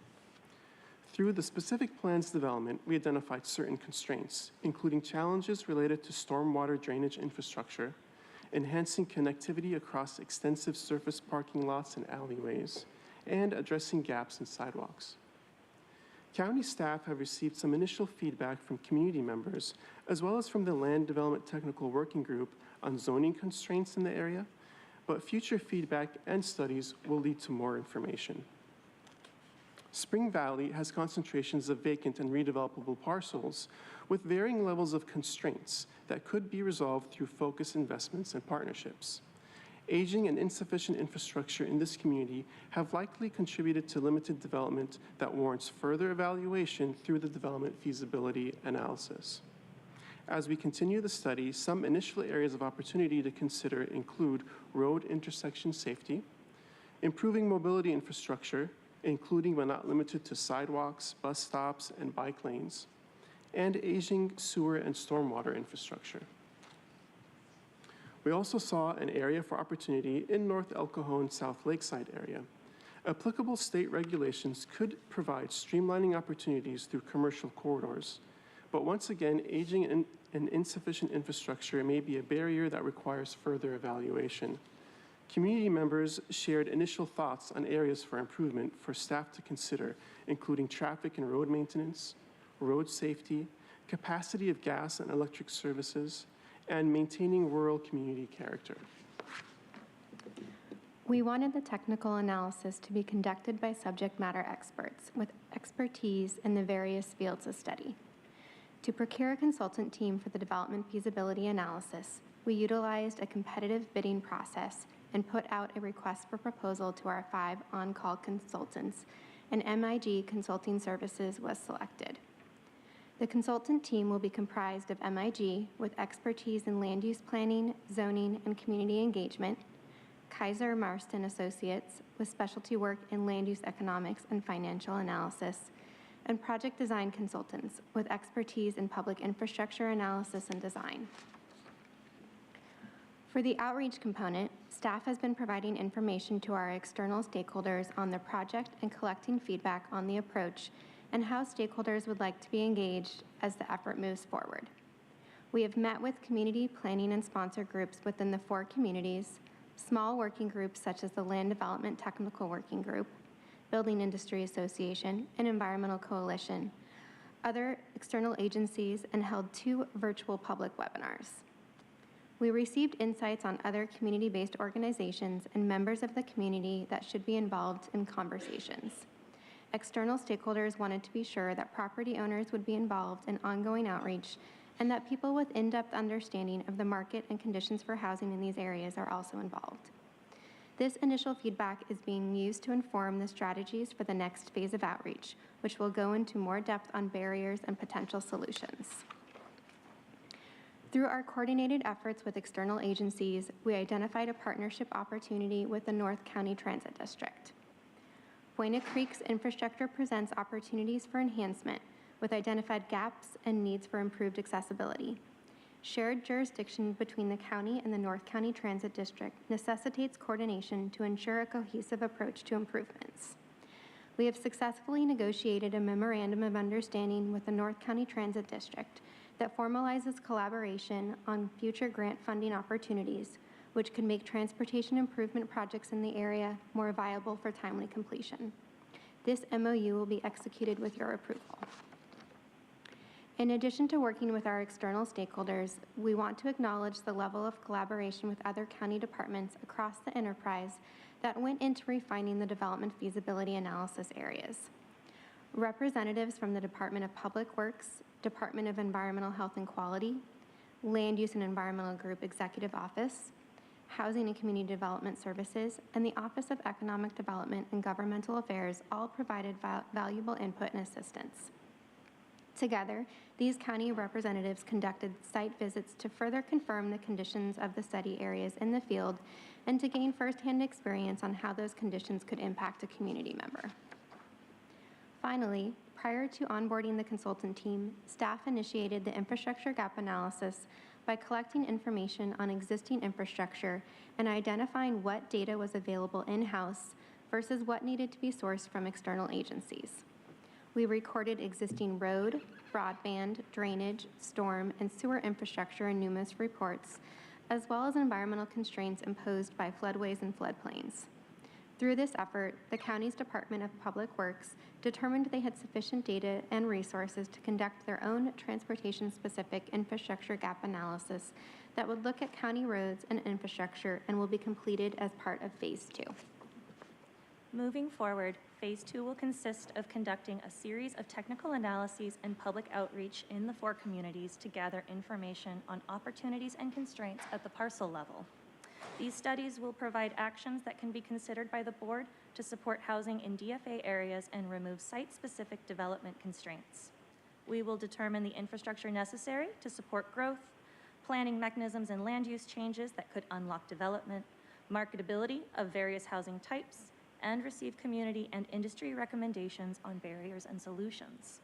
S5: Through the specific plan's development, we identified certain constraints, including challenges related to stormwater drainage infrastructure, enhancing connectivity across extensive surface parking lots and alleyways, and addressing gaps in sidewalks. County staff have received some initial feedback from community members, as well as from the Land Development Technical Working Group on zoning constraints in the area, but future feedback and studies will lead to more information. Spring Valley has concentrations of vacant and redevelopable parcels with varying levels of constraints that could be resolved through focused investments and partnerships. Aging and insufficient infrastructure in this community have likely contributed to limited development that warrants further evaluation through the development feasibility analysis. As we continue the study, some initial areas of opportunity to consider include road intersection safety, improving mobility infrastructure, including but not limited to sidewalks, bus stops, and bike lanes, and aging sewer and stormwater infrastructure. We also saw an area for opportunity in North El Cajon South Lakeside area. Applicable state regulations could provide streamlining opportunities through commercial corridors, but once again, aging and insufficient infrastructure may be a barrier that requires further evaluation. Community members shared initial thoughts on areas for improvement for staff to consider, including traffic and road maintenance, road safety, capacity of gas and electric services, and maintaining rural community character.
S11: We wanted the technical analysis to be conducted by subject matter experts with expertise in the various fields of study. To procure a consultant team for the development feasibility analysis, we utilized a competitive bidding process and put out a request for proposal to our 5 on-call consultants, and MIG Consulting Services was selected. The consultant team will be comprised of MIG with expertise in land use planning, zoning, and community engagement, Kaiser Marston Associates with specialty work in land use economics and financial analysis, and project design consultants with expertise in public infrastructure analysis and design. For the outreach component, staff has been providing information to our external stakeholders on the project and collecting feedback on the approach and how stakeholders would like to be engaged as the effort moves forward. We have met with community planning and sponsor groups within the 4 communities, small working groups such as the Land Development Technical Working Group, Building Industry Association, and Environmental Coalition, other external agencies, and held 2 virtual public webinars. We received insights on other community-based organizations and members of the community that should be involved in conversations. External stakeholders wanted to be sure that property owners would be involved in ongoing outreach and that people with in-depth understanding of the market and conditions for housing in these areas are also involved. This initial feedback is being used to inform the strategies for the next phase of outreach, which will go into more depth on barriers and potential solutions. Through our coordinated efforts with external agencies, we identified a partnership opportunity with the North County Transit District. Buena Creek's infrastructure presents opportunities for enhancement with identified gaps and needs for improved accessibility. Shared jurisdiction between the county and the North County Transit District necessitates coordination to ensure a cohesive approach to improvements. We have successfully negotiated a memorandum of understanding with the North County Transit District that formalizes collaboration on future grant funding opportunities, which could make transportation improvement projects in the area more viable for timely completion. This MOU will be executed with your approval. In addition to working with our external stakeholders, we want to acknowledge the level of collaboration with other county departments across the enterprise that went into refining the development feasibility analysis areas. Representatives from the Department of Public Works, Department of Environmental Health and Quality, Land Use and Environmental Group Executive Office, Housing and Community Development Services, and the Office of Economic Development and Governmental Affairs all provided valuable input and assistance. Together, these county representatives conducted site visits to further confirm the conditions of the study areas in the field and to gain firsthand experience on how those conditions could impact a community member. Finally, prior to onboarding the consultant team, staff initiated the infrastructure gap analysis by collecting information on existing infrastructure and identifying what data was available in-house versus what needed to be sourced from external agencies. We recorded existing road, broadband, drainage, storm, and sewer infrastructure in numerous reports, as well as environmental constraints imposed by floodways and floodplains. Through this effort, the county's Department of Public Works determined they had sufficient data and resources to conduct their own transportation-specific infrastructure gap analysis that would look at county roads and infrastructure and will be completed as part of Phase 2.
S6: Moving forward, Phase 2 will consist of conducting a series of technical analyses and public outreach in the 4 communities to gather information on opportunities and constraints at the parcel level. These studies will provide actions that can be considered by the board to support housing in DFA areas and remove site-specific development constraints. We will determine the infrastructure necessary to support growth, planning mechanisms and land use changes that could unlock development, marketability of various housing types, and receive community and industry recommendations on barriers and solutions.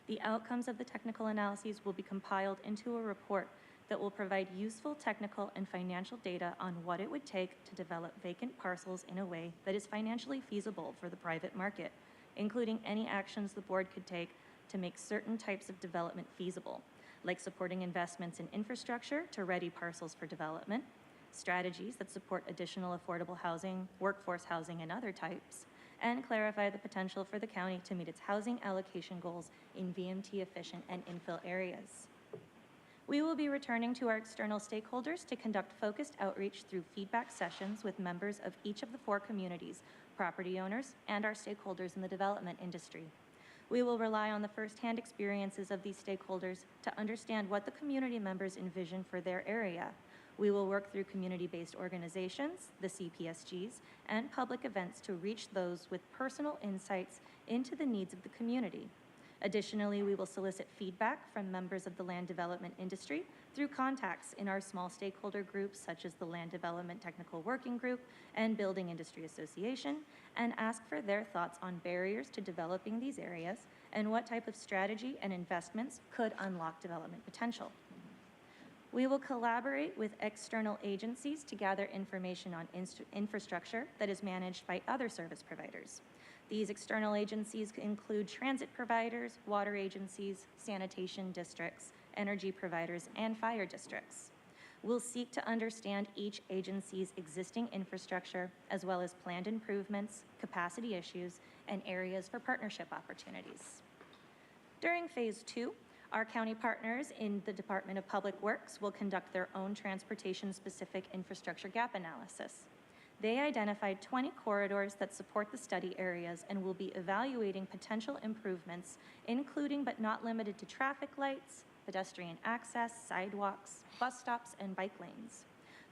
S6: The outcomes of the technical analyses will be compiled into a report that will provide useful technical and financial data on what it would take to develop vacant parcels in a way that is financially feasible for the private market, including any actions the board could take to make certain types of development feasible, like supporting investments in infrastructure to ready parcels for development, strategies that support additional affordable housing, workforce housing, and other types, and clarify the potential for the county to meet its housing allocation goals in VMT-efficient and infill areas. We will be returning to our external stakeholders to conduct focused outreach through feedback sessions with members of each of the 4 communities, property owners, and our stakeholders in the development industry. We will rely on the firsthand experiences of these stakeholders to understand what the community members envision for their area. We will work through community-based organizations, the CPSGs, and public events to reach those with personal insights into the needs of the community. Additionally, we will solicit feedback from members of the land development industry through contacts in our small stakeholder groups such as the Land Development Technical Working Group and Building Industry Association, and ask for their thoughts on barriers to developing these areas and what type of strategy and investments could unlock development potential. We will collaborate with external agencies to gather information on infrastructure that is managed by other service providers. These external agencies include transit providers, water agencies, sanitation districts, energy providers, and fire districts. We'll seek to understand each agency's existing infrastructure, as well as planned improvements, capacity issues, and areas for partnership opportunities. During Phase 2, our county partners in the Department of Public Works will conduct their own transportation-specific infrastructure gap analysis. They identified 20 corridors that support the study areas and will be evaluating potential improvements, including but not limited to traffic lights, pedestrian access, sidewalks, bus stops, and bike lanes.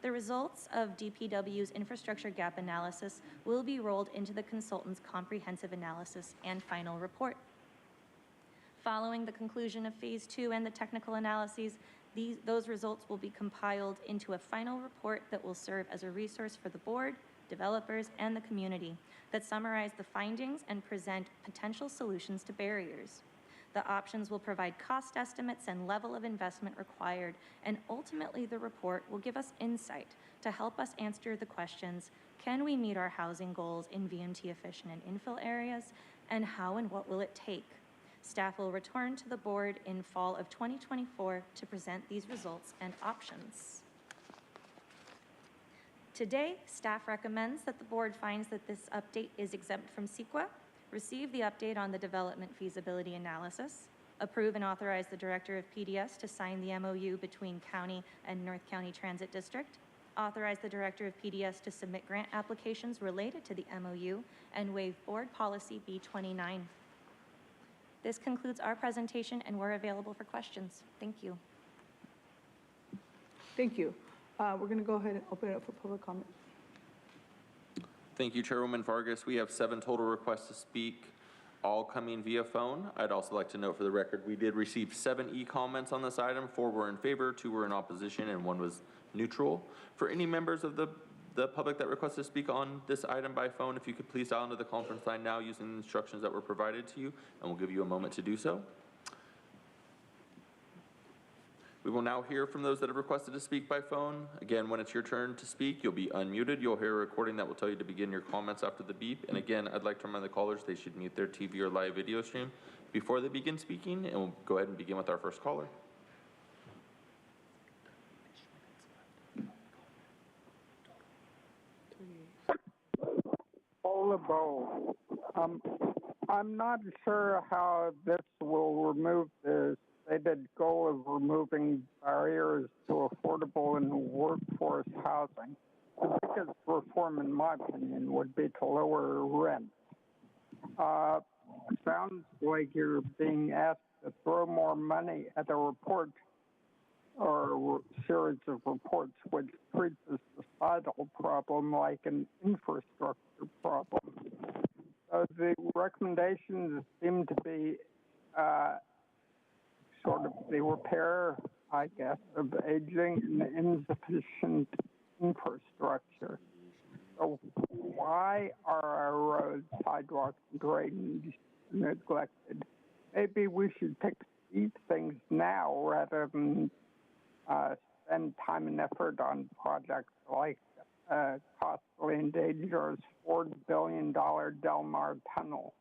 S6: The results of DPW's infrastructure gap analysis will be rolled into the consultant's comprehensive analysis and final report. Following the conclusion of Phase 2 and the technical analyses, those results will be compiled into a final report that will serve as a resource for the board, developers, and the community that summarize the findings and present potential solutions to barriers. The options will provide cost estimates and level of investment required, and ultimately the report will give us insight to help us answer the questions: can we meet our housing goals in VMT-efficient and infill areas, and how and what will it take? Staff will return to the board in fall of 2024 to present these results and options. Today, staff recommends that the board finds that this update is exempt from CEQA, receive the update on the development feasibility analysis, approve and authorize the Director of PDS to sign the MOU between County and North County Transit District, authorize the Director of PDS to submit grant applications related to the MOU, and waive Board Policy B29. This concludes our presentation, and we're available for questions. Thank you.
S1: Thank you. We're going to go ahead and open it up for public comment.
S2: Thank you, Chairwoman Vargas. We have 7 total requests to speak, all coming via phone. I'd also like to note for the record, we did receive 7 e-comments on this item. 4 were in favor, 2 were in opposition, and 1 was neutral. For any members of the public that request to speak on this item by phone, if you could please dial into the conference line now using the instructions that were provided to you, and we'll give you a moment to do so. We will now hear from those that have requested to speak by phone. Again, when it's your turn to speak, you'll be unmuted. You'll hear a recording that will tell you to begin your comments after the beep. And again, I'd like to remind the callers they should mute their TV or live video stream before they begin speaking, and we'll go ahead and begin with our first caller.
S7: Pablo Bowl. I'm not sure how this will remove the stated goal of removing barriers to affordable and workforce housing. The biggest reform, in my opinion, would be to lower rent. Sounds like you're being asked to throw more money at a report or a series of reports which treats a societal problem like an infrastructure problem. So the recommendations seem to be sort of the repair, I guess, of aging and insufficient infrastructure. So why are our roads, sidewalks, and drainage neglected? Maybe we should fix these things now rather than spend time and effort on projects like costly and dangerous $4 billion Del Mar tunnel.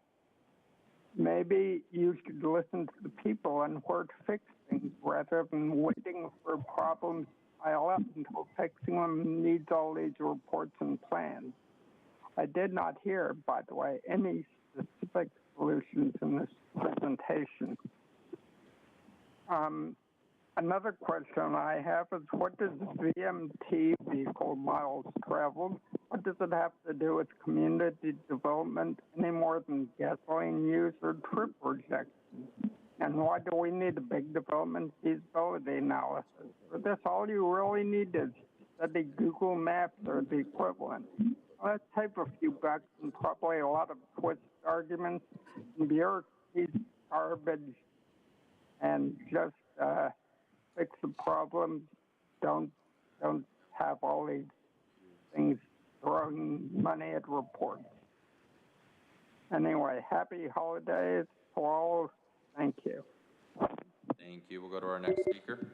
S7: Maybe you should listen to the people and where to fix things rather than waiting for problems to pile up until fixing them needs all these reports and plans. I did not hear, by the way, any specific solutions in this presentation. Another question I have is, what does VMT, vehicle miles traveled, what does it have to do with community development any more than gasoline use or trip rejection? And why do we need a big development feasibility analysis? For this, all you really need is study Google Maps or the equivalent. Let's type a few bucks and probably a lot of twist arguments and bureaucracy garbage and just fix the problems. Don't have all these things throwing money at reports. Anyway, happy holidays to all. Thank you.
S2: Thank you. We'll go to our next speaker.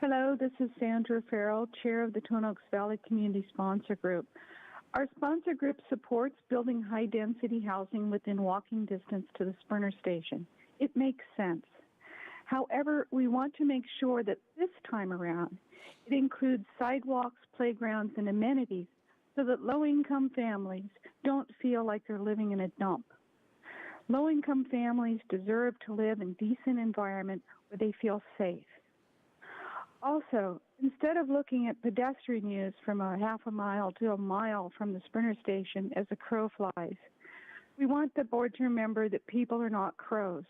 S14: Hello, this is Sandra Farrell, Chair of the Twin Oaks Valley Community Sponsor Group. Our sponsor group supports building high-density housing within walking distance to the Spurner Station. It makes sense. However, we want to make sure that this time around, it includes sidewalks, playgrounds, and amenities so that low-income families don't feel like they're living in a dump. Low-income families deserve to live in a decent environment where they feel safe. Also, instead of looking at pedestrian use from a half a mile to a mile from the Spurner Station as a crow flies, we want the board to remember that people are not crows.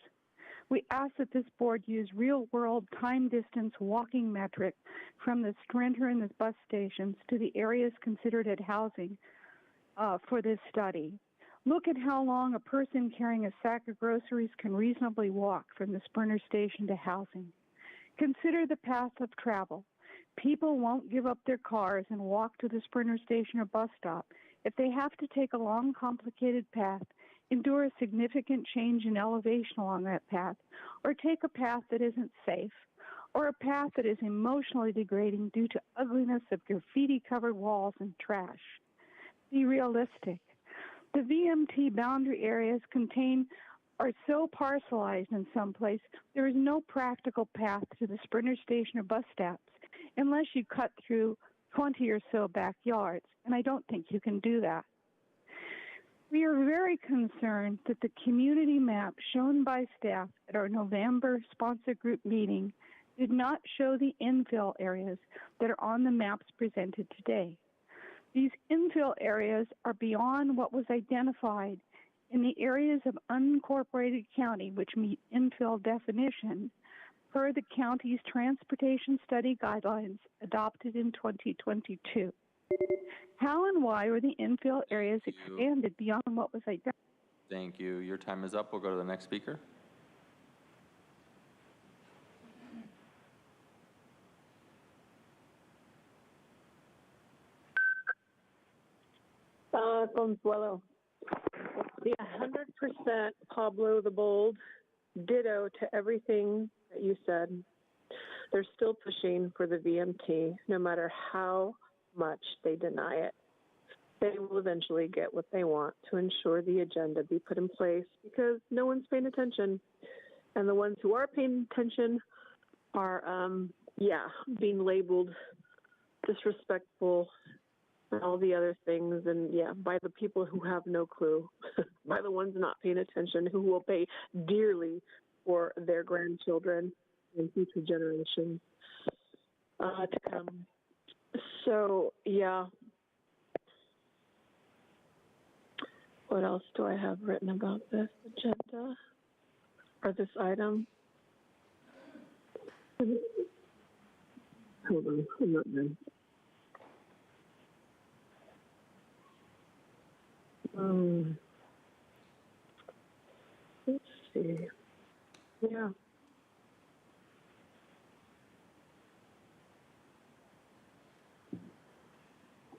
S14: We ask that this board use real-world time-distance walking metric from the Sprinter and the bus stations to the areas considered as housing for this study. Look at how long a person carrying a sack of groceries can reasonably walk from the Spurner Station to housing. Consider the path of travel. People won't give up their cars and walk to the Spurner Station or bus stop if they have to take a long, complicated path, endure a significant change in elevation along that path, or take a path that isn't safe, or a path that is emotionally degrading due to ugliness of graffiti-covered walls and trash. Be realistic. The VMT boundary areas are so parcelized in some place, there is no practical path to the Spurner Station or bus stops unless you cut through 20 or so backyards, and I don't think you can do that. We are very concerned that the community map shown by staff at our November sponsor group meeting did not show the infill areas that are on the maps presented today. These infill areas are beyond what was identified in the areas of unincorporated county which meet infill definition per the county's transportation study guidelines adopted in 2022. How and why were the infill areas expanded beyond what was identified?
S2: Thank you. Your time is up. We'll go to the next speaker.
S16: Consuelo. The 100% Pablo the Bold, ditto to everything that you said. They're still pushing for the VMT, no matter how much they deny it. They will eventually get what they want to ensure the agenda be put in place because no one's paying attention. And the ones who are paying attention are, being labeled disrespectful and all the other things. And by the people who have no clue, by the ones not paying attention, who will pay dearly for their grandchildren and future generations to come. So, what else do I have written about this agenda or this item? Hold on, I'm not done. Let's see. Yeah.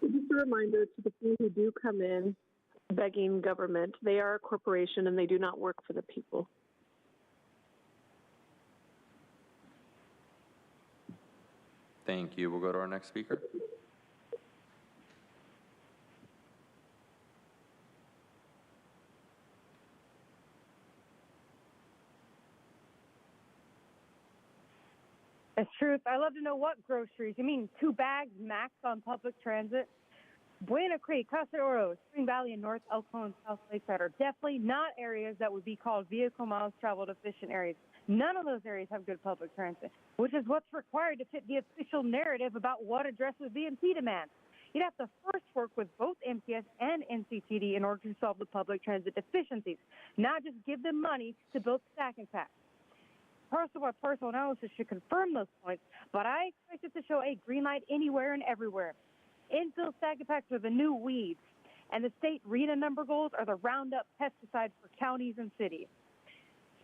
S16: Just a reminder to the people who do come in begging government, they are a corporation and they do not work for the people.
S2: Thank you. We'll go to our next speaker.
S15: It's truth. I love to know what groceries. You mean 2 bags max on public transit? Buena Creek, Casa Oro, Spring Valley, and North Elko and South Lakeside are definitely not areas that would be called vehicle miles traveled efficient areas. None of those areas have good public transit, which is what's required to fit the official narrative about what addresses VMT demands. You'd have to first work with both MTS and NCTD in order to solve the public transit deficiencies, not just give them money to build stack and pack. Parcel analysis should confirm those points, but I expect it to show a green light anywhere and everywhere. Infill stack and packs are the new weeds, and the state RENA number goals are the Roundup pesticide for counties and cities.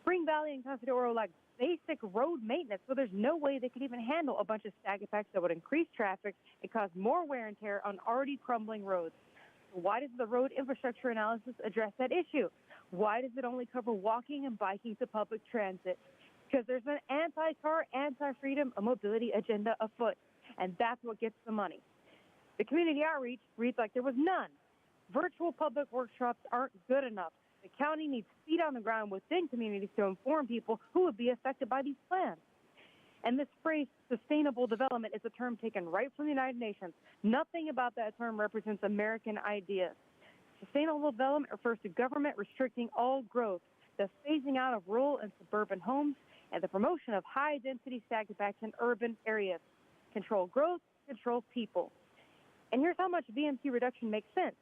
S15: Spring Valley and Casa de Oro lack basic road maintenance, so there's no way they could even handle a bunch of stack and packs that would increase traffic and cause more wear and tear on already crumbling roads. Why does the road infrastructure analysis address that issue? Why does it only cover walking and biking to public transit? Because there's an anti-car, anti-freedom, mobility agenda afoot, and that's what gets the money. The community outreach reads like there was none. Virtual public workshops aren't good enough. The county needs feet on the ground within communities to inform people who would be affected by these plans. And this phrase, sustainable development, is a term taken right from the United Nations. Nothing about that term represents American ideas. Sustainable development refers to government restricting all growth, the phasing out of rural and suburban homes, and the promotion of high-density stack and packs in urban areas. Control growth, control people. And here's how much VMT reduction makes sense.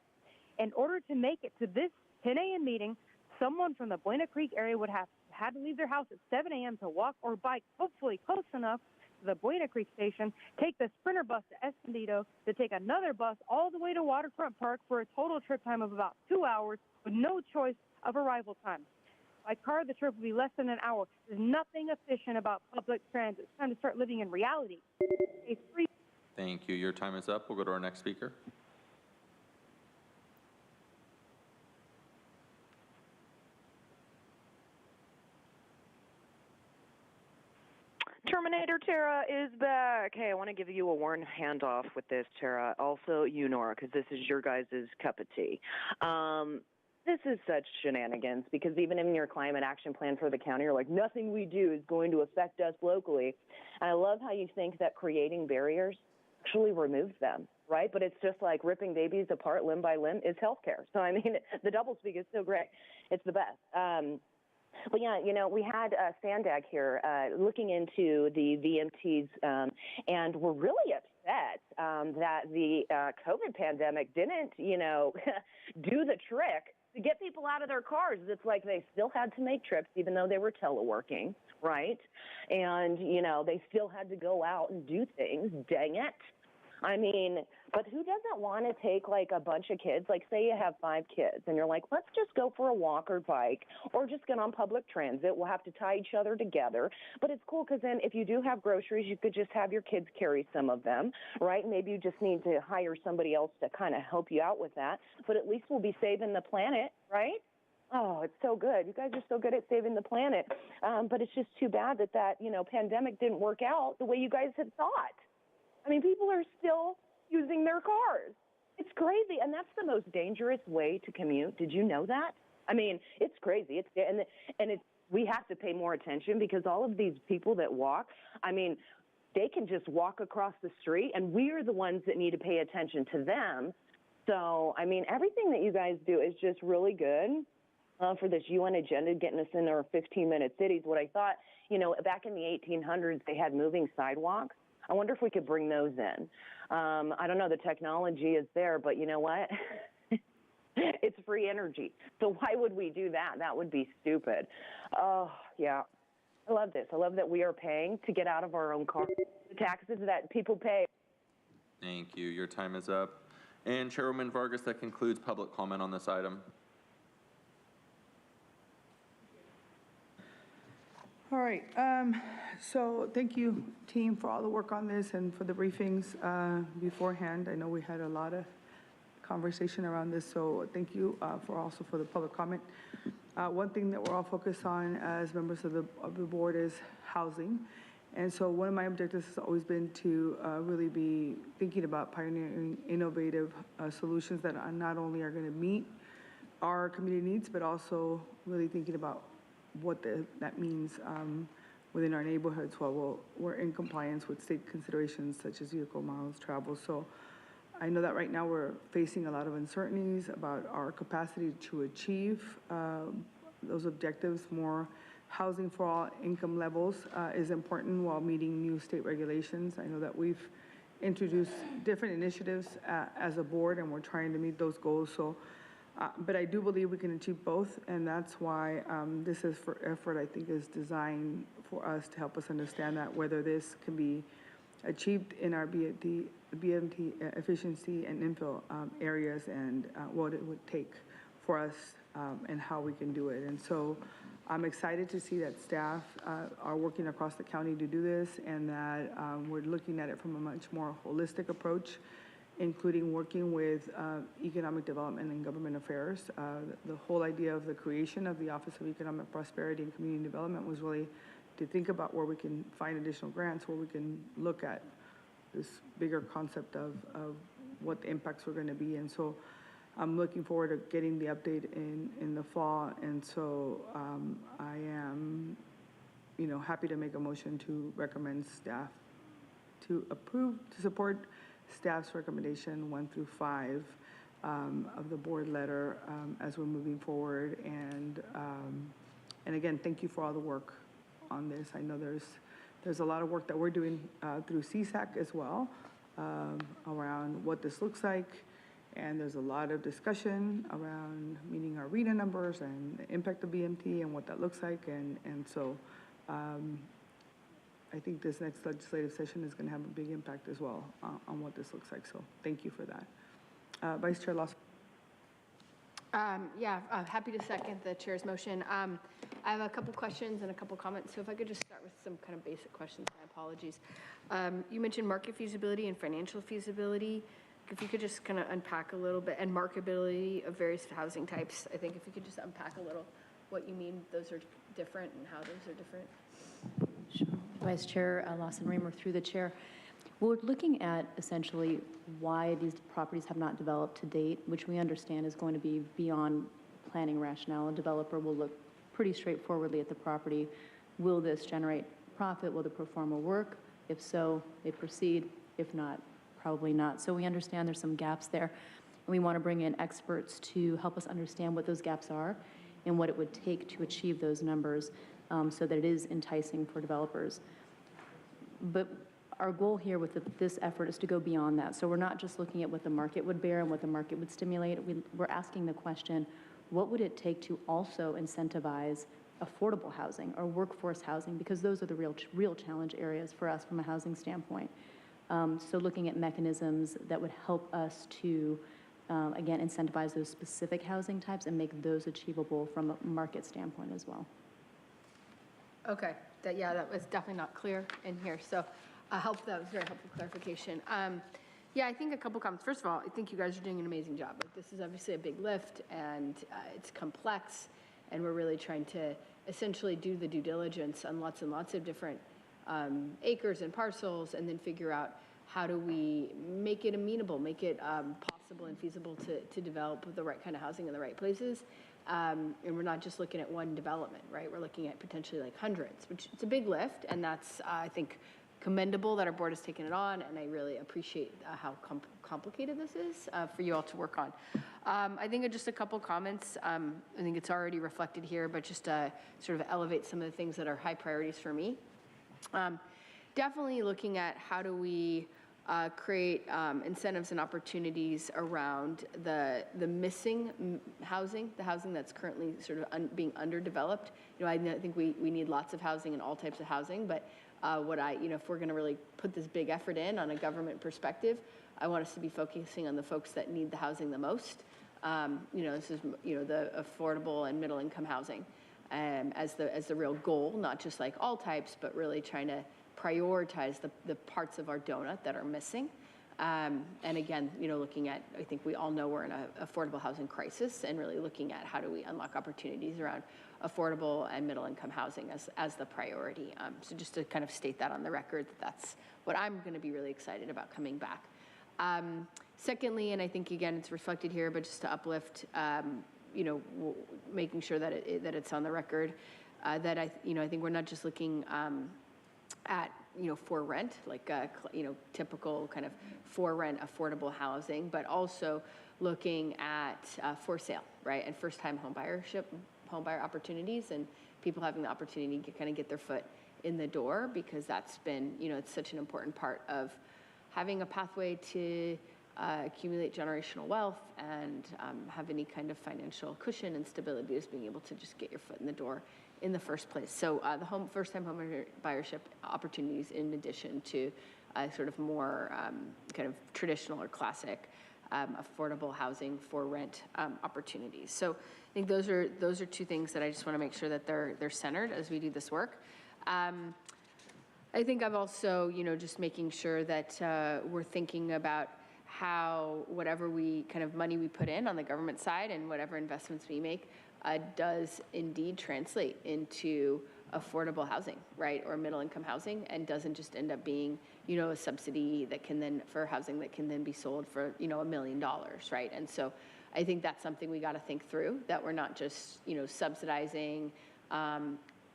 S15: In order to make it to this 10 a.m. meeting, someone from the Buena Creek area would have had to leave their house at 7 a.m. to walk or bike, hopefully close enough to the Buena Creek station, take the Sprinter bus to Escondido, to take another bus all the way to Waterfront Park for a total trip time of about 2 hours with no choice of arrival time. By car, the trip would be less than an hour. There's nothing efficient about public transit. It's time to start living in reality.
S2: Thank you. Your time is up. We'll go to our next speaker.
S8: Terminator Tara is back. Hey, I want to give you a warm handoff with this, Tara. Also, you, Nora, because this is your guys' cup of tea. This is such shenanigans, because even in your climate action plan for the county, you're like, nothing we do is going to affect us locally. And I love how you think that creating barriers actually removes them, right? But it's just like ripping babies apart limb by limb is healthcare. So, I mean, the doublespeak is so great. It's the best. But yeah, you know, we had Sandag here looking into the VMTs, and we're really upset that the COVID pandemic didn't, you know, do the trick to get people out of their cars. It's like they still had to make trips, even though they were teleworking, right? And, you know, they still had to go out and do things. Dang it. I mean, but who doesn't want to take like a bunch of kids? Like say you have 5 kids and you're like, let's just go for a walk or bike or just get on public transit. We'll have to tie each other together. But it's cool because then if you do have groceries, you could just have your kids carry some of them, right? Maybe you just need to hire somebody else to kind of help you out with that. But at least we'll be saving the planet, right? Oh, it's so good. You guys are so good at saving the planet. But it's just too bad that, you know, pandemic didn't work out the way you guys had thought. I mean, people are still using their cars. It's crazy, and that's the most dangerous way to commute. Did you know that? I mean, it's crazy. And it's we have to pay more attention because all of these people that walk, I mean, they can just walk across the street, and we are the ones that need to pay attention to them. So, I mean, everything that you guys do is just really good for this UN agenda, getting us in our 15-minute cities. What I thought, you know, back in the 1800s, they had moving sidewalks. I wonder if we could bring those in. I don't know, the technology is there, but you know what? It's free energy. So why would we do that? That would be stupid. Oh, yeah. I love this. I love that we are paying to get out of our own car. The taxes that people pay.
S2: Thank you. Your time is up. And Chairwoman Vargas, that concludes public comment on this item.
S1: All right, so thank you, team, for all the work on this and for the briefings beforehand. I know we had a lot of conversation around this, so thank you for the public comment. One thing that we're all focused on as members of the board is housing. And so one of my objectives has always been to really be thinking about pioneering innovative solutions that are not only are going to meet our community needs, but also really thinking about what that means within our neighborhoods while we're in compliance with state considerations such as vehicle miles traveled. So I know that right now we're facing a lot of uncertainties about our capacity to achieve those objectives. More housing for all income levels is important while meeting new state regulations. I know that we've introduced different initiatives as a board, and we're trying to meet those goals. So, but I do believe we can achieve both, and that's why this is for effort, I think, is designed for us to help us understand that whether this can be achieved in our BMT efficiency and infill areas, and what it would take for us and how we can do it. And so I'm excited to see that staff are working across the county to do this, and that we're looking at it from a much more holistic approach, including working with economic development and government affairs. The whole idea of the creation of the Office of Economic Prosperity and Community Development was really to think about where we can find additional grants, where we can look at this bigger concept of what the impacts were going to be. And so I'm looking forward to getting the update in the fall. And so I am, happy to make a motion to recommend staff to support staff's recommendation 1 through 5 of the board letter as we're moving forward. And again, thank you for all the work on this. I know there's a lot of work that we're doing through CSAC as well around what this looks like. And there's a lot of discussion around meeting our RENA numbers and the impact of BMT and what that looks like. And so I think this next legislative session is going to have a big impact as well on what this looks like. So thank you for that. Vice Chair Lawson.
S9: Happy to second the chair's motion. I have a couple questions and a couple comments. So if I could just start with some kind of basic questions, my apologies. You mentioned market feasibility and financial feasibility. If you could just kind of unpack a little bit, and marketability of various housing types. I think if you could just unpack a little what you mean those are different and how those are different.
S3: Sure. Vice Chair Lawson-Raymer, through the chair. We're looking at essentially why these properties have not developed to date, which we understand is going to be beyond planning rationale. A developer will look pretty straightforwardly at the property. Will this generate profit? Will the pro forma work? If so, they proceed. If not, probably not. So we understand there's some gaps there. And we want to bring in experts to help us understand what those gaps are and what it would take to achieve those numbers so that it is enticing for developers. But our goal here with this effort is to go beyond that. So we're not just looking at what the market would bear and what the market would stimulate. We're asking the question, what would it take to also incentivize affordable housing or workforce housing? Because those are the real challenge areas for us from a housing standpoint. So looking at mechanisms that would help us to, again, incentivize those specific housing types and make those achievable from a market standpoint as well.
S9: Okay, that was definitely not clear in here. So that was very helpful clarification. I think a couple comments. First of all, I think you guys are doing an amazing job. Like, this is obviously a big lift, and it's complex, and we're really trying to essentially do the due diligence on lots and lots of different acres and parcels, and then figure out how do we make it amenable, make it possible and feasible to develop the right kind of housing in the right places. And we're not just looking at one development, right? We're looking at potentially like hundreds, which it's a big lift, and that's, I think, commendable that our board has taken it on, and I really appreciate how complicated this is for you all to work on. I think just a couple comments. I think it's already reflected here, but just to sort of elevate some of the things that are high priorities for me. Definitely looking at how do we create incentives and opportunities around the missing housing, the housing that's currently sort of being underdeveloped. You know, I think we need lots of housing and all types of housing, but if we're going to really put this big effort in on a government perspective, I want us to be focusing on the folks that need the housing the most. This is, the affordable and middle income housing as the real goal, not just like all types, but really trying to prioritize the parts of our donut that are missing. And again, looking at, I think we all know we're in an affordable housing crisis, and really looking at how do we unlock opportunities around affordable and middle income housing as the priority. So just to kind of state that on the record, that's what I'm going to be really excited about coming back. Secondly, and I think again it's reflected here, but just to uplift, making sure that it's on the record, that I think we're not just looking at for rent, like typical kind of for rent affordable housing, but also looking at for sale, right, and first-time homebuyer opportunities, and people having the opportunity to kind of get their foot in the door, because that's been it's such an important part of having a pathway to accumulate generational wealth and have any kind of financial cushion and stability, is being able to just get your foot in the door in the first place. So the first-time home buyership opportunities, in addition to sort of more kind of traditional or classic affordable housing for rent opportunities. So I think those are two things that I just want to make sure that they're centered as we do this work. I think I've also, just making sure that we're thinking about how whatever money we put in on the government side and whatever investments we make does indeed translate into affordable housing, right, or middle income housing, and doesn't just end up being, a subsidy that can then, for housing that can then be sold for, $1 million, right? And so I think that's something we got to think through, that we're not just, subsidizing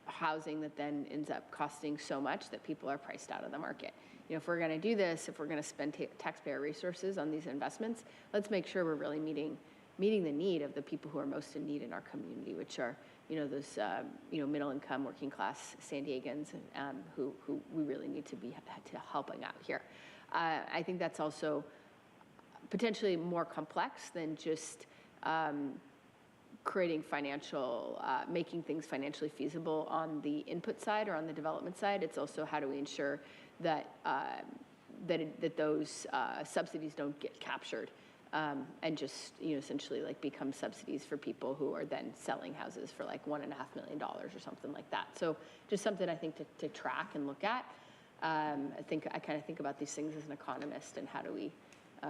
S9: housing that then ends up costing so much that people are priced out of the market. If we're going to do this, if we're going to spend taxpayer resources on these investments, let's make sure we're really meeting the need of the people who are most in need in our community, which are, those, middle income, working class San Diegans, who we really need to be helping out here. I think that's also potentially more complex than just creating making things financially feasible on the input side or on the development side. It's also how do we ensure that that those subsidies don't get captured and just essentially like become subsidies for people who are then selling houses for like $1.5 million or something like that. So just something I think to track and look at. I kind of think about these things as an economist, and how do we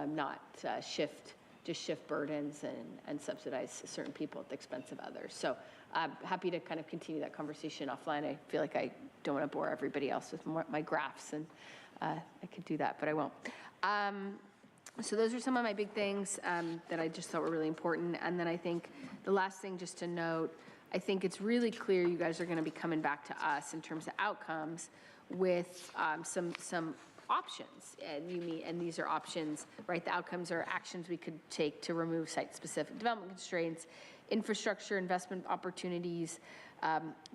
S9: not shift burdens and subsidize certain people at the expense of others. So I'm happy to kind of continue that conversation offline. I feel like I don't want to bore everybody else with my graphs, and I could do that, but I won't. So those are some of my big things that I just thought were really important. And then I think the last thing just to note, I think it's really clear you guys are going to be coming back to us in terms of outcomes with some options, and these are options, right? The outcomes are actions we could take to remove site-specific development constraints, infrastructure investment opportunities,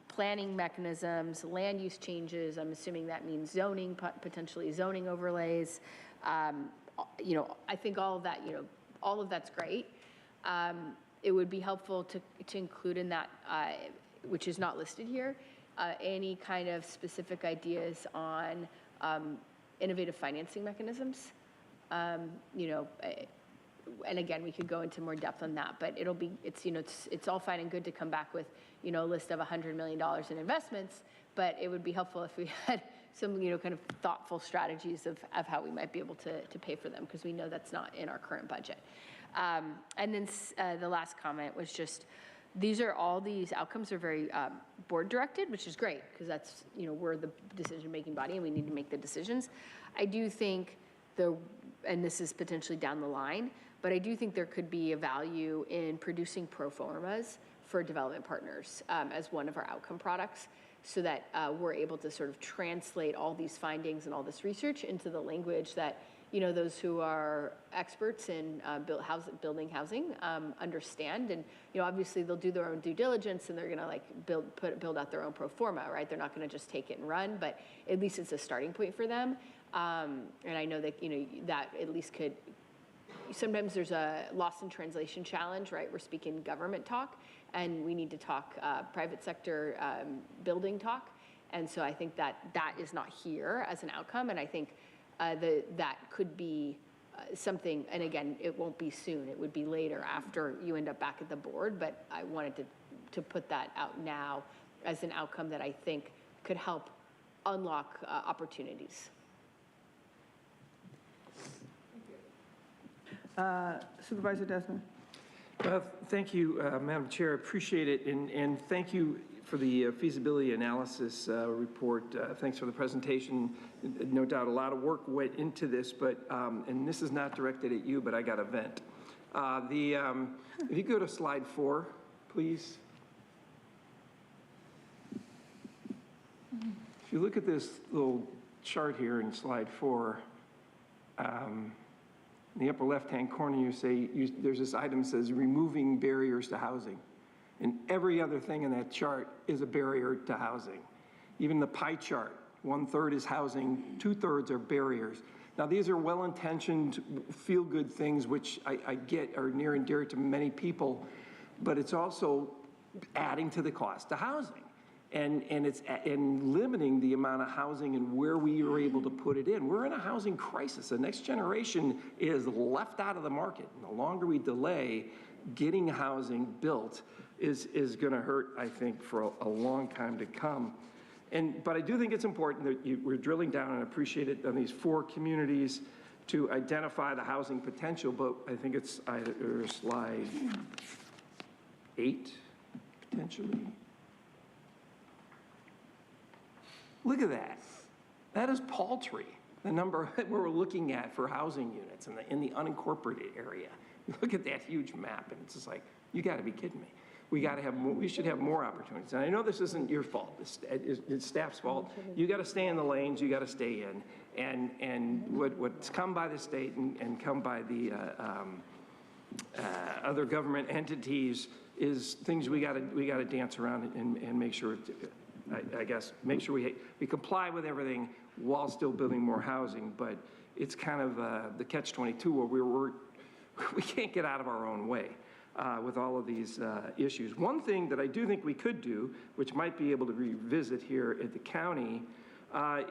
S9: planning mechanisms, land use changes. I'm assuming that means zoning, potentially zoning overlays. I think all of that, all of that's great. It would be helpful to include in that, which is not listed here, any kind of specific ideas on innovative financing mechanisms. And again, we could go into more depth on that, but it's all fine and good to come back with, a list of $100 million in investments, but it would be helpful if we had some, kind of thoughtful strategies of how we might be able to pay for them, because we know that's not in our current budget. And then the last comment was just, these outcomes are very board directed, which is great, because that's, we're the decision-making body and we need to make the decisions. I do think and this is potentially down the line, but I do think there could be a value in producing pro formas for development partners as one of our outcome products, so that we're able to sort of translate all these findings and all this research into the language that, you know, those who are experts in building housing understand. And, you know, obviously they'll do their own due diligence and they're gonna like build out their own pro forma, right? They're not gonna just take it and run, but at least it's a starting point for them. And I know that, you know, that at least could, sometimes there's a lost in translation challenge, right? We're speaking government talk and we need to talk private sector building talk. And so I think that that is not here as an outcome. And I think that could be something, and again, it won't be soon. It would be later after you end up back at the board, but I wanted to put that out now as an outcome that I think could help unlock opportunities.
S1: Supervisor Desmond.
S4: Thank you, Madam Chair. Appreciate it, and thank you for the feasibility analysis report. Thanks for the presentation. No doubt a lot of work went into this, but, and this is not directed at you, but I got a vent. If you go to slide 4, please. If you look at this little chart here in slide 4, in the upper left-hand corner, you say, there's this item that says removing barriers to housing. And every other thing in that chart is a barrier to housing. Even the pie chart, 1/3 is housing, 2/3 are barriers. Now, these are well-intentioned, feel-good things, which I get are near and dear to many people, but it's also adding to the cost of housing. And it's limiting the amount of housing and where we are able to put it in. We're in a housing crisis. The next generation is left out of the market. And the longer we delay getting housing built is going to hurt, I think, for a long time to come. But I do think it's important that we're drilling down, and appreciate it, on these 4 communities to identify the housing potential. But I think it's either slide 8, potentially. Look at that. That is paltry, the number that we're looking at for housing units in the unincorporated area. Look at that huge map, and it's just like, you got to be kidding me. We got to have more, we should have more opportunities. And I know this isn't your fault, it's staff's fault. You got to stay in the lanes, you got to stay in. And what's come by the state and come by the other government entities is things we got to dance around and make sure, I guess, make sure we comply with everything while still building more housing. But it's kind of the catch-22 where we can't get out of our own way with all of these issues. One thing that I do think we could do, which might be able to revisit here at the county,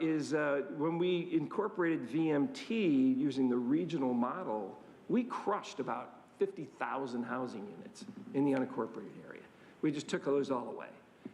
S4: is when we incorporated VMT using the regional model, we crushed about 50,000 housing units in the unincorporated area. We just took those all away.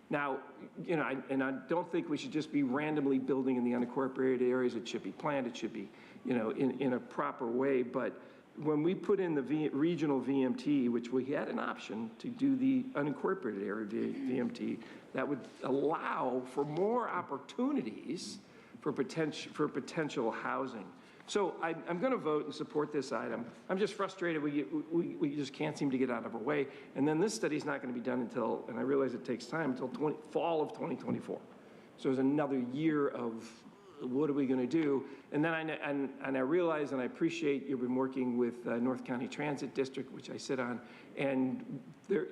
S4: Now, you know, I don't think we should just be randomly building in the unincorporated areas. It should be planned. It should be, you know, in a proper way. But when we put in the regional VMT, which we had an option to do the unincorporated area VMT, that would allow for more opportunities for potential housing. So I'm going to vote and support this item. I'm just frustrated we just can't seem to get out of our way. And then this study's not going to be done until, and I realize it takes time, until fall of 2024. So there's another year of what are we going to do? And then I realize and I appreciate you've been working with North County Transit District, which I sit on, and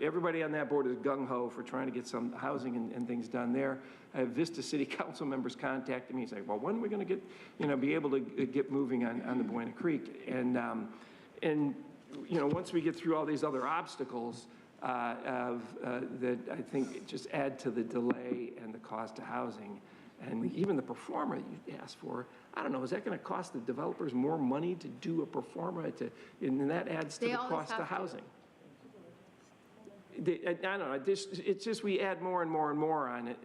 S4: everybody on that board is gung-ho for trying to get some housing and things done there. I have Vista City Council members contacting me saying, well, when are we going to get, you know, be able to get moving on the Buena Creek? And you know, once we get through all these other obstacles that I think just add to the delay and the cost of housing, and even the performer you asked for, I don't know, is that going to cost the developers more money to do a performer? And that adds to the cost of housing. I don't know, it's just we add more and more and more on it,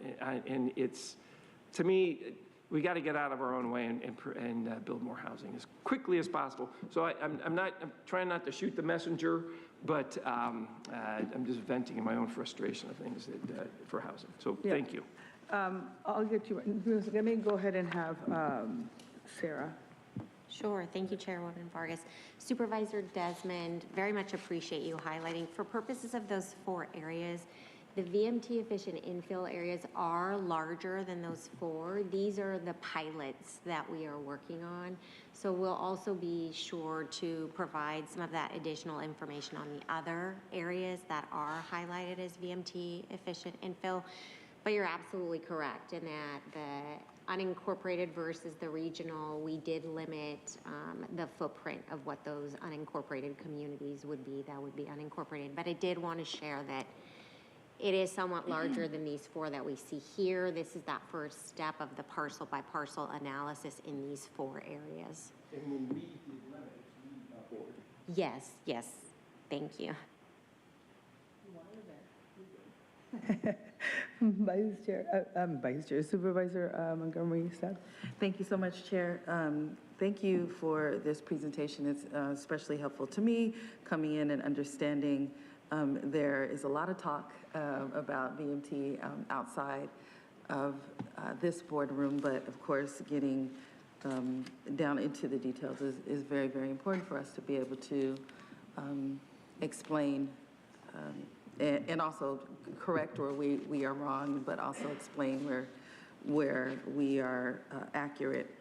S4: and it's, to me, we got to get out of our own way and build more housing as quickly as possible. So I'm trying not to shoot the messenger, but I'm just venting in my own frustration of things for housing. So thank you.
S1: I'll get you. Let me go ahead and have Sarah.
S10: Sure. Thank you, Chairwoman Vargas. Supervisor Desmond, very much appreciate you highlighting. For purposes of those 4 areas, the VMT efficient infill areas are larger than those 4. These are the pilots that we are working on. So we'll also be sure to provide some of that additional information on the other areas that are highlighted as VMT efficient infill. But you're absolutely correct in that the unincorporated versus the regional, we did limit the footprint of what those unincorporated communities would be that would be unincorporated. But I did want to share that it is somewhat larger than these 4 that we see here. This is that first step of the parcel by parcel analysis in these 4 areas.
S4: And when we did limit, it's not board.
S10: Yes, yes. Thank you.
S1: Vice Chair, Supervisor Montgomery Stepp.
S22: Thank you so much, Chair. Thank you for this presentation. It's especially helpful to me coming in and understanding there is a lot of talk about VMT outside of this boardroom, but of course getting down into the details is very, very important for us to be able to explain and also correct where we are wrong, but also explain where we are accurate.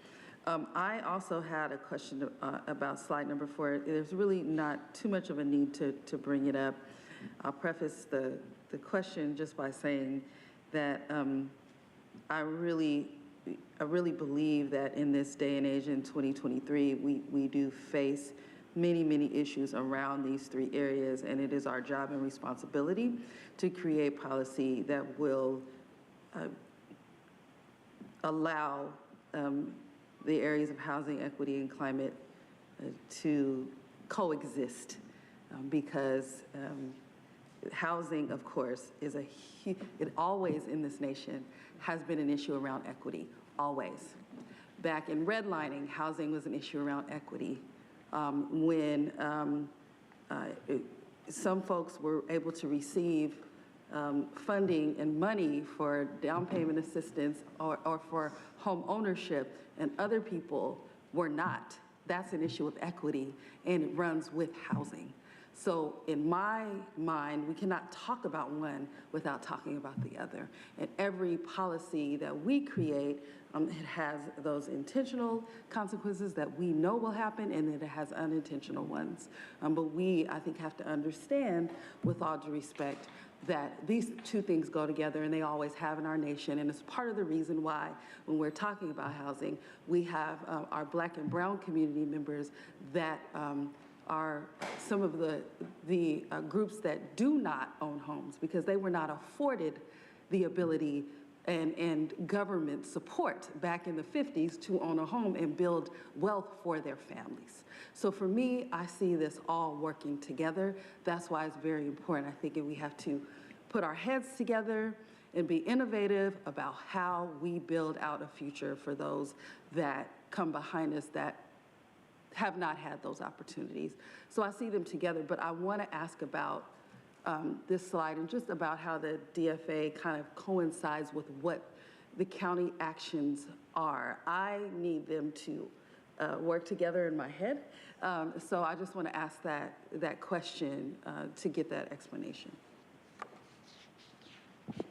S22: I also had a question about slide number 4. There's really not too much of a need to bring it up. I'll preface the question just by saying that I really believe that in this day and age in 2023, we do face many issues around these 3 areas, and it is our job and responsibility to create policy that will allow the areas of housing, equity, and climate to coexist, because housing, of course, is it always in this nation has been an issue around equity, always. Back in redlining, housing was an issue around equity. When some folks were able to receive funding and money for down payment assistance or for home ownership, and other people were not. That's an issue of equity, and it runs with housing. So in my mind, we cannot talk about one without talking about the other. And every policy that we create, it has those intentional consequences that we know will happen, and then it has unintentional ones. But we, I think, have to understand, with all due respect, that these 2 things go together, and they always have in our nation. And it's part of the reason why, when we're talking about housing, we have our Black and brown community members that are some of the groups that do not own homes because they were not afforded the ability and government support back in the 50s to own a home and build wealth for their families. So for me, I see this all working together. That's why it's very important. I think we have to put our heads together and be innovative about how we build out a future for those that come behind us that have not had those opportunities. So I see them together, but I want to ask about this slide and just about how the DFA kind of coincides with what the county actions are. I need them to work together in my head. So I just want to ask that question to get that explanation.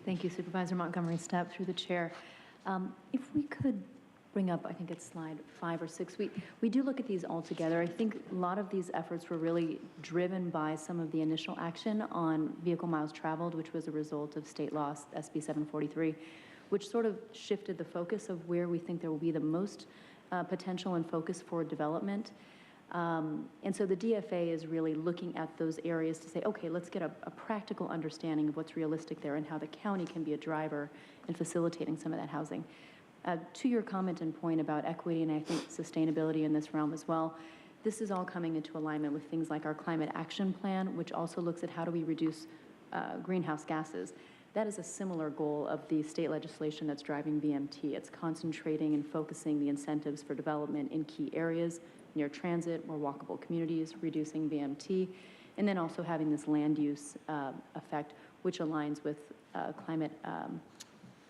S3: Thank you, Supervisor Montgomery Stepp, through the chair. If we could bring up, I think it's slide 5 or 6. We do look at these all together. I think a lot of these efforts were really driven by some of the initial action on vehicle miles traveled, which was a result of state law, SB 743, which sort of shifted the focus of where we think there will be the most potential and focus for development. And so the DFA is really looking at those areas to say, okay, let's get a practical understanding of what's realistic there and how the county can be a driver in facilitating some of that housing. To your comment and point about equity and I think sustainability in this realm as well, this is all coming into alignment with things like our climate action plan, which also looks at how do we reduce greenhouse gases. That is a similar goal of the state legislation that's driving VMT. It's concentrating and focusing the incentives for development in key areas, near transit, more walkable communities, reducing VMT, and then also having this land use effect, which aligns with climate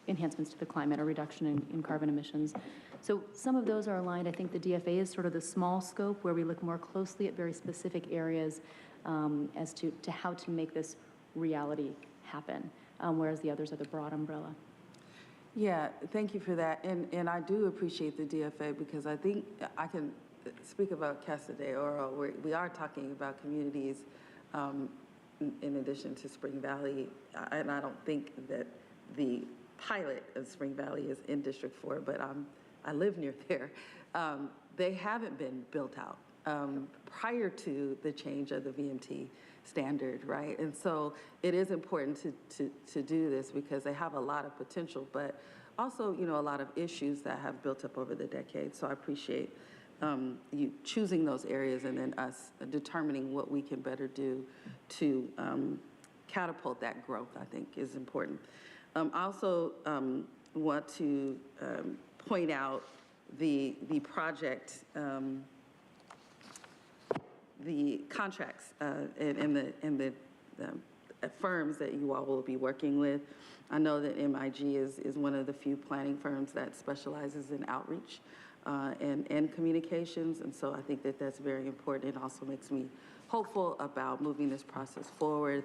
S3: enhancements to the climate or reduction in carbon emissions. So some of those are aligned. I think the DFA is sort of the small scope where we look more closely at very specific areas as to how to make this reality happen, whereas the others are the broad umbrella.
S22: Yeah, thank you for that. And I do appreciate the DFA because I think I can speak about Casa de Oro. We are talking about communities in addition to Spring Valley. And I don't think that the pilot of Spring Valley is in District 4, but I live near there. They haven't been built out prior to the change of the VMT standard, right? And so it is important to do this because they have a lot of potential, but also, you know, a lot of issues that have built up over the decades. So I appreciate you choosing those areas and then us determining what we can better do to catapult that growth, I think is important. I also want to point out the project, the contracts and the firms that you all will be working with. I know that MIG is one of the few planning firms that specializes in outreach and communications, and so I think that that's very important. It also makes me hopeful about moving this process forward.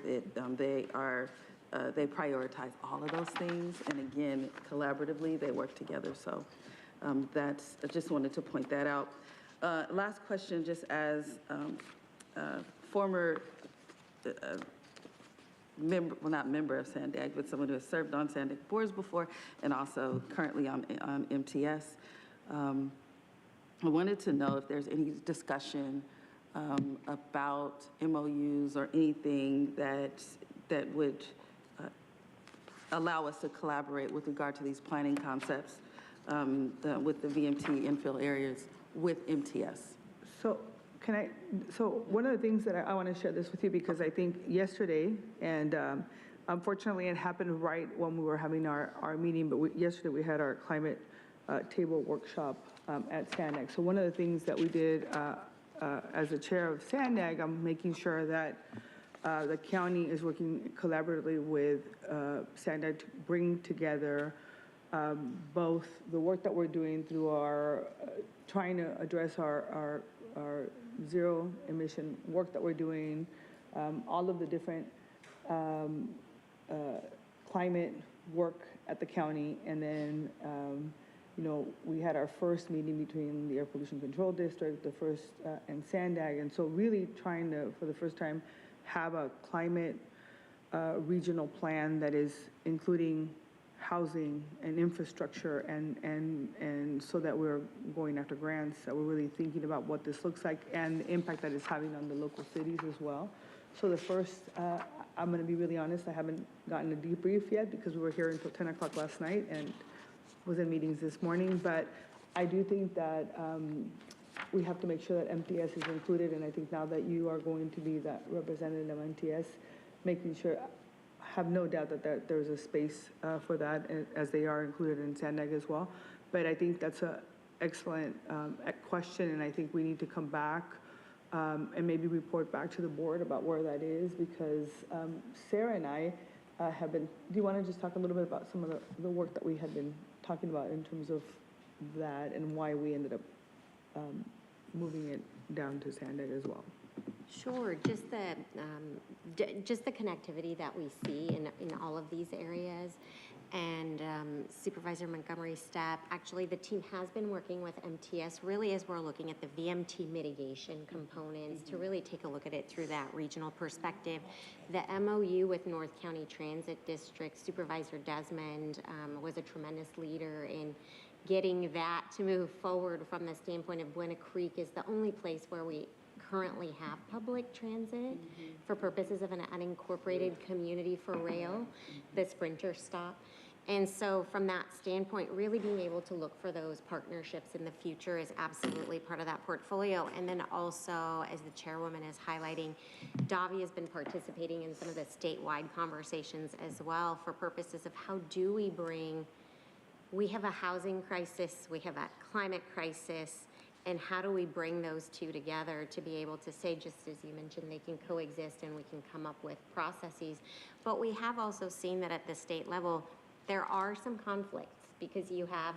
S22: They prioritize all of those things, and again, collaboratively, they work together. So I just wanted to point that out. Last question, just as former member, well, not member of SANDAG, but someone who has served on SANDAG boards before and also currently on MTS. I wanted to know if there's any discussion about MOUs or anything that would allow us to collaborate with regard to these planning concepts with the VMT infill areas with MTS.
S1: So one of the things that I want to share this with you because I think yesterday, and unfortunately it happened right when we were having our meeting, but yesterday we had our climate table workshop at SANDAG. So one of the things that we did as the chair of SANDAG, I'm making sure that the county is working collaboratively with SANDAG to bring together both the work that we're doing through our trying to address our zero emission work that we're doing, all of the different climate work at the county, and then you know, we had our first meeting between the Air Pollution Control District, and SANDAG, and so really trying to, for the first time, have a climate regional plan that is including housing and infrastructure, and so that we're going after grants, that we're really thinking about what this looks like and the impact that it's having on the local cities as well. So the first, I'm going to be really honest, I haven't gotten a debrief yet because we were here until 10 o'clock last night and was in meetings this morning, but I do think that we have to make sure that MTS is included, and I think now that you are going to be that representative of MTS, making sure, have no doubt that there's a space for that, as they are included in SANDAG as well. But I think that's an excellent question, and I think we need to come back and maybe report back to the board about where that is, because Sarah and I have been, do you want to just talk a little bit about some of the work that we had been talking about in terms of that and why we ended up moving it down to SANDAG as well?
S10: Sure, just the connectivity that we see in all of these areas. And Supervisor Montgomery Stepp, actually the team has been working with MTS really as we're looking at the VMT mitigation components to really take a look at it through that regional perspective. The MOU with North County Transit District, Supervisor Desmond was a tremendous leader in getting that to move forward from the standpoint of Buena Creek is the only place where we currently have public transit for purposes of an unincorporated community for rail, the Sprinter stop. And so from that standpoint, really being able to look for those partnerships in the future is absolutely part of that portfolio. And then also, as the chairwoman is highlighting, Davi has been participating in some of the statewide conversations as well for purposes of how do we bring, we have a housing crisis, we have a climate crisis, and how do we bring those two together to be able to say, just as you mentioned, they can coexist and we can come up with processes. But we have also seen that at the state level, there are some conflicts because you have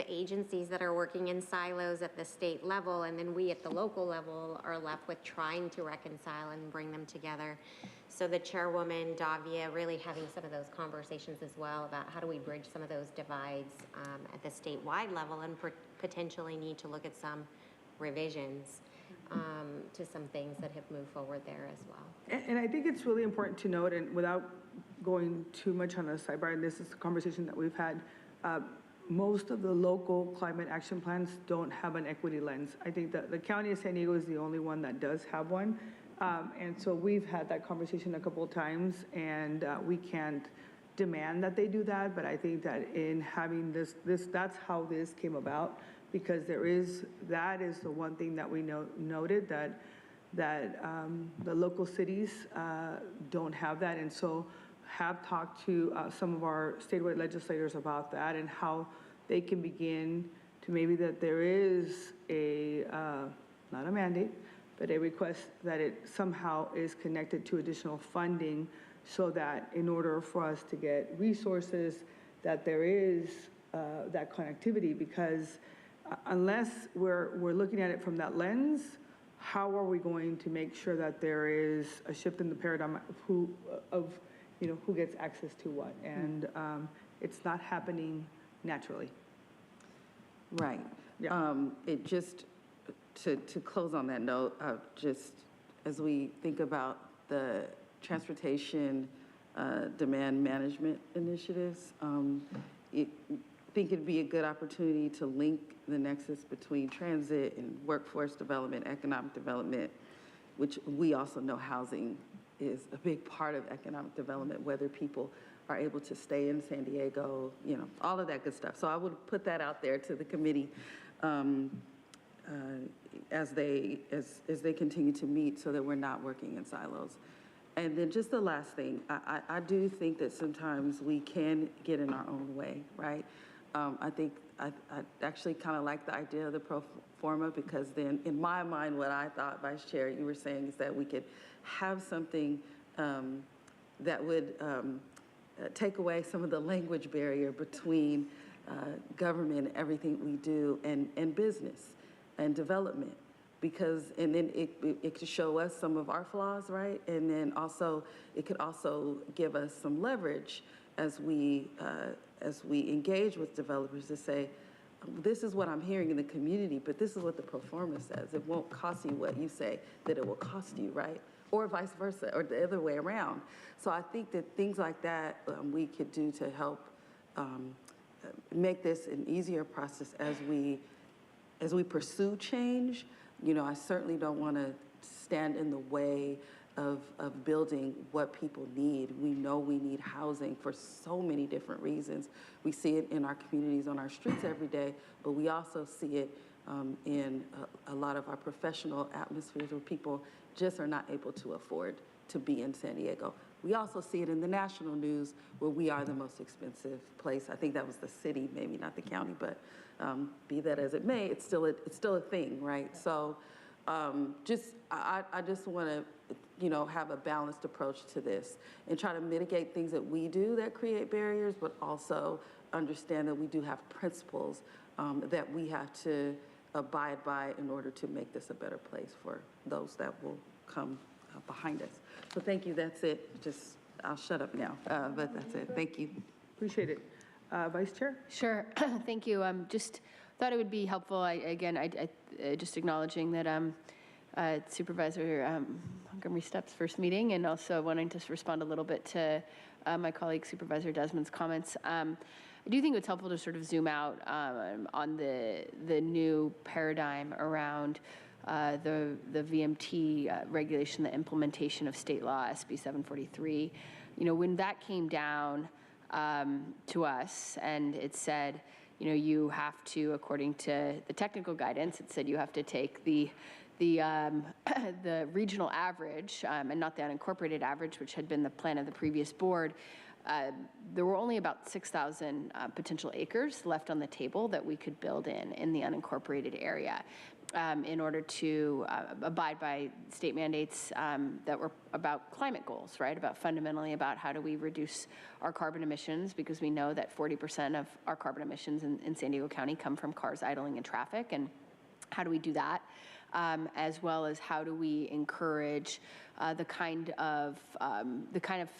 S10: agencies that are working in silos at the state level, and then we at the local level are left with trying to reconcile and bring them together. So the chairwoman, Davia, really having some of those conversations as well about how do we bridge some of those divides at the statewide level, and potentially need to look at some revisions to some things that have moved forward there as well.
S1: And I think it's really important to note, and without going too much on a sidebar, and this is a conversation that we've had, most of the local climate action plans don't have an equity lens. I think that the County of San Diego is the only one that does have one. And so we've had that conversation a couple of times, and we can't demand that they do that, but I think that in having this that's how this came about, because that is the one thing that we noted, that the local cities don't have that, and so have talked to some of our statewide legislators about that and how they can begin to maybe that there is a, not a mandate, but a request that it somehow is connected to additional funding, so that in order for us to get resources, that there is that connectivity, because unless we're looking at it from that lens, how are we going to make sure that there is a shift in the paradigm of who gets access to what? And it's not happening naturally.
S12: Right.
S1: Yeah.
S12: It just, to close on that note, just as we think about the transportation demand management initiatives, I think it'd be a good opportunity to link the nexus between transit and workforce development, economic development, which we also know housing is a big part of economic development, whether people are able to stay in San Diego, all of that good stuff. So I would put that out there to the committee as they continue to meet, so that we're not working in silos. And then just the last thing, I do think that sometimes we can get in our own way, right? I think I actually kind of like the idea of the pro forma, because then in my mind, what I thought, Vice Chair, you were saying is that we could have something that would take away some of the language barrier between government and everything we do and business and development. And then it could show us some of our flaws, right? And then also, it could also give us some leverage as we engage with developers to say, this is what I'm hearing in the community, but this is what the pro forma says. It won't cost you what you say that it will cost you, right? Or vice versa, or the other way around. So I think that things like that we could do to help make this an easier process as we pursue change. I certainly don't want to stand in the way of building what people need. We know we need housing for so many different reasons. We see it in our communities, on our streets every day, but we also see it in a lot of our professional atmospheres where people just are not able to afford to be in San Diego. We also see it in the national news, where we are the most expensive place. I think that was the city, maybe not the county, but be that as it may, it's still a thing, right? So I just want to have a balanced approach to this and try to mitigate things that we do that create barriers, but also understand that we do have principles that we have to abide by in order to make this a better place for those that will come behind us. So thank you, that's it. I'll shut up now, but that's it. Thank you.
S1: Appreciate it. Vice Chair?
S9: Sure, thank you. Just thought it would be helpful, I just acknowledging that Supervisor Montgomery Stepp's first meeting, and also wanting to respond a little bit to my colleague Supervisor Desmond's comments. I do think it's helpful to sort of zoom out on the new paradigm around the VMT regulation, the implementation of state law, SB 743. When that came down to us, and it said, you have to, according to the technical guidance, it said you have to take the regional average and not the unincorporated average, which had been the plan of the previous board, there were only about 6,000 potential acres left on the table that we could build in the unincorporated area in order to abide by state mandates that were about climate goals, right? Fundamentally about how do we reduce our carbon emissions, because we know that 40% of our carbon emissions in San Diego County come from cars idling in traffic, and how do we do that? As well as how do we encourage the kind of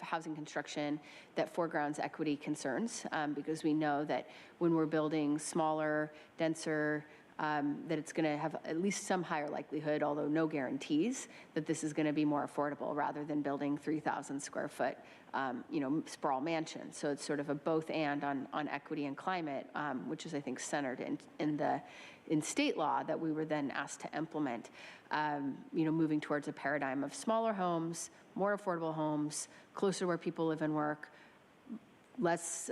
S9: housing construction that foregrounds equity concerns, because we know that when we're building smaller, denser, that it's going to have at least some higher likelihood, although no guarantees, that this is going to be more affordable rather than building 3,000 square foot, sprawl mansions. So it's sort of a both and on equity and climate, which is, I think, centered in state law that we were then asked to implement, moving towards a paradigm of smaller homes, more affordable homes, closer to where people live and work, less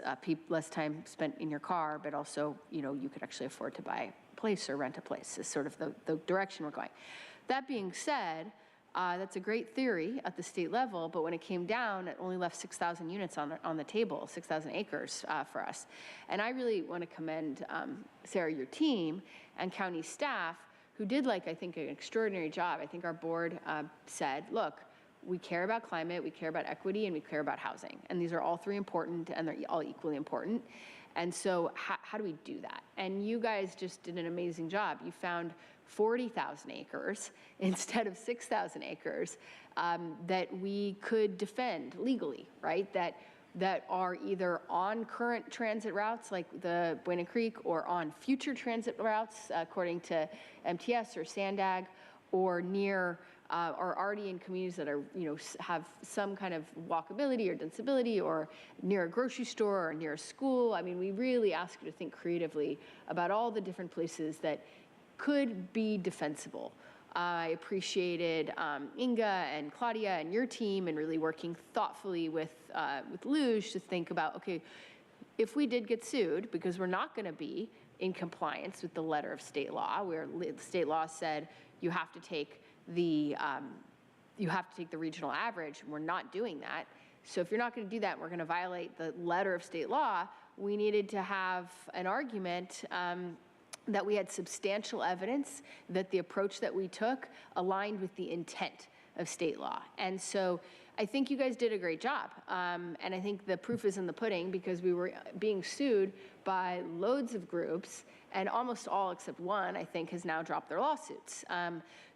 S9: time spent in your car, but also, you could actually afford to buy a place or rent a place is sort of the direction we're going. That being said, that's a great theory at the state level, but when it came down, it only left 6,000 units on the table, 6,000 acres for us. And I really want to commend, Sarah, your team and county staff who did, I think, an extraordinary job. I think our board said, look, we care about climate, we care about equity, and we care about housing. And these are all three important, and they're all equally important. And so how do we do that? And you guys just did an amazing job. You found 40,000 acres instead of 6,000 acres that we could defend legally, right? That are either on current transit routes like the Buena Creek, or on future transit routes according to MTS or SANDAG, or near or already in communities that are, have some kind of walkability or danceability, or near a grocery store or near a school. I mean, we really ask you to think creatively about all the different places that could be defensible. I appreciated Inga and Claudia and your team, and really working thoughtfully with Luge to think about, okay, if we did get sued, because we're not going to be in compliance with the letter of state law, where state law said you have to take the regional average. We're not doing that. So if you're not going to do that, we're going to violate the letter of state law. We needed to have an argument that we had substantial evidence that the approach that we took aligned with the intent of state law. And so I think you guys did a great job. And I think the proof is in the pudding, because we were being sued by loads of groups, and almost all except one, I think, has now dropped their lawsuits.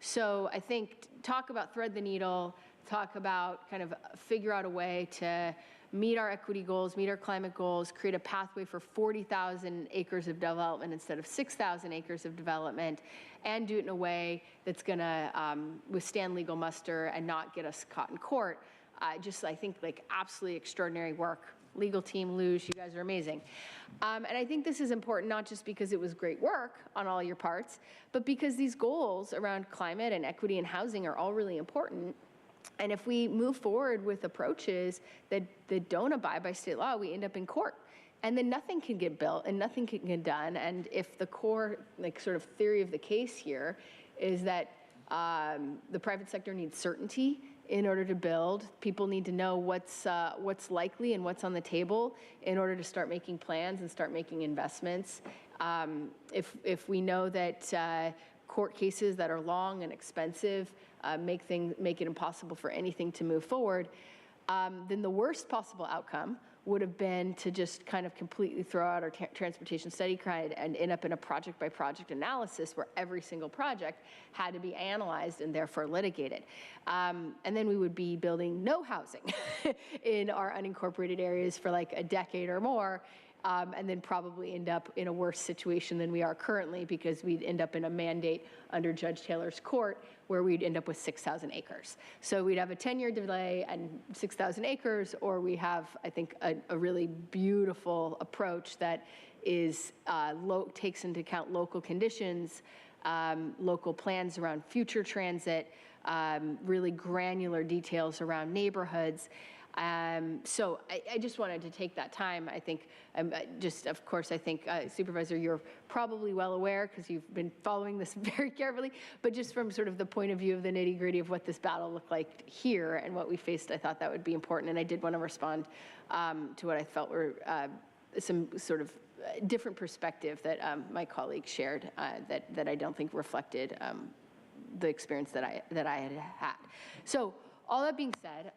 S9: So I think talk about thread the needle, talk about kind of figure out a way to meet our equity goals, meet our climate goals, create a pathway for 40,000 acres of development instead of 6,000 acres of development, and do it in a way that's going to withstand legal muster and not get us caught in court. I think, absolutely extraordinary work. Legal team, Luge, you guys are amazing. And I think this is important, not just because it was great work on all your parts, but because these goals around climate and equity and housing are all really important. And if we move forward with approaches that don't abide by state law, we end up in court. And then nothing can get built and nothing can get done. And if the core, sort of theory of the case here is that the private sector needs certainty in order to build, people need to know what's likely and what's on the table in order to start making plans and start making investments. If we know that court cases that are long and expensive make it impossible for anything to move forward, then the worst possible outcome would have been to just kind of completely throw out our transportation study credit and end up in a project-by-project analysis where every single project had to be analyzed and therefore litigated. And then we would be building no housing in our unincorporated areas for a decade or more, and then probably end up in a worse situation than we are currently, because we'd end up in a mandate under Judge Taylor's court where we'd end up with 6,000 acres. So we'd have a 10-year delay and 6,000 acres, or we have, I think, a really beautiful approach that is takes into account local conditions, local plans around future transit, really granular details around neighborhoods. So I just wanted to take that time. I think of course, I think Supervisor, you're probably well aware because you've been following this very carefully, but just from sort of the point of view of the nitty gritty of what this battle looked like here and what we faced, I thought that would be important. And I did want to respond to what I felt were some sort of different perspective that my colleague shared that I don't think reflected the experience that I had had. So all that being said,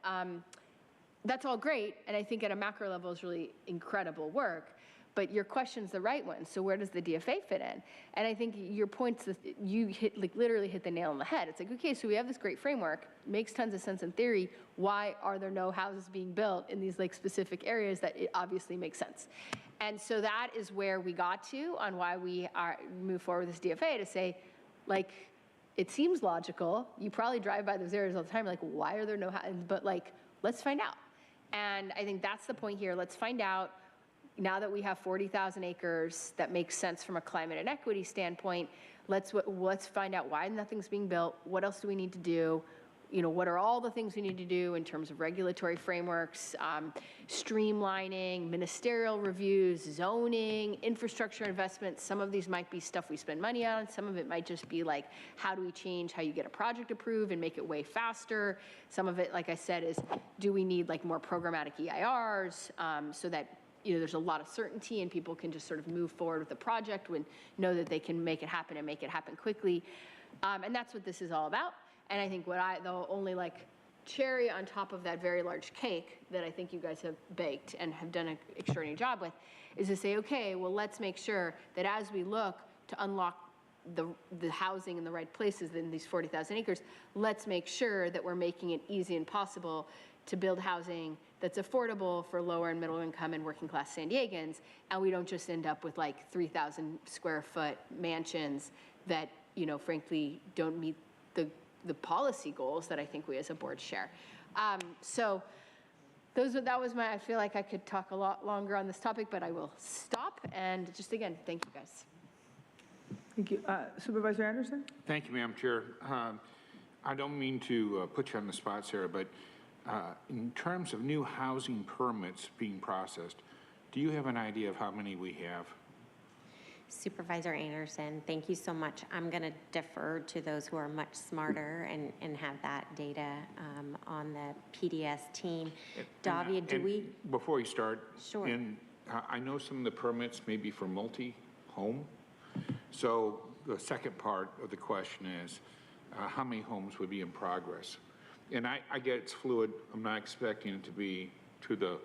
S9: that's all great, and I think at a macro level is really incredible work, but your question's the right one. So where does the DFA fit in? And I think your points that you literally hit the nail on the head. It's like, okay, so we have this great framework, makes tons of sense in theory. Why are there no houses being built in these specific areas that it obviously makes sense? And so that is where we got to on why we move forward with this DFA to say, it seems logical. You probably drive by those areas all the time. You're like, why are there no houses? But let's find out. And I think that's the point here. Let's find out, now that we have 40,000 acres that makes sense from a climate and equity standpoint, let's find out why nothing's being built. What else do we need to do? What are all the things we need to do in terms of regulatory frameworks, streamlining, ministerial reviews, zoning, infrastructure investments. Some of these might be stuff we spend money on. Some of it might just be how do we change how you get a project approved and make it way faster? Some of it, like I said, is do we need more programmatic EIRs so that there's a lot of certainty and people can just sort of move forward with the project and know that they can make it happen and make it happen quickly. And that's what this is all about. And I think the only cherry on top of that very large cake that I think you guys have baked and have done an extraordinary job with is to say, okay, well, let's make sure that as we look to unlock the housing in the right places in these 40,000 acres, let's make sure that we're making it easy and possible to build housing that's affordable for lower and middle income and working class San Diegans, and we don't just end up with 3,000 square foot mansions that, frankly, don't meet the policy goals that I think we as a board share. So I feel like I could talk a lot longer on this topic, but I will stop. And just again, thank you guys.
S1: Thank you. Supervisor Anderson?
S18: Thank you, Madam Chair. I don't mean to put you on the spot, Sarah, but in terms of new housing permits being processed, do you have an idea of how many we have?
S10: Supervisor Anderson, thank you so much. I'm going to defer to those who are much smarter and have that data on the PDS team. Davia, do we?
S18: Before you start,
S10: sure.
S18: I know some of the permits may be for multi-home. So the second part of the question is, how many homes would be in progress? And I get it's fluid. I'm not expecting it to be to the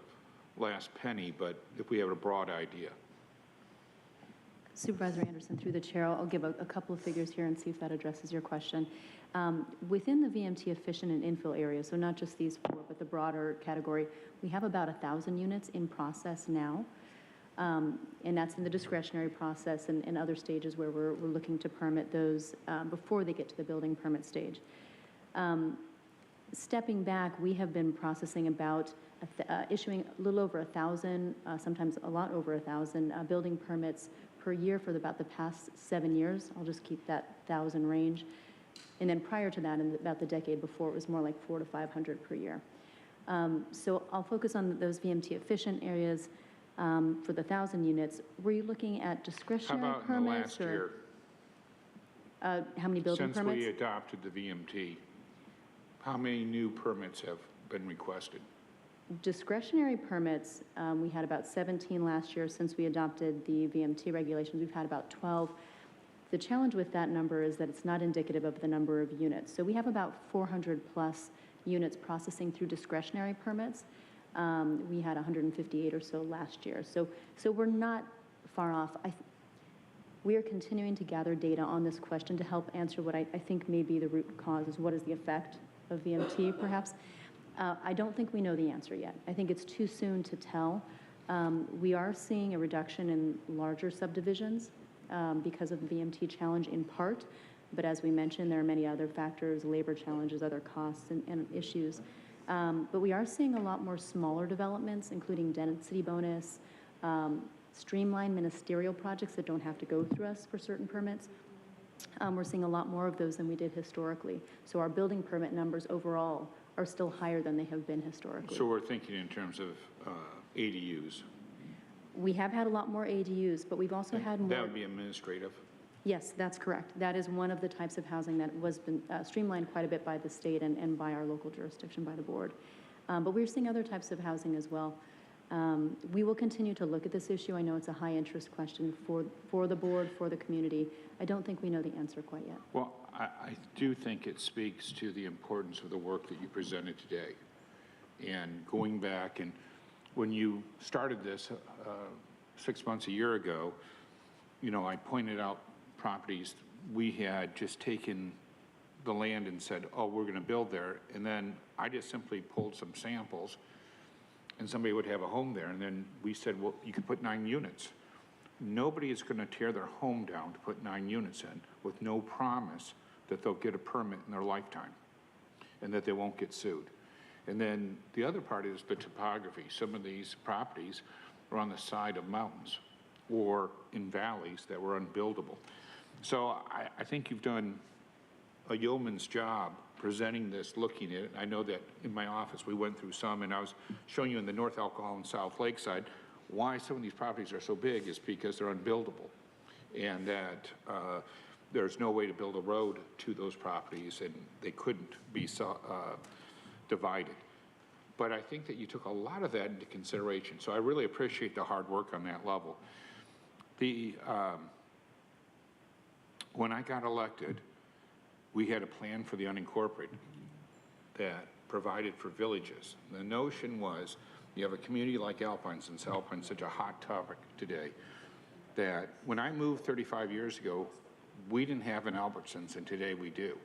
S18: last penny, but if we have a broad idea.
S3: Supervisor Anderson, through the chair, I'll give a couple of figures here and see if that addresses your question. Within the VMT efficient and infill areas, so not just these four, but the broader category, we have about 1,000 units in process now. And that's in the discretionary process and other stages where we're looking to permit those before they get to the building permit stage. Stepping back, we have been processing about issuing a little over 1,000, sometimes a lot over 1,000 building permits per year for about the past 7 years. I'll just keep that 1,000 range. And then prior to that, in about the decade before, it was more like 400 to 500 per year. So I'll focus on those VMT efficient areas for the 1,000 units. Were you looking at discretionary permits?
S18: How about in the last year?
S3: How many building permits?
S18: Since we adopted the VMT, how many new permits have been requested?
S3: Discretionary permits, we had about 17 last year. Since we adopted the VMT regulations, we've had about 12. The challenge with that number is that it's not indicative of the number of units. So we have about 400 plus units processing through discretionary permits. We had 158 or so last year. So we're not far off. We are continuing to gather data on this question to help answer what I think may be the root cause, is what is the effect of VMT, perhaps. I don't think we know the answer yet. I think it's too soon to tell. We are seeing a reduction in larger subdivisions because of the VMT challenge in part, but as we mentioned, there are many other factors, labor challenges, other costs and issues. But we are seeing a lot more smaller developments, including density bonus, streamlined ministerial projects that don't have to go through us for certain permits. We're seeing a lot more of those than we did historically. So our building permit numbers overall are still higher than they have been historically.
S18: So we're thinking in terms of ADUs.
S3: We have had a lot more ADUs, but we've also had more.
S18: That would be administrative.
S3: Yes, that's correct. That is one of the types of housing that was been streamlined quite a bit by the state and by our local jurisdiction, by the board. But we're seeing other types of housing as well. We will continue to look at this issue. I know it's a high interest question for the board, for the community. I don't think we know the answer quite yet.
S18: Well, I do think it speaks to the importance of the work that you presented today. And going back, and when you started this 6 months, a year ago, you know, I pointed out properties we had just taken the land and said, oh, we're going to build there. And then I just simply pulled some samples and somebody would have a home there. And then we said, well, you could put 9 units. Nobody is going to tear their home down to put 9 units in with no promise that they'll get a permit in their lifetime and that they won't get sued. And then the other part is the topography. Some of these properties are on the side of mountains or in valleys that were unbuildable. So I think you've done a yeoman's job presenting this, looking at it. I know that in my office we went through some, and I was showing you in the North Alcohol and South Lakeside why some of these properties are so big is because they're unbuildable, and that there's no way to build a road to those properties, and they couldn't be divided. But I think that you took a lot of that into consideration, so I really appreciate the hard work on that level. When I got elected, we had a plan for the unincorporated that provided for villages. The notion was you have a community like Alpine, since Alpine's such a hot topic today, that when I moved 35 years ago, we didn't have an Albertsons, and today we do.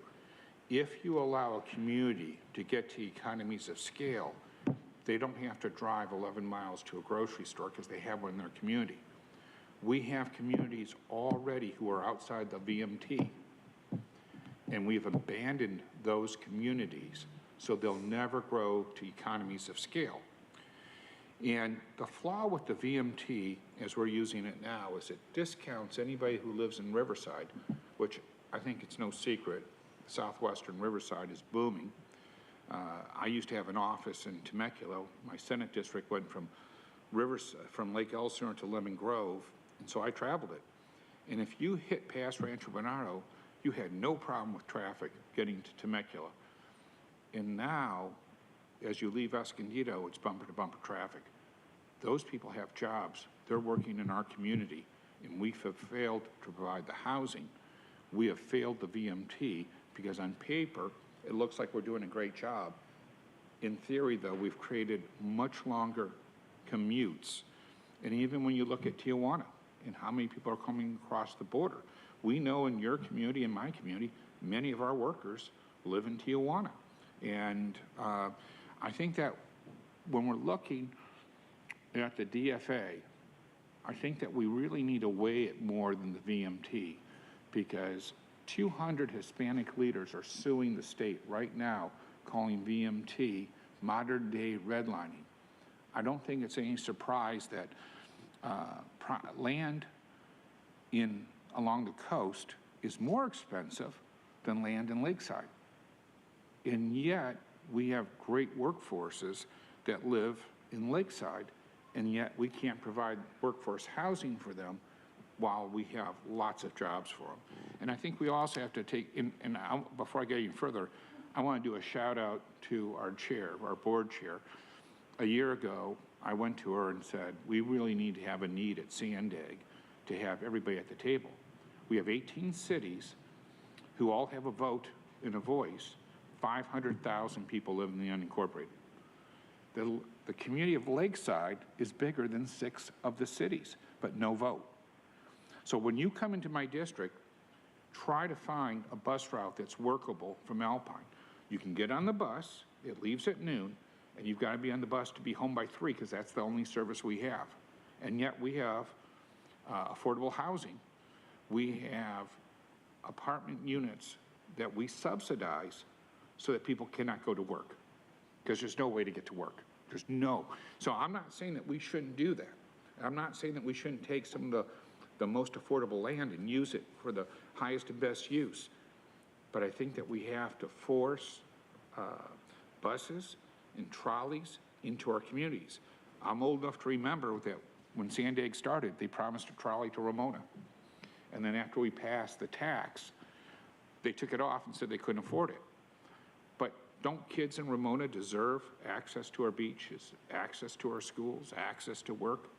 S18: If you allow a community to get to economies of scale, they don't have to drive 11 miles to a grocery store because they have one in their community. We have communities already who are outside the VMT, and we've abandoned those communities so they'll never grow to economies of scale. And the flaw with the VMT, as we're using it now, is it discounts anybody who lives in Riverside, which I think it's no secret, southwestern Riverside is booming. I used to have an office in Temecula. My Senate district went from Lake Elsinore to Lemon Grove, and so I traveled it. And if you hit past Rancho Bernardo, you had no problem with traffic getting to Temecula. And now, as you leave Escondido, it's bumper-to-bumper traffic. Those people have jobs. They're working in our community, and we have failed to provide the housing. We have failed the VMT because on paper, it looks like we're doing a great job. In theory, though, we've created much longer commutes. And even when you look at Tijuana and how many people are coming across the border, we know in your community and my community, many of our workers live in Tijuana. And I think that when we're looking at the DFA, I think that we really need to weigh it more than the VMT, because 200 Hispanic leaders are suing the state right now, calling VMT modern-day redlining. I don't think it's any surprise that land along the coast is more expensive than land in Lakeside. And yet, we have great workforces that live in Lakeside, and yet we can't provide workforce housing for them while we have lots of jobs for them. And I think we also have to take, before I get any further, I want to do a shout out to our chair, our board chair. A year ago, I went to her and said, we really need to have a need at Sandag to have everybody at the table. We have 18 cities who all have a vote and a voice. 500,000 people live in the unincorporated. The community of Lakeside is bigger than 6 of the cities, but no vote. So when you come into my district, try to find a bus route that's workable from Alpine. You can get on the bus, it leaves at noon, and you've got to be on the bus to be home by 3 because that's the only service we have. And yet we have affordable housing. We have apartment units that we subsidize so that people cannot go to work because there's no way to get to work. There's no. So I'm not saying that we shouldn't do that. I'm not saying that we shouldn't take some of the most affordable land and use it for the highest and best use. But I think that we have to force buses and trolleys into our communities. I'm old enough to remember that when Sandag started, they promised a trolley to Ramona. And then after we passed the tax, they took it off and said they couldn't afford it. But don't kids in Ramona deserve access to our beaches, access to our schools, access to work?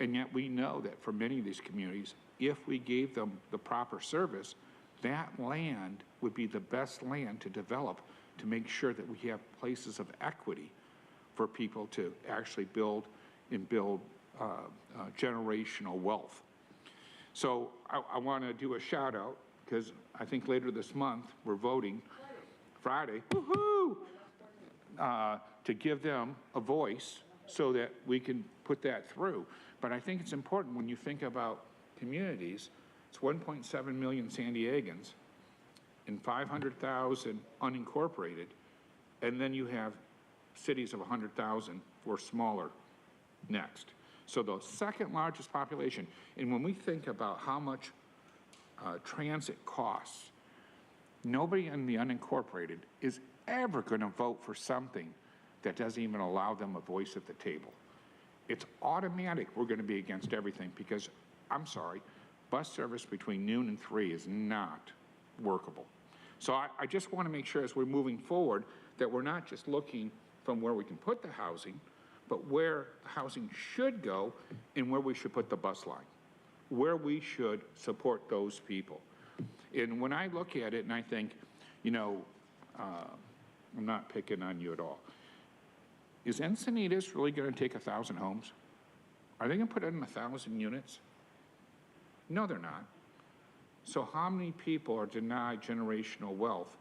S18: And yet we know that for many of these communities, if we gave them the proper service, that land would be the best land to develop to make sure that we have places of equity for people to actually build and build generational wealth. So I want to do a shout out because I think later this month we're voting Friday, woohoo, to give them a voice so that we can put that through. But I think it's important when you think about communities, it's 1.7 million San Diegans and 500,000 unincorporated, and then you have cities of 100,000 or smaller next. So the second largest population, and when we think about how much transit costs, nobody in the unincorporated is ever going to vote for something that doesn't even allow them a voice at the table. It's automatic we're going to be against everything because, I'm sorry, bus service between noon and 3 is not workable. So I just want to make sure as we're moving forward that we're not just looking from where we can put the housing, but where housing should go and where we should put the bus line, where we should support those people. And when I look at it and I think, you know, I'm not picking on you at all. Is Encinitas really going to take 1,000 homes? Are they going to put in 1,000 units? No, they're not. So how many people are denied generational wealth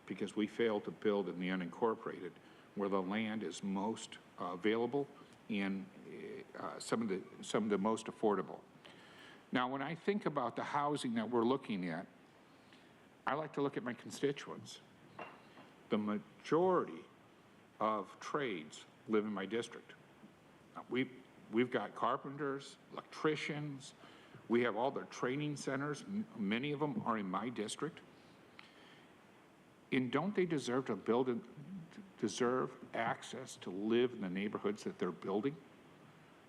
S18: because we failed to build in the unincorporated where the land is most available and some of the most affordable? Now, when I think about the housing that we're looking at, I like to look at my constituents. The majority of trades live in my district. We've got carpenters, electricians, we have all the training centers, many of them are in my district. And don't they deserve to deserve access to live in the neighborhoods that they're building?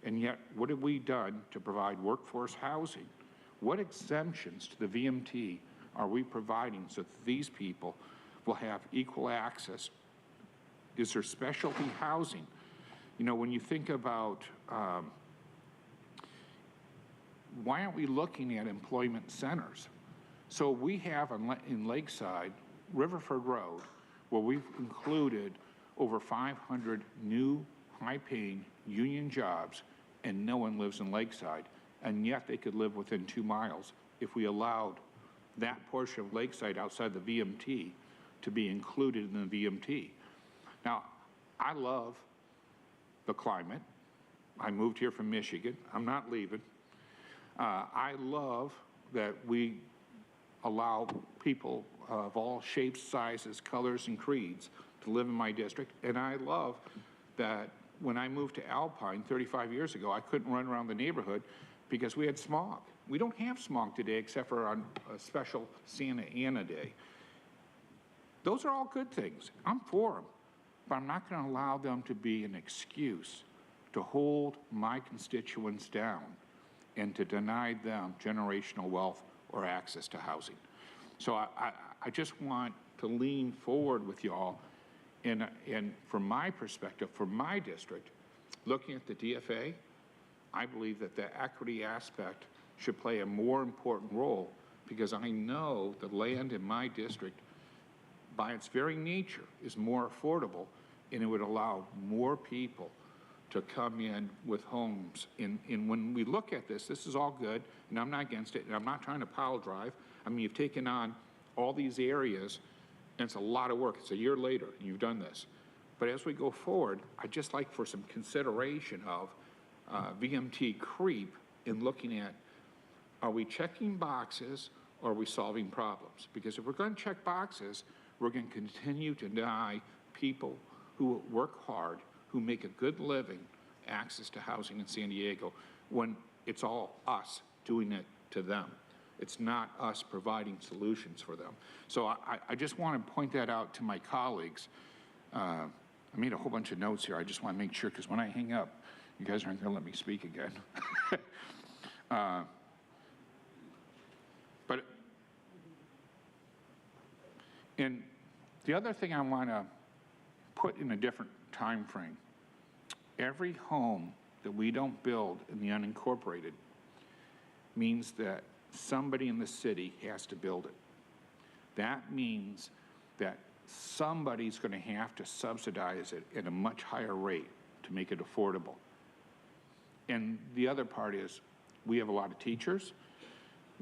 S18: And yet, what have we done to provide workforce housing? What exemptions to the VMT are we providing so that these people will have equal access? Is there specialty housing? You know, when you think about why aren't we looking at employment centers? So we have in Lakeside, Riverford Road, where we've included over 500 new high-paying union jobs, and no one lives in Lakeside, and yet they could live within 2 miles if we allowed that portion of Lakeside outside the VMT to be included in the VMT. Now, I love the climate. I moved here from Michigan. I'm not leaving. I love that we allow people of all shapes, sizes, colors, and creeds to live in my district. And I love that when I moved to Alpine 35 years ago, I couldn't run around the neighborhood because we had smog. We don't have smog today except for on a special Santa Ana Day. Those are all good things. I'm for them. But I'm not going to allow them to be an excuse to hold my constituents down and to deny them generational wealth or access to housing. So I just want to lean forward with y'all, and from my perspective, for my district, looking at the DFA, I believe that the equity aspect should play a more important role because I know the land in my district, by its very nature, is more affordable, and it would allow more people to come in with homes. And when we look at this is all good, and I'm not against it, and I'm not trying to pile drive. I mean, you've taken on all these areas, and it's a lot of work. It's a year later, and you've done this. But as we go forward, I'd just like for some consideration of VMT creep in looking at, are we checking boxes or are we solving problems? Because if we're going to check boxes, we're going to continue to deny people who work hard, who make a good living, access to housing in San Diego, when it's all us doing it to them. It's not us providing solutions for them. So I just want to point that out to my colleagues. I made a whole bunch of notes here. I just want to make sure, because when I hang up, you guys aren't going to let me speak again. And the other thing I want to put in a different time frame, every home that we don't build in the unincorporated means that somebody in the city has to build it. That means that somebody's going to have to subsidize it at a much higher rate to make it affordable. And the other part is we have a lot of teachers.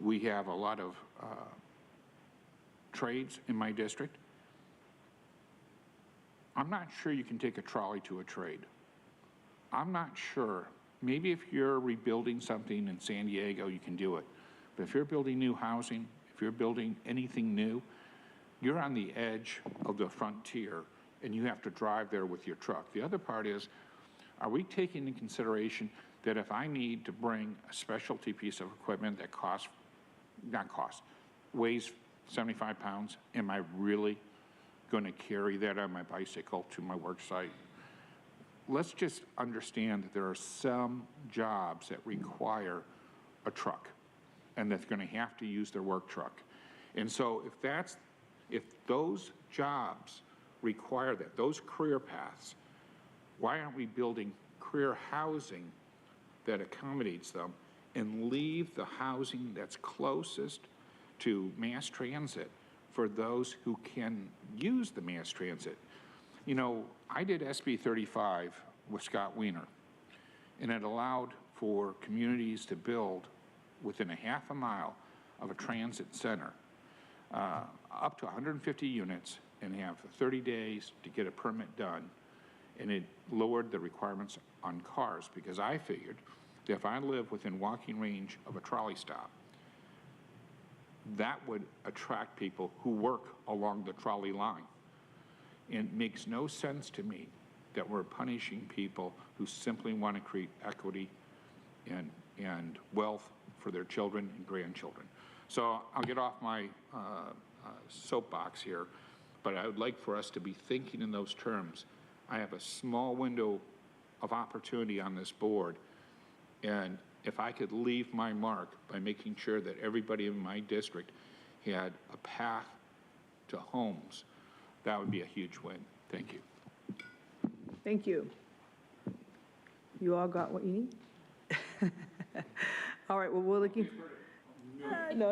S18: We have a lot of trades in my district. I'm not sure you can take a trolley to a trade. I'm not sure. Maybe if you're rebuilding something in San Diego, you can do it. But if you're building new housing, if you're building anything new, you're on the edge of the frontier and you have to drive there with your truck. The other part is, are we taking into consideration that if I need to bring a specialty piece of equipment that weighs 75 pounds, am I really going to carry that on my bicycle to my work site? Let's just understand that there are some jobs that require a truck and that's going to have to use their work truck. And so if those jobs require that, those career paths, why aren't we building career housing that accommodates them and leave the housing that's closest to mass transit for those who can use the mass transit? You know, I did SB 35 with Scott Wiener, and it allowed for communities to build within a half a mile of a transit center, up to 150 units, and have 30 days to get a permit done. And it lowered the requirements on cars, because I figured that if I live within walking range of a trolley stop, that would attract people who work along the trolley line. And it makes no sense to me that we're punishing people who simply want to create equity and wealth for their children and grandchildren. So I'll get off my soapbox here, but I would like for us to be thinking in those terms. I have a small window of opportunity on this board, and if I could leave my mark by making sure that everybody in my district had a path to homes, that would be a huge win. Thank you.
S1: Thank you. You all got what you need? All right, well, we're looking. No,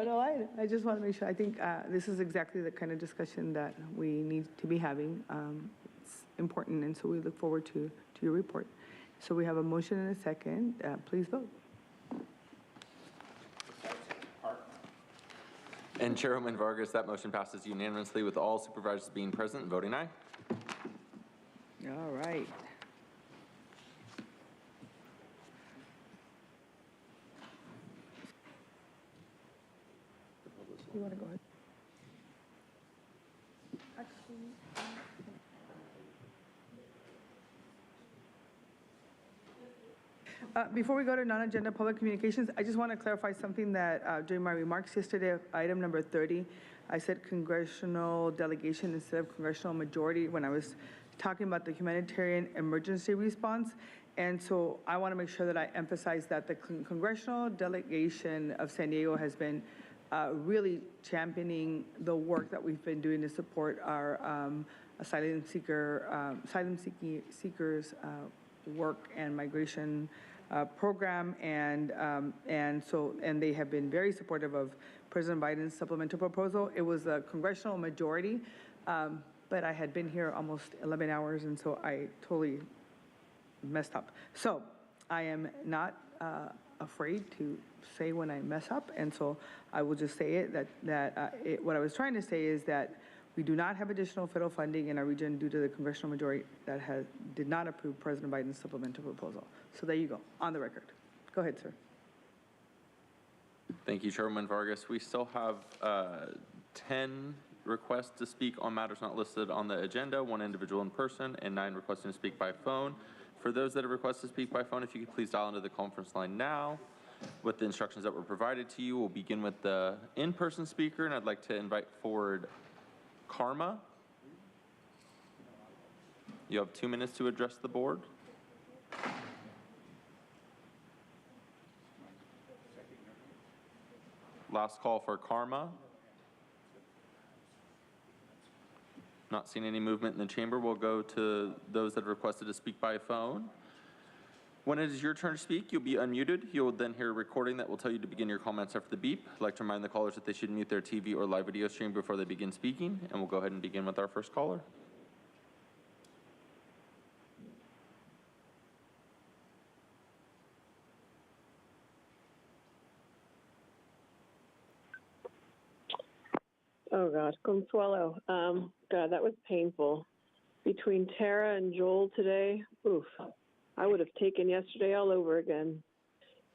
S1: I just want to make sure. I think this is exactly the kind of discussion that we need to be having. It's important, and so we look forward to your report. So we have a motion and a second. Please vote.
S2: And Chairwoman Vargas, that motion passes unanimously with all supervisors being present and voting aye.
S1: All right. You want to go ahead? Before we go to non-agenda public communications, I just want to clarify something that during my remarks yesterday, item number 30, I said congressional delegation instead of congressional majority when I was talking about the humanitarian emergency response. And so I want to make sure that I emphasize that the congressional delegation of San Diego has been really championing the work that we've been doing to support our asylum seekers work and migration program, and they have been very supportive of President Biden's supplemental proposal. It was a congressional majority, but I had been here almost 11 hours, and so I totally messed up. So I am not afraid to say when I mess up, and so I will just say it what I was trying to say is that we do not have additional federal funding in our region due to the congressional majority that did not approve President Biden's supplemental proposal. So there you go, on the record. Go ahead, sir.
S2: Thank you, Chairwoman Vargas. We still have 10 requests to speak on matters not listed on the agenda, 1 individual in person, and 9 requesting to speak by phone. For those that have requested to speak by phone, if you could please dial into the conference line now. With the instructions that were provided to you, we'll begin with the in-person speaker, and I'd like to invite forward Karma. You have 2 minutes to address the board. Last call for Karma. Not seeing any movement in the chamber. We'll go to those that have requested to speak by phone. When it is your turn to speak, you'll be unmuted. You'll then hear a recording that will tell you to begin your comments after the beep. I'd like to remind the callers that they should mute their TV or live video stream before they begin speaking, and we'll go ahead and begin with our first caller.
S16: Oh, God, Consuelo. God, that was painful. Between Tara and Joel today, oof, I would have taken yesterday all over again.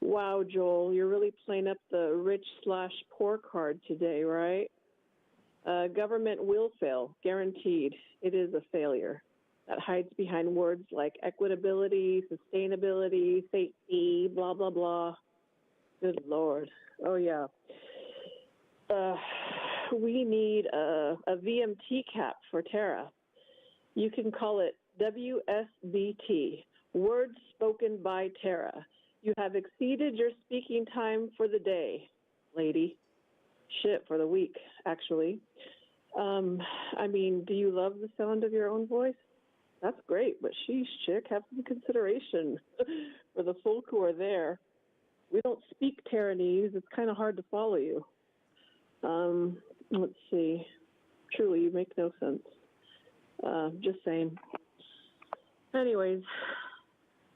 S16: Wow, Joel, you're really playing up the rich/poor card today, right? Government will fail, guaranteed. It is a failure that hides behind words like equitability, sustainability, safety, blah, blah, blah. Good Lord. Oh, yeah. We need a VMT cap for Tara. You can call it WSBT, Words Spoken by Tara. You have exceeded your speaking time for the day, lady. Shit, for the week, actually. I mean, do you love the sound of your own voice? That's great, but sheesh, chick, have some consideration for the folk who are there. We don't speak Taranese. It's kind of hard to follow you. Let's see. Truly, you make no sense. Just saying. Anyways,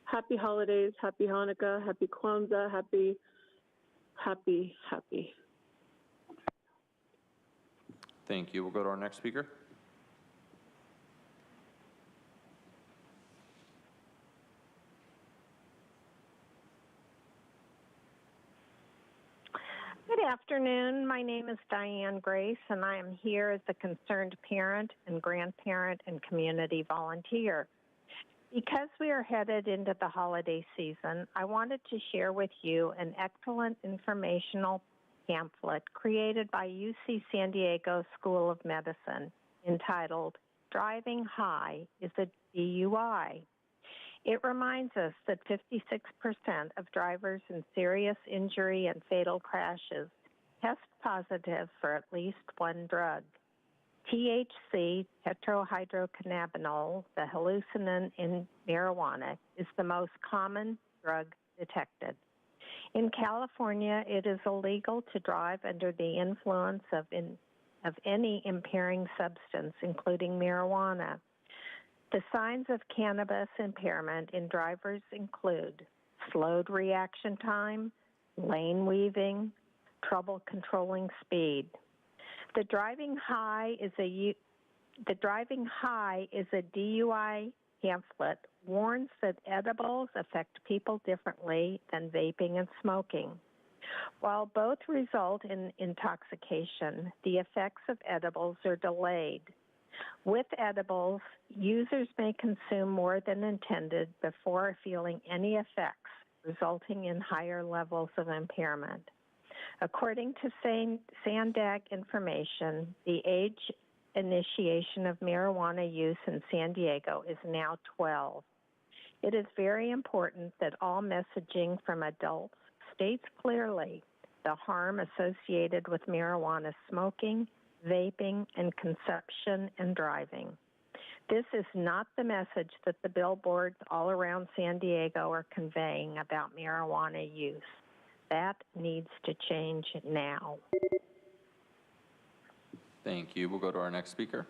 S16: happy holidays, happy Hanukkah, happy Kwanzaa, happy.
S2: Thank you. We'll go to our next speaker.
S13: Good afternoon. My name is Diane Grace, and I am here as a concerned parent and grandparent and community volunteer. Because we are headed into the holiday season, I wanted to share with you an excellent informational pamphlet created by UC San Diego School of Medicine entitled Driving High is a DUI. It reminds us that 56% of drivers in serious injury and fatal crashes test positive for at least one drug. THC, tetrahydrocannabinol, the hallucinant in marijuana, is the most common drug detected. In California, it is illegal to drive under the influence of any impairing substance, including marijuana. The signs of cannabis impairment in drivers include slowed reaction time, lane weaving, trouble controlling speed. The driving high is a DUI pamphlet warns that edibles affect people differently than vaping and smoking. While both result in intoxication, the effects of edibles are delayed. With edibles, users may consume more than intended before feeling any effects, resulting in higher levels of impairment. According to SANDAG information, the age initiation of marijuana use in San Diego is now 12. It is very important that all messaging from adults states clearly the harm associated with marijuana smoking, vaping, and consumption and driving. This is not the message that the billboards all around San Diego are conveying about marijuana use. That needs to change now.
S2: Thank you. We'll go to our next speaker.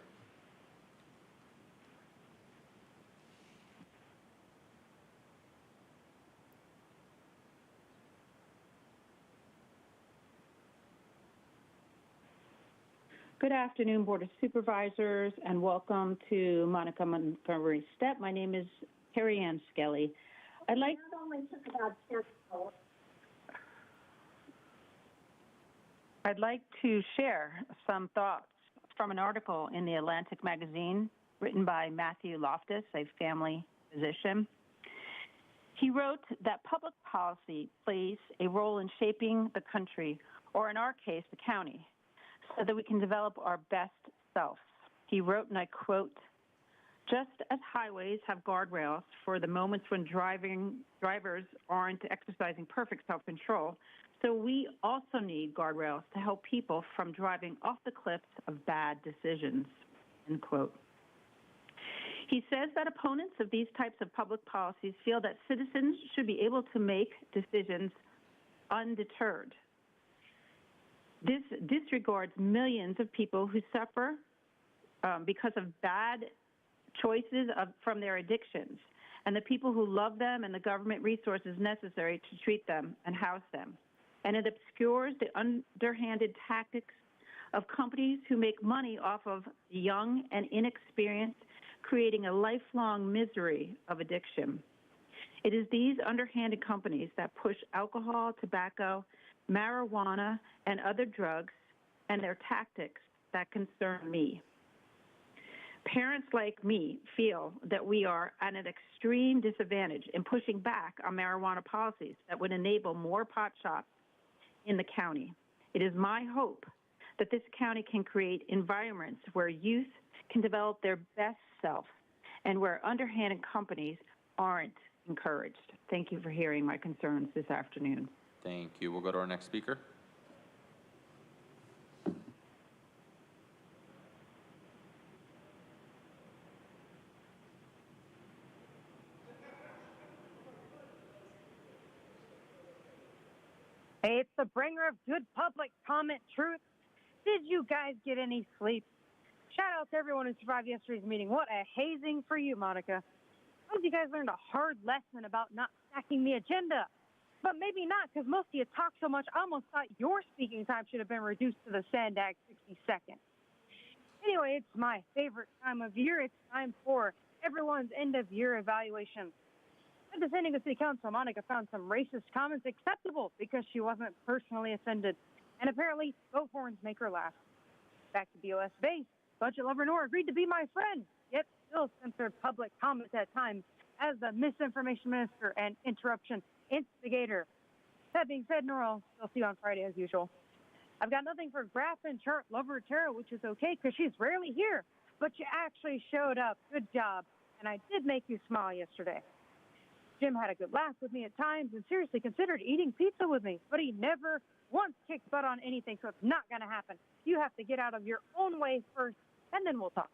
S17: Good afternoon, Board of Supervisors, and welcome to Monica Montgomery Step. My name is Carrie Ann Skelly. I'd like to share some thoughts from an article in the Atlantic magazine written by Matthew Loftus, a family physician. He wrote that public policy plays a role in shaping the country, or in our case, the county, so that we can develop our best selves. He wrote, and I quote, Just as highways have guardrails for the moments when drivers aren't exercising perfect self-control, so we also need guardrails to help people from driving off the cliffs of bad decisions, end quote. He says that opponents of these types of public policies feel that citizens should be able to make decisions undeterred. This disregards millions of people who suffer because of bad choices from their addictions, and the people who love them and the government resources necessary to treat them and house them. And it obscures the underhanded tactics of companies who make money off of the young and inexperienced, creating a lifelong misery of addiction. It is these underhanded companies that push alcohol, tobacco, marijuana, and other drugs, and their tactics that concern me. Parents like me feel that we are at an extreme disadvantage in pushing back on marijuana policies that would enable more pot shops in the county. It is my hope that this county can create environments where youth can develop their best self and where underhanded companies aren't encouraged. Thank you for hearing my concerns this afternoon.
S2: Thank you. We'll go to our next speaker.
S15: Hey, it's the bringer of good public comment truth. Did you guys get any sleep? Shout out to everyone who survived yesterday's meeting. What a hazing for you, Monica. I hope you guys learned a hard lesson about not stacking the agenda. But maybe not, because most of you talk so much, I almost thought your speaking time should have been reduced to the Sandag 60 seconds. Anyway, it's my favorite time of year. It's time for everyone's end-of-year evaluation. At the San Diego City Council, Monica found some racist comments acceptable because she wasn't personally offended. And apparently, both horns make her laugh. Back to BOS base, budget lover Nora agreed to be my friend, yet still censored public comments at times as the misinformation minister and interruption instigator. That being said, Nora, I'll still see you on Friday as usual. I've got nothing for graph and chart lover Tara, which is okay because she's rarely here, but you actually showed up. Good job. And I did make you smile yesterday. Jim had a good laugh with me at times and seriously considered eating pizza with me, but he never once kicked butt on anything, so it's not going to happen. You have to get out of your own way first, and then we'll talk.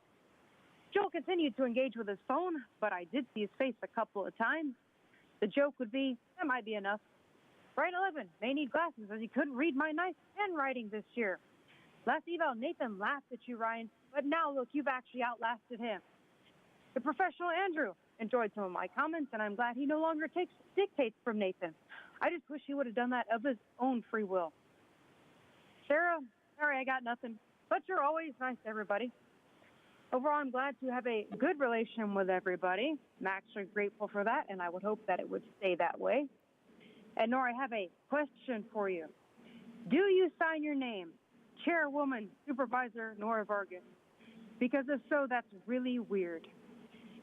S15: Joel continued to engage with his phone, but I did see his face a couple of times. The joke would be, that might be enough. Brian 11 may need glasses as he couldn't read my nice handwriting this year. Last eval, Nathan laughed at you, Ryan, but now look, you've actually outlasted him. The professional Andrew enjoyed some of my comments, and I'm glad he no longer takes dictates from Nathan. I just wish he would have done that of his own free will. Sarah, sorry, I got nothing, but you're always nice to everybody. Overall, I'm glad to have a good relation with everybody. I'm actually grateful for that, and I would hope that it would stay that way. And Nora, I have a question for you. Do you sign your name, Chairwoman Supervisor Nora Vargas? Because if so, that's really weird.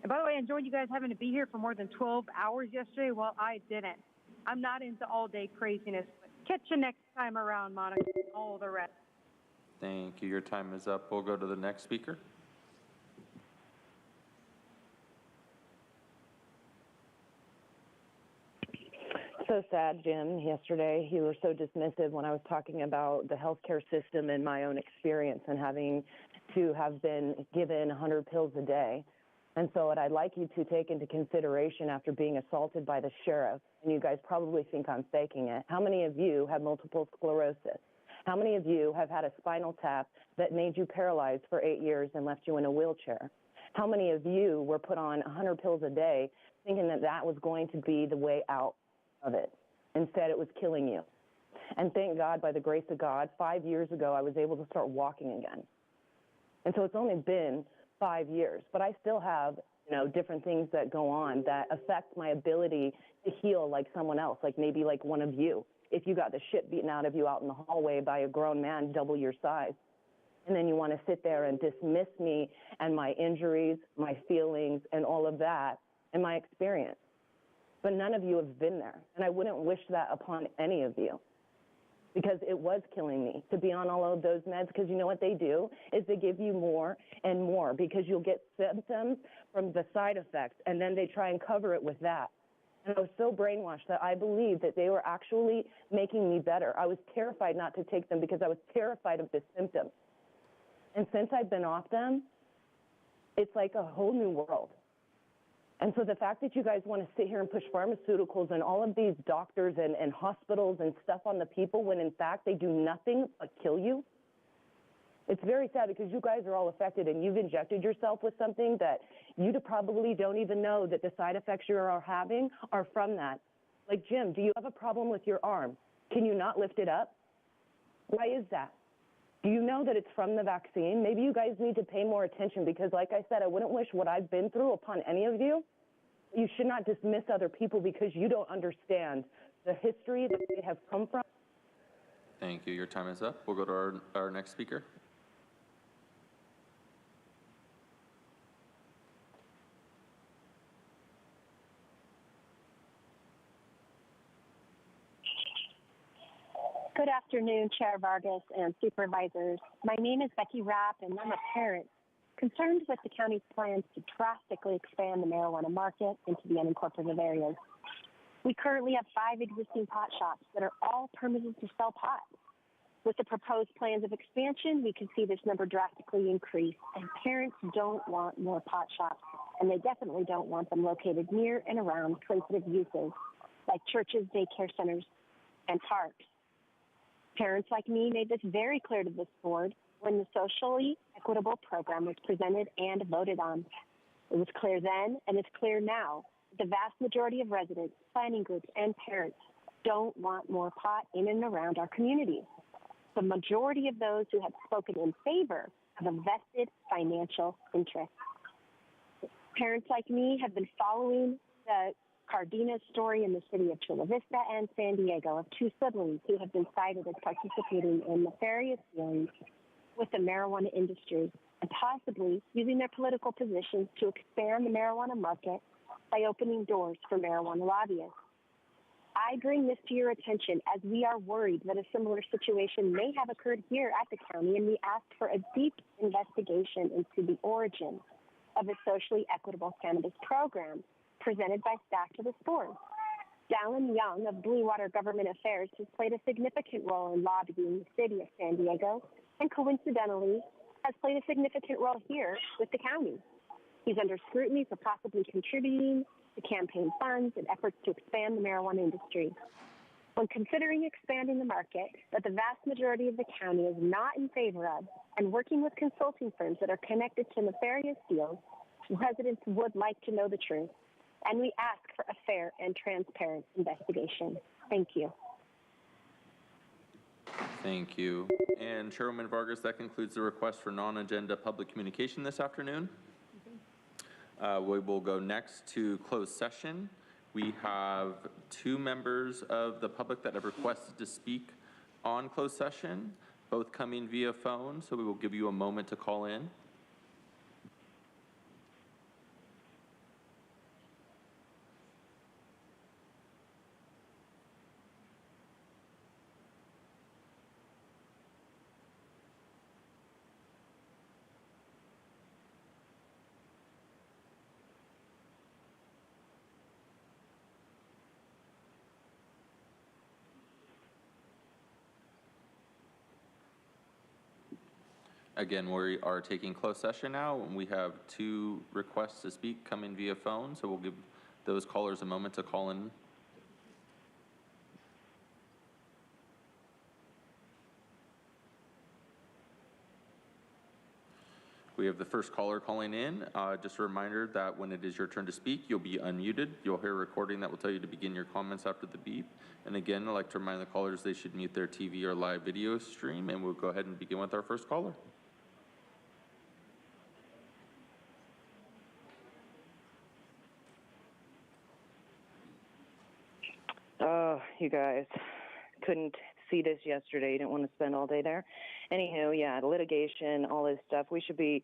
S15: And by the way, I enjoyed you guys having to be here for more than 12 hours yesterday. Well, I didn't. I'm not into all-day craziness. But catch you next time around, Monica, and all the rest.
S2: Thank you. Your time is up. We'll go to the next speaker.
S8: So sad, Jim. Yesterday, you were so dismissive when I was talking about the healthcare system and my own experience and having to have been given 100 pills a day. And so what I'd like you to take into consideration after being assaulted by the sheriff, and you guys probably think I'm faking it, how many of you have multiple sclerosis? How many of you have had a spinal tap that made you paralyzed for 8 years and left you in a wheelchair? How many of you were put on 100 pills a day thinking that that was going to be the way out of it? Instead, it was killing you. And thank God, by the grace of God, 5 years ago, I was able to start walking again. And so it's only been 5 years, but I still have, different things that go on that affect my ability to heal like someone else, like maybe like one of you. If you got the shit beaten out of you out in the hallway by a grown man double your size, and then you want to sit there and dismiss me and my injuries, my feelings, and all of that, and my experience. But none of you have been there, and I wouldn't wish that upon any of you. because it was killing me to be on all of those meds, because you know what they do is they give you more and more because you'll get symptoms from the side effects, and then they try and cover it with that. And I was so brainwashed that I believed that they were actually making me better. I was terrified not to take them because I was terrified of the symptoms. And since I've been off them, it's like a whole new world. And so the fact that you guys want to sit here and push pharmaceuticals and all of these doctors and hospitals and stuff on the people when in fact they do nothing but kill you, it's very sad because you guys are all affected and you've injected yourself with something that you probably don't even know that the side effects you are having are from that. Like, Jim, do you have a problem with your arm? Can you not lift it up? Why is that? Do you know that it's from the vaccine? Maybe you guys need to pay more attention because, like I said, I wouldn't wish what I've been through upon any of you. You should not dismiss other people because you don't understand the history that they have come from.
S2: Thank you. Your time is up. We'll go to our next speaker.
S19: Good afternoon, Chair Vargas and Supervisors. My name is Becky Rapp, and I'm a parent concerned with the county's plans to drastically expand the marijuana market into the unincorporated areas. We currently have 5 existing pot shops that are all permitted to sell pot. With the proposed plans of expansion, we can see this number drastically increase, and parents don't want more pot shops, and they definitely don't want them located near and around sensitive uses like churches, daycare centers, and parks. Parents like me made this very clear to this board when the socially equitable program was presented and voted on. It was clear then, and it's clear now, that the vast majority of residents, planning groups, and parents don't want more pot in and around our communities. The majority of those who have spoken in favor have a vested financial interest. Parents like me have been following the Cardenas story in the city of Chula Vista and San Diego of 2 siblings who have been cited as participating in nefarious dealings with the marijuana industry and possibly using their political positions to expand the marijuana market by opening doors for marijuana lobbyists. I bring this to your attention as we are worried that a similar situation may have occurred here at the county, and we ask for a deep investigation into the origin of a socially equitable cannabis program presented by staff to this board. Dallin Young of Blue Water Government Affairs has played a significant role in lobbying the city of San Diego and coincidentally has played a significant role here with the county. He's under scrutiny for possibly contributing to campaign funds and efforts to expand the marijuana industry. When considering expanding the market that the vast majority of the county is not in favor of and working with consulting firms that are connected to nefarious deals, residents would like to know the truth. And we ask for a fair and transparent investigation. Thank you.
S2: Thank you. And Chairwoman Vargas, that concludes the request for non-agenda public communication this afternoon. We will go next to closed session. We have 2 members of the public that have requested to speak on closed session, both coming via phone, so we will give you a moment to call in. Again, we are taking closed session now, and we have 2 requests to speak coming via phone, so we'll give those callers a moment to call in. We have the first caller calling in. Just a reminder that when it is your turn to speak, you'll be unmuted. You'll hear a recording that will tell you to begin your comments after the beep. And again, I'd like to remind the callers they should mute their TV or live video stream, and we'll go ahead and begin with our first caller.
S8: Oh, you guys couldn't see this yesterday. You didn't want to spend all day there. Anywho, yeah, litigation, all this stuff. We should be,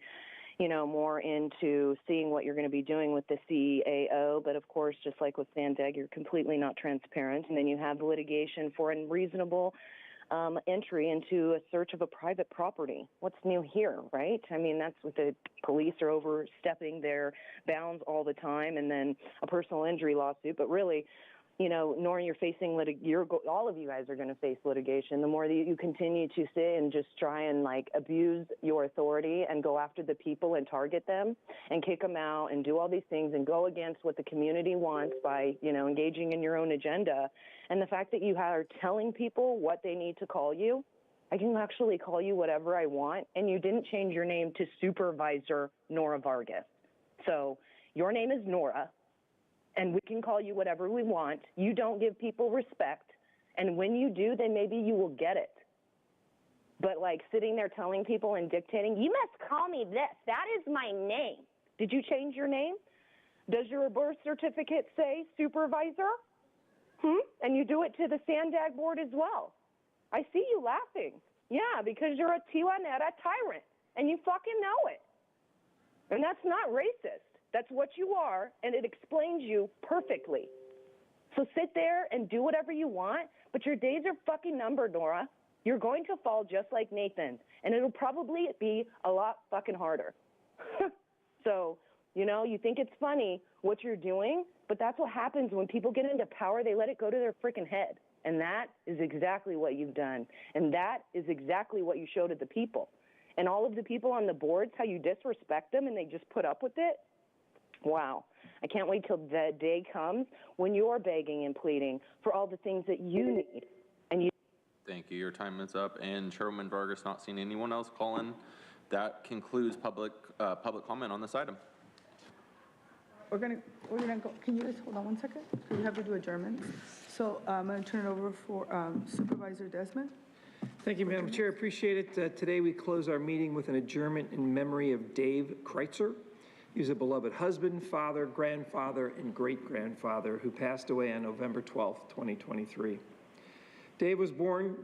S8: more into seeing what you're going to be doing with the CAO. But of course, just like with Sandeg, you're completely not transparent. And then you have litigation for unreasonable entry into a search of a private property. What's new here, right? I mean, that's what the police are overstepping their bounds all the time, and then a personal injury lawsuit. But really, you know, Nora, you're facing all of you guys are going to face litigation. The more that you continue to sit and just try and like abuse your authority and go after the people and target them and kick them out and do all these things and go against what the community wants by, you know, engaging in your own agenda. And the fact that you are telling people what they need to call you, I can actually call you whatever I want, and you didn't change your name to Supervisor Nora Vargas. So your name is Nora, and we can call you whatever we want. You don't give people respect, and when you do, then maybe you will get it. But like sitting there telling people and dictating, you must call me this. That is my name. Did you change your name? Does your birth certificate say supervisor? And you do it to the Sandag board as well. I see you laughing. Yeah, because you're a Tijuanera tyrant, and you fucking know it. And that's not racist. That's what you are, and it explains you perfectly. So sit there and do whatever you want, but your days are fucking numbered, Nora. You're going to fall just like Nathan, and it'll probably be a lot fucking harder. So, you know, you think it's funny what you're doing, but that's what happens when people get into power. They let it go to their freaking head, and that is exactly what you've done, and that is exactly what you showed to the people. And all of the people on the boards, how you disrespect them and they just put up with it. Wow. I can't wait till the day comes when you're begging and pleading for all the things that you need. And you.
S2: Thank you. Your time is up. And Chairwoman Vargas, not seeing anyone else call in. That concludes public comment on this item.
S1: We're gonna go, can you just hold on one second? Because we have to do adjournment. So I'm gonna turn it over for Supervisor Desmond.
S4: Thank you, Madam Chair. Appreciate it. Today we close our meeting with an adjournment in memory of Dave Kreitzer. He was a beloved husband, father, grandfather, and great-grandfather who passed away on November 12th, 2023. Dave was born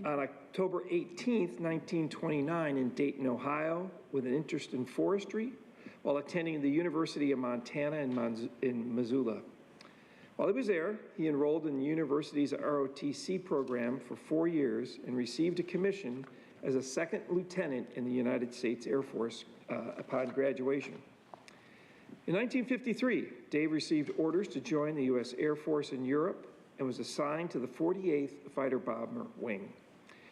S4: on October 18th, 1929 in Dayton, Ohio, with an interest in forestry while attending the University of Montana in Missoula. While he was there, he enrolled in the university's ROTC program for 4 years and received a commission as a second lieutenant in the United States Air Force upon graduation. In 1953, Dave received orders to join the U.S. Air Force in Europe and was assigned to the 48th Fighter Bomber Wing,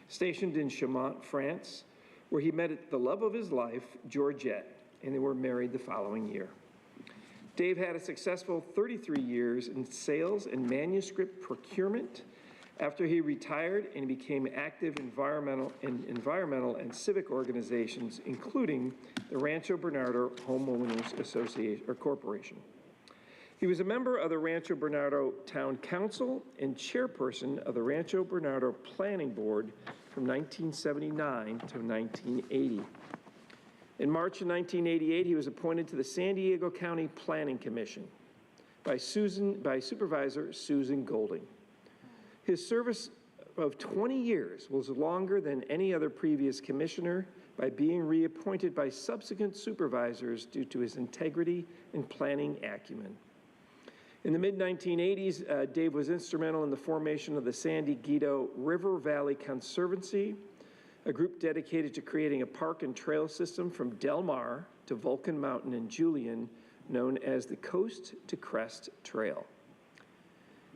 S4: stationed in Chaumont, France, where he met the love of his life, Georgette, and they were married the following year. Dave had a successful 33 years in sales and manuscript procurement after he retired and became active in environmental and civic organizations, including the Rancho Bernardo Homeowners Association or Corporation. He was a member of the Rancho Bernardo Town Council and chairperson of the Rancho Bernardo Planning Board from 1979 to 1980. In March of 1988, he was appointed to the San Diego County Planning Commission by Supervisor Susan Golding. His service of 20 years was longer than any other previous commissioner by being reappointed by subsequent supervisors due to his integrity and planning acumen. In the mid-1980s, Dave was instrumental in the formation of the San Diego River Valley Conservancy, a group dedicated to creating a park and trail system from Del Mar to Vulcan Mountain and Julian, known as the Coast to Crest Trail.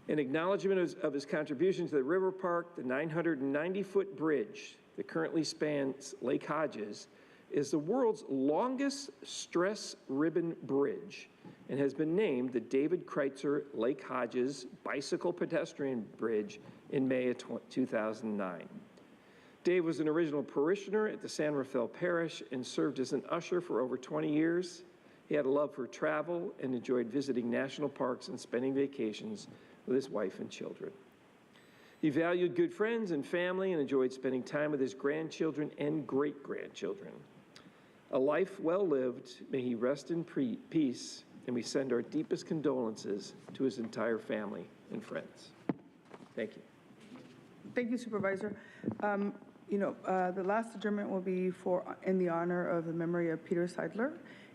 S4: In acknowledgement of his contribution to the river park, the 990-foot bridge that currently spans Lake Hodges is the world's longest stress ribbon bridge and has been named the David Kreitzer Lake Hodges Bicycle Pedestrian Bridge in May of 2009. Dave was an original parishioner at the San Rafael Parish and served as an usher for over 20 years. He had a love for travel and enjoyed visiting national parks and spending vacations with his wife and children. He valued good friends and family and enjoyed spending time with his grandchildren and great-grandchildren. A life well lived, may he rest in peace, and we send our deepest condolences to his entire family and friends. Thank you.
S1: Thank you, Supervisor. The last adjournment will be in the honor of the memory of Peter Seidler.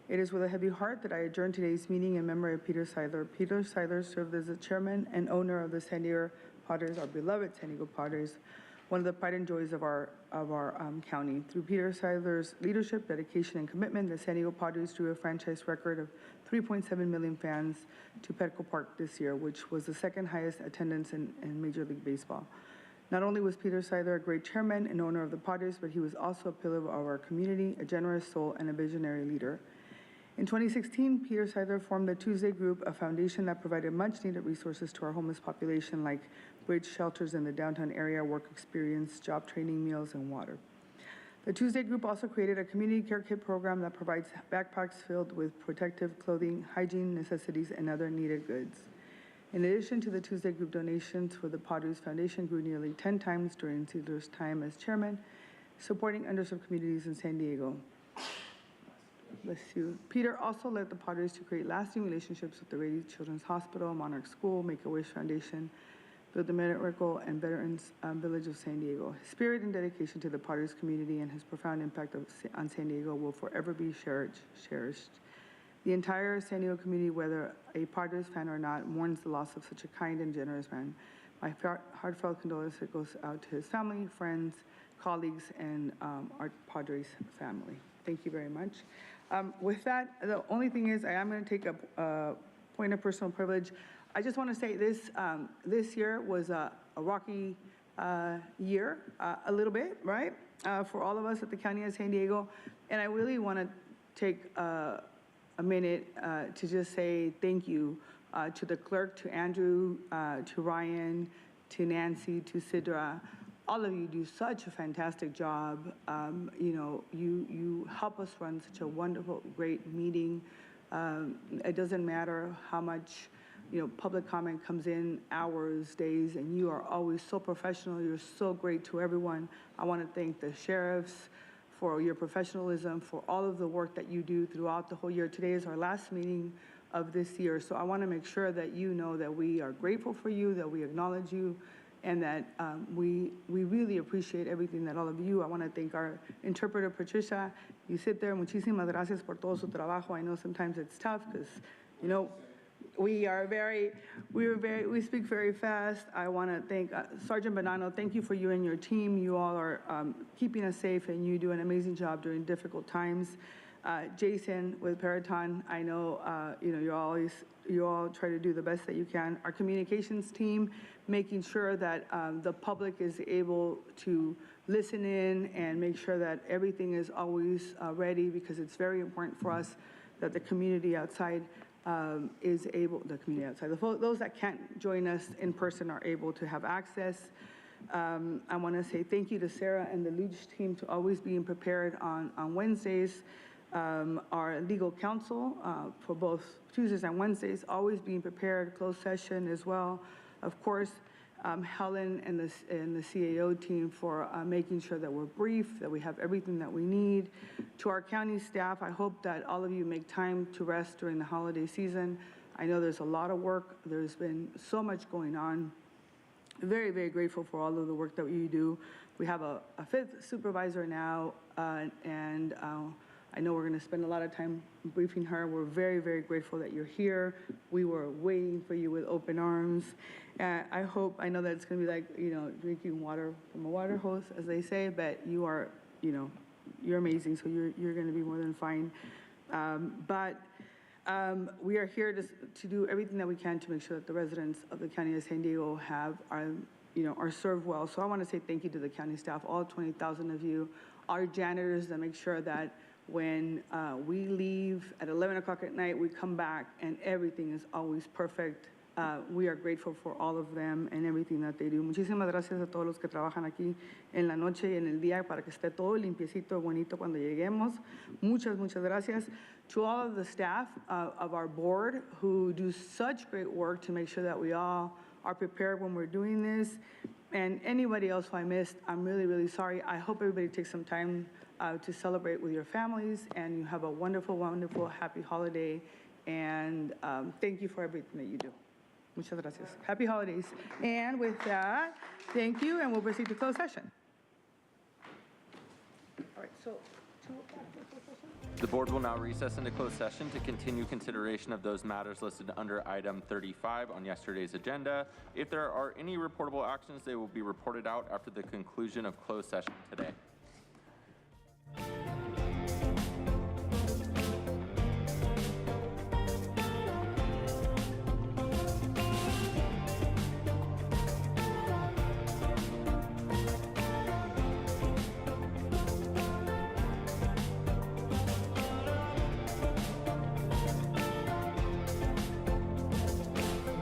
S1: It is with a heavy heart that I adjourn today's meeting in memory of Peter Seidler. Peter Seidler served as the chairman and owner of the San Diego Padres, our beloved San Diego Padres, one of the pride and joys of our county. Through Peter Seidler's leadership, dedication, and commitment, the San Diego Padres drew a franchise record of 3.7 million fans to Petco Park this year, which was the second highest attendance in Major League Baseball. Not only was Peter Seidler a great chairman and owner of the Padres, but he was also a pillar of our community, a generous soul, and a visionary leader. In 2016, Peter Seidler formed the Tuesday Group, a foundation that provided much-needed resources to our homeless population, like bridge shelters in the downtown area, work experience, job training, meals, and water. The Tuesday Group also created a community care kit program that provides backpacks filled with protective clothing, hygiene necessities, and other needed goods. In addition to the Tuesday Group, donations for the Padres Foundation grew nearly 10 times during Seidler's time as chairman, supporting underserved communities in San Diego. Bless you. Peter also led the Padres to create lasting relationships with the Rady Children's Hospital, Monarch School, Make-A-Wish Foundation, Build the Miracle, and Veterans Village of San Diego. His spirit and dedication to the Padres community and his profound impact on San Diego will forever be cherished. The entire San Diego community, whether a Padres fan or not, mourns the loss of such a kind and generous man. My heartfelt condolences goes out to his family, friends, colleagues, and our Padres family. Thank you very much. With that, the only thing is I am going to take a point of personal privilege. I just want to say this, this year was a rocky year, a little bit, right, for all of us at the County of San Diego. And I really want to take a minute to just say thank you to the clerk, to Andrew, to Ryan, to Nancy, to Sidra. All of you do such a fantastic job. You know, you help us run such a wonderful, great meeting. It doesn't matter how much, you know, public comment comes in, hours, days, and you are always so professional. You're so great to everyone. I want to thank the sheriffs for your professionalism, for all of the work that you do throughout the whole year. Today is our last meeting of this year, so I want to make sure that you know that we are grateful for you, that we acknowledge you, and that we really appreciate everything that all of you. I want to thank our interpreter, Patricia. You sit there. Muchísimas gracias por todo su trabajo. I know sometimes it's tough because, you know, we speak very fast. I want to thank Sergeant Bonanno. Thank you for you and your team. You all are keeping us safe, and you do an amazing job during difficult times. Jason with Peraton, I know you know you all try to do the best that you can. Our communications team, making sure that the public is able to listen in and make sure that everything is always ready, because it's very important for us that the community outside is able, those that can't join us in person are able to have access. I want to say thank you to Sarah and the Luge team to always being prepared on Wednesdays. Our legal counsel for both Tuesdays and Wednesdays, always being prepared, closed session as well. Of course, Helen and the CAO team for making sure that we're brief, that we have everything that we need. To our county staff, I hope that all of you make time to rest during the holiday season. I know there's a lot of work. There's been so much going on. Very, very grateful for all of the work that you do. We have a fifth supervisor now, and I know we're going to spend a lot of time briefing her. We're very, very grateful that you're here. We were waiting for you with open arms. I know that it's going to be like, you know, drinking water from a water hose, as they say, but you are, you know, you're amazing, so you're going to be more than fine. We are here to do everything that we can to make sure that the residents of the County of San Diego are served well. So I want to say thank you to the county staff, all 20,000 of you, our janitors that make sure that when we leave at 11 o'clock at night, we come back and everything is always perfect. We are grateful for all of them and everything that they do. Muchísimas gracias a todos los que trabajan aquí en la noche y en el día para que esté todo limpiecito, bonito cuando lleguemos. Muchas, muchas gracias to all of the staff of our board who do such great work to make sure that we all are prepared when we're doing this. And anybody else who I missed, I'm really, really sorry. I hope everybody takes some time to celebrate with your families, and you have a wonderful, wonderful, happy holiday. And thank you for everything that you do. Muchas gracias. Happy holidays. And with that, thank you, and we'll proceed to closed session. All right, so
S2: The board will now recess into closed session to continue consideration of those matters listed under item 35 on yesterday's agenda. If there are any reportable actions, they will be reported out after the conclusion of closed session today.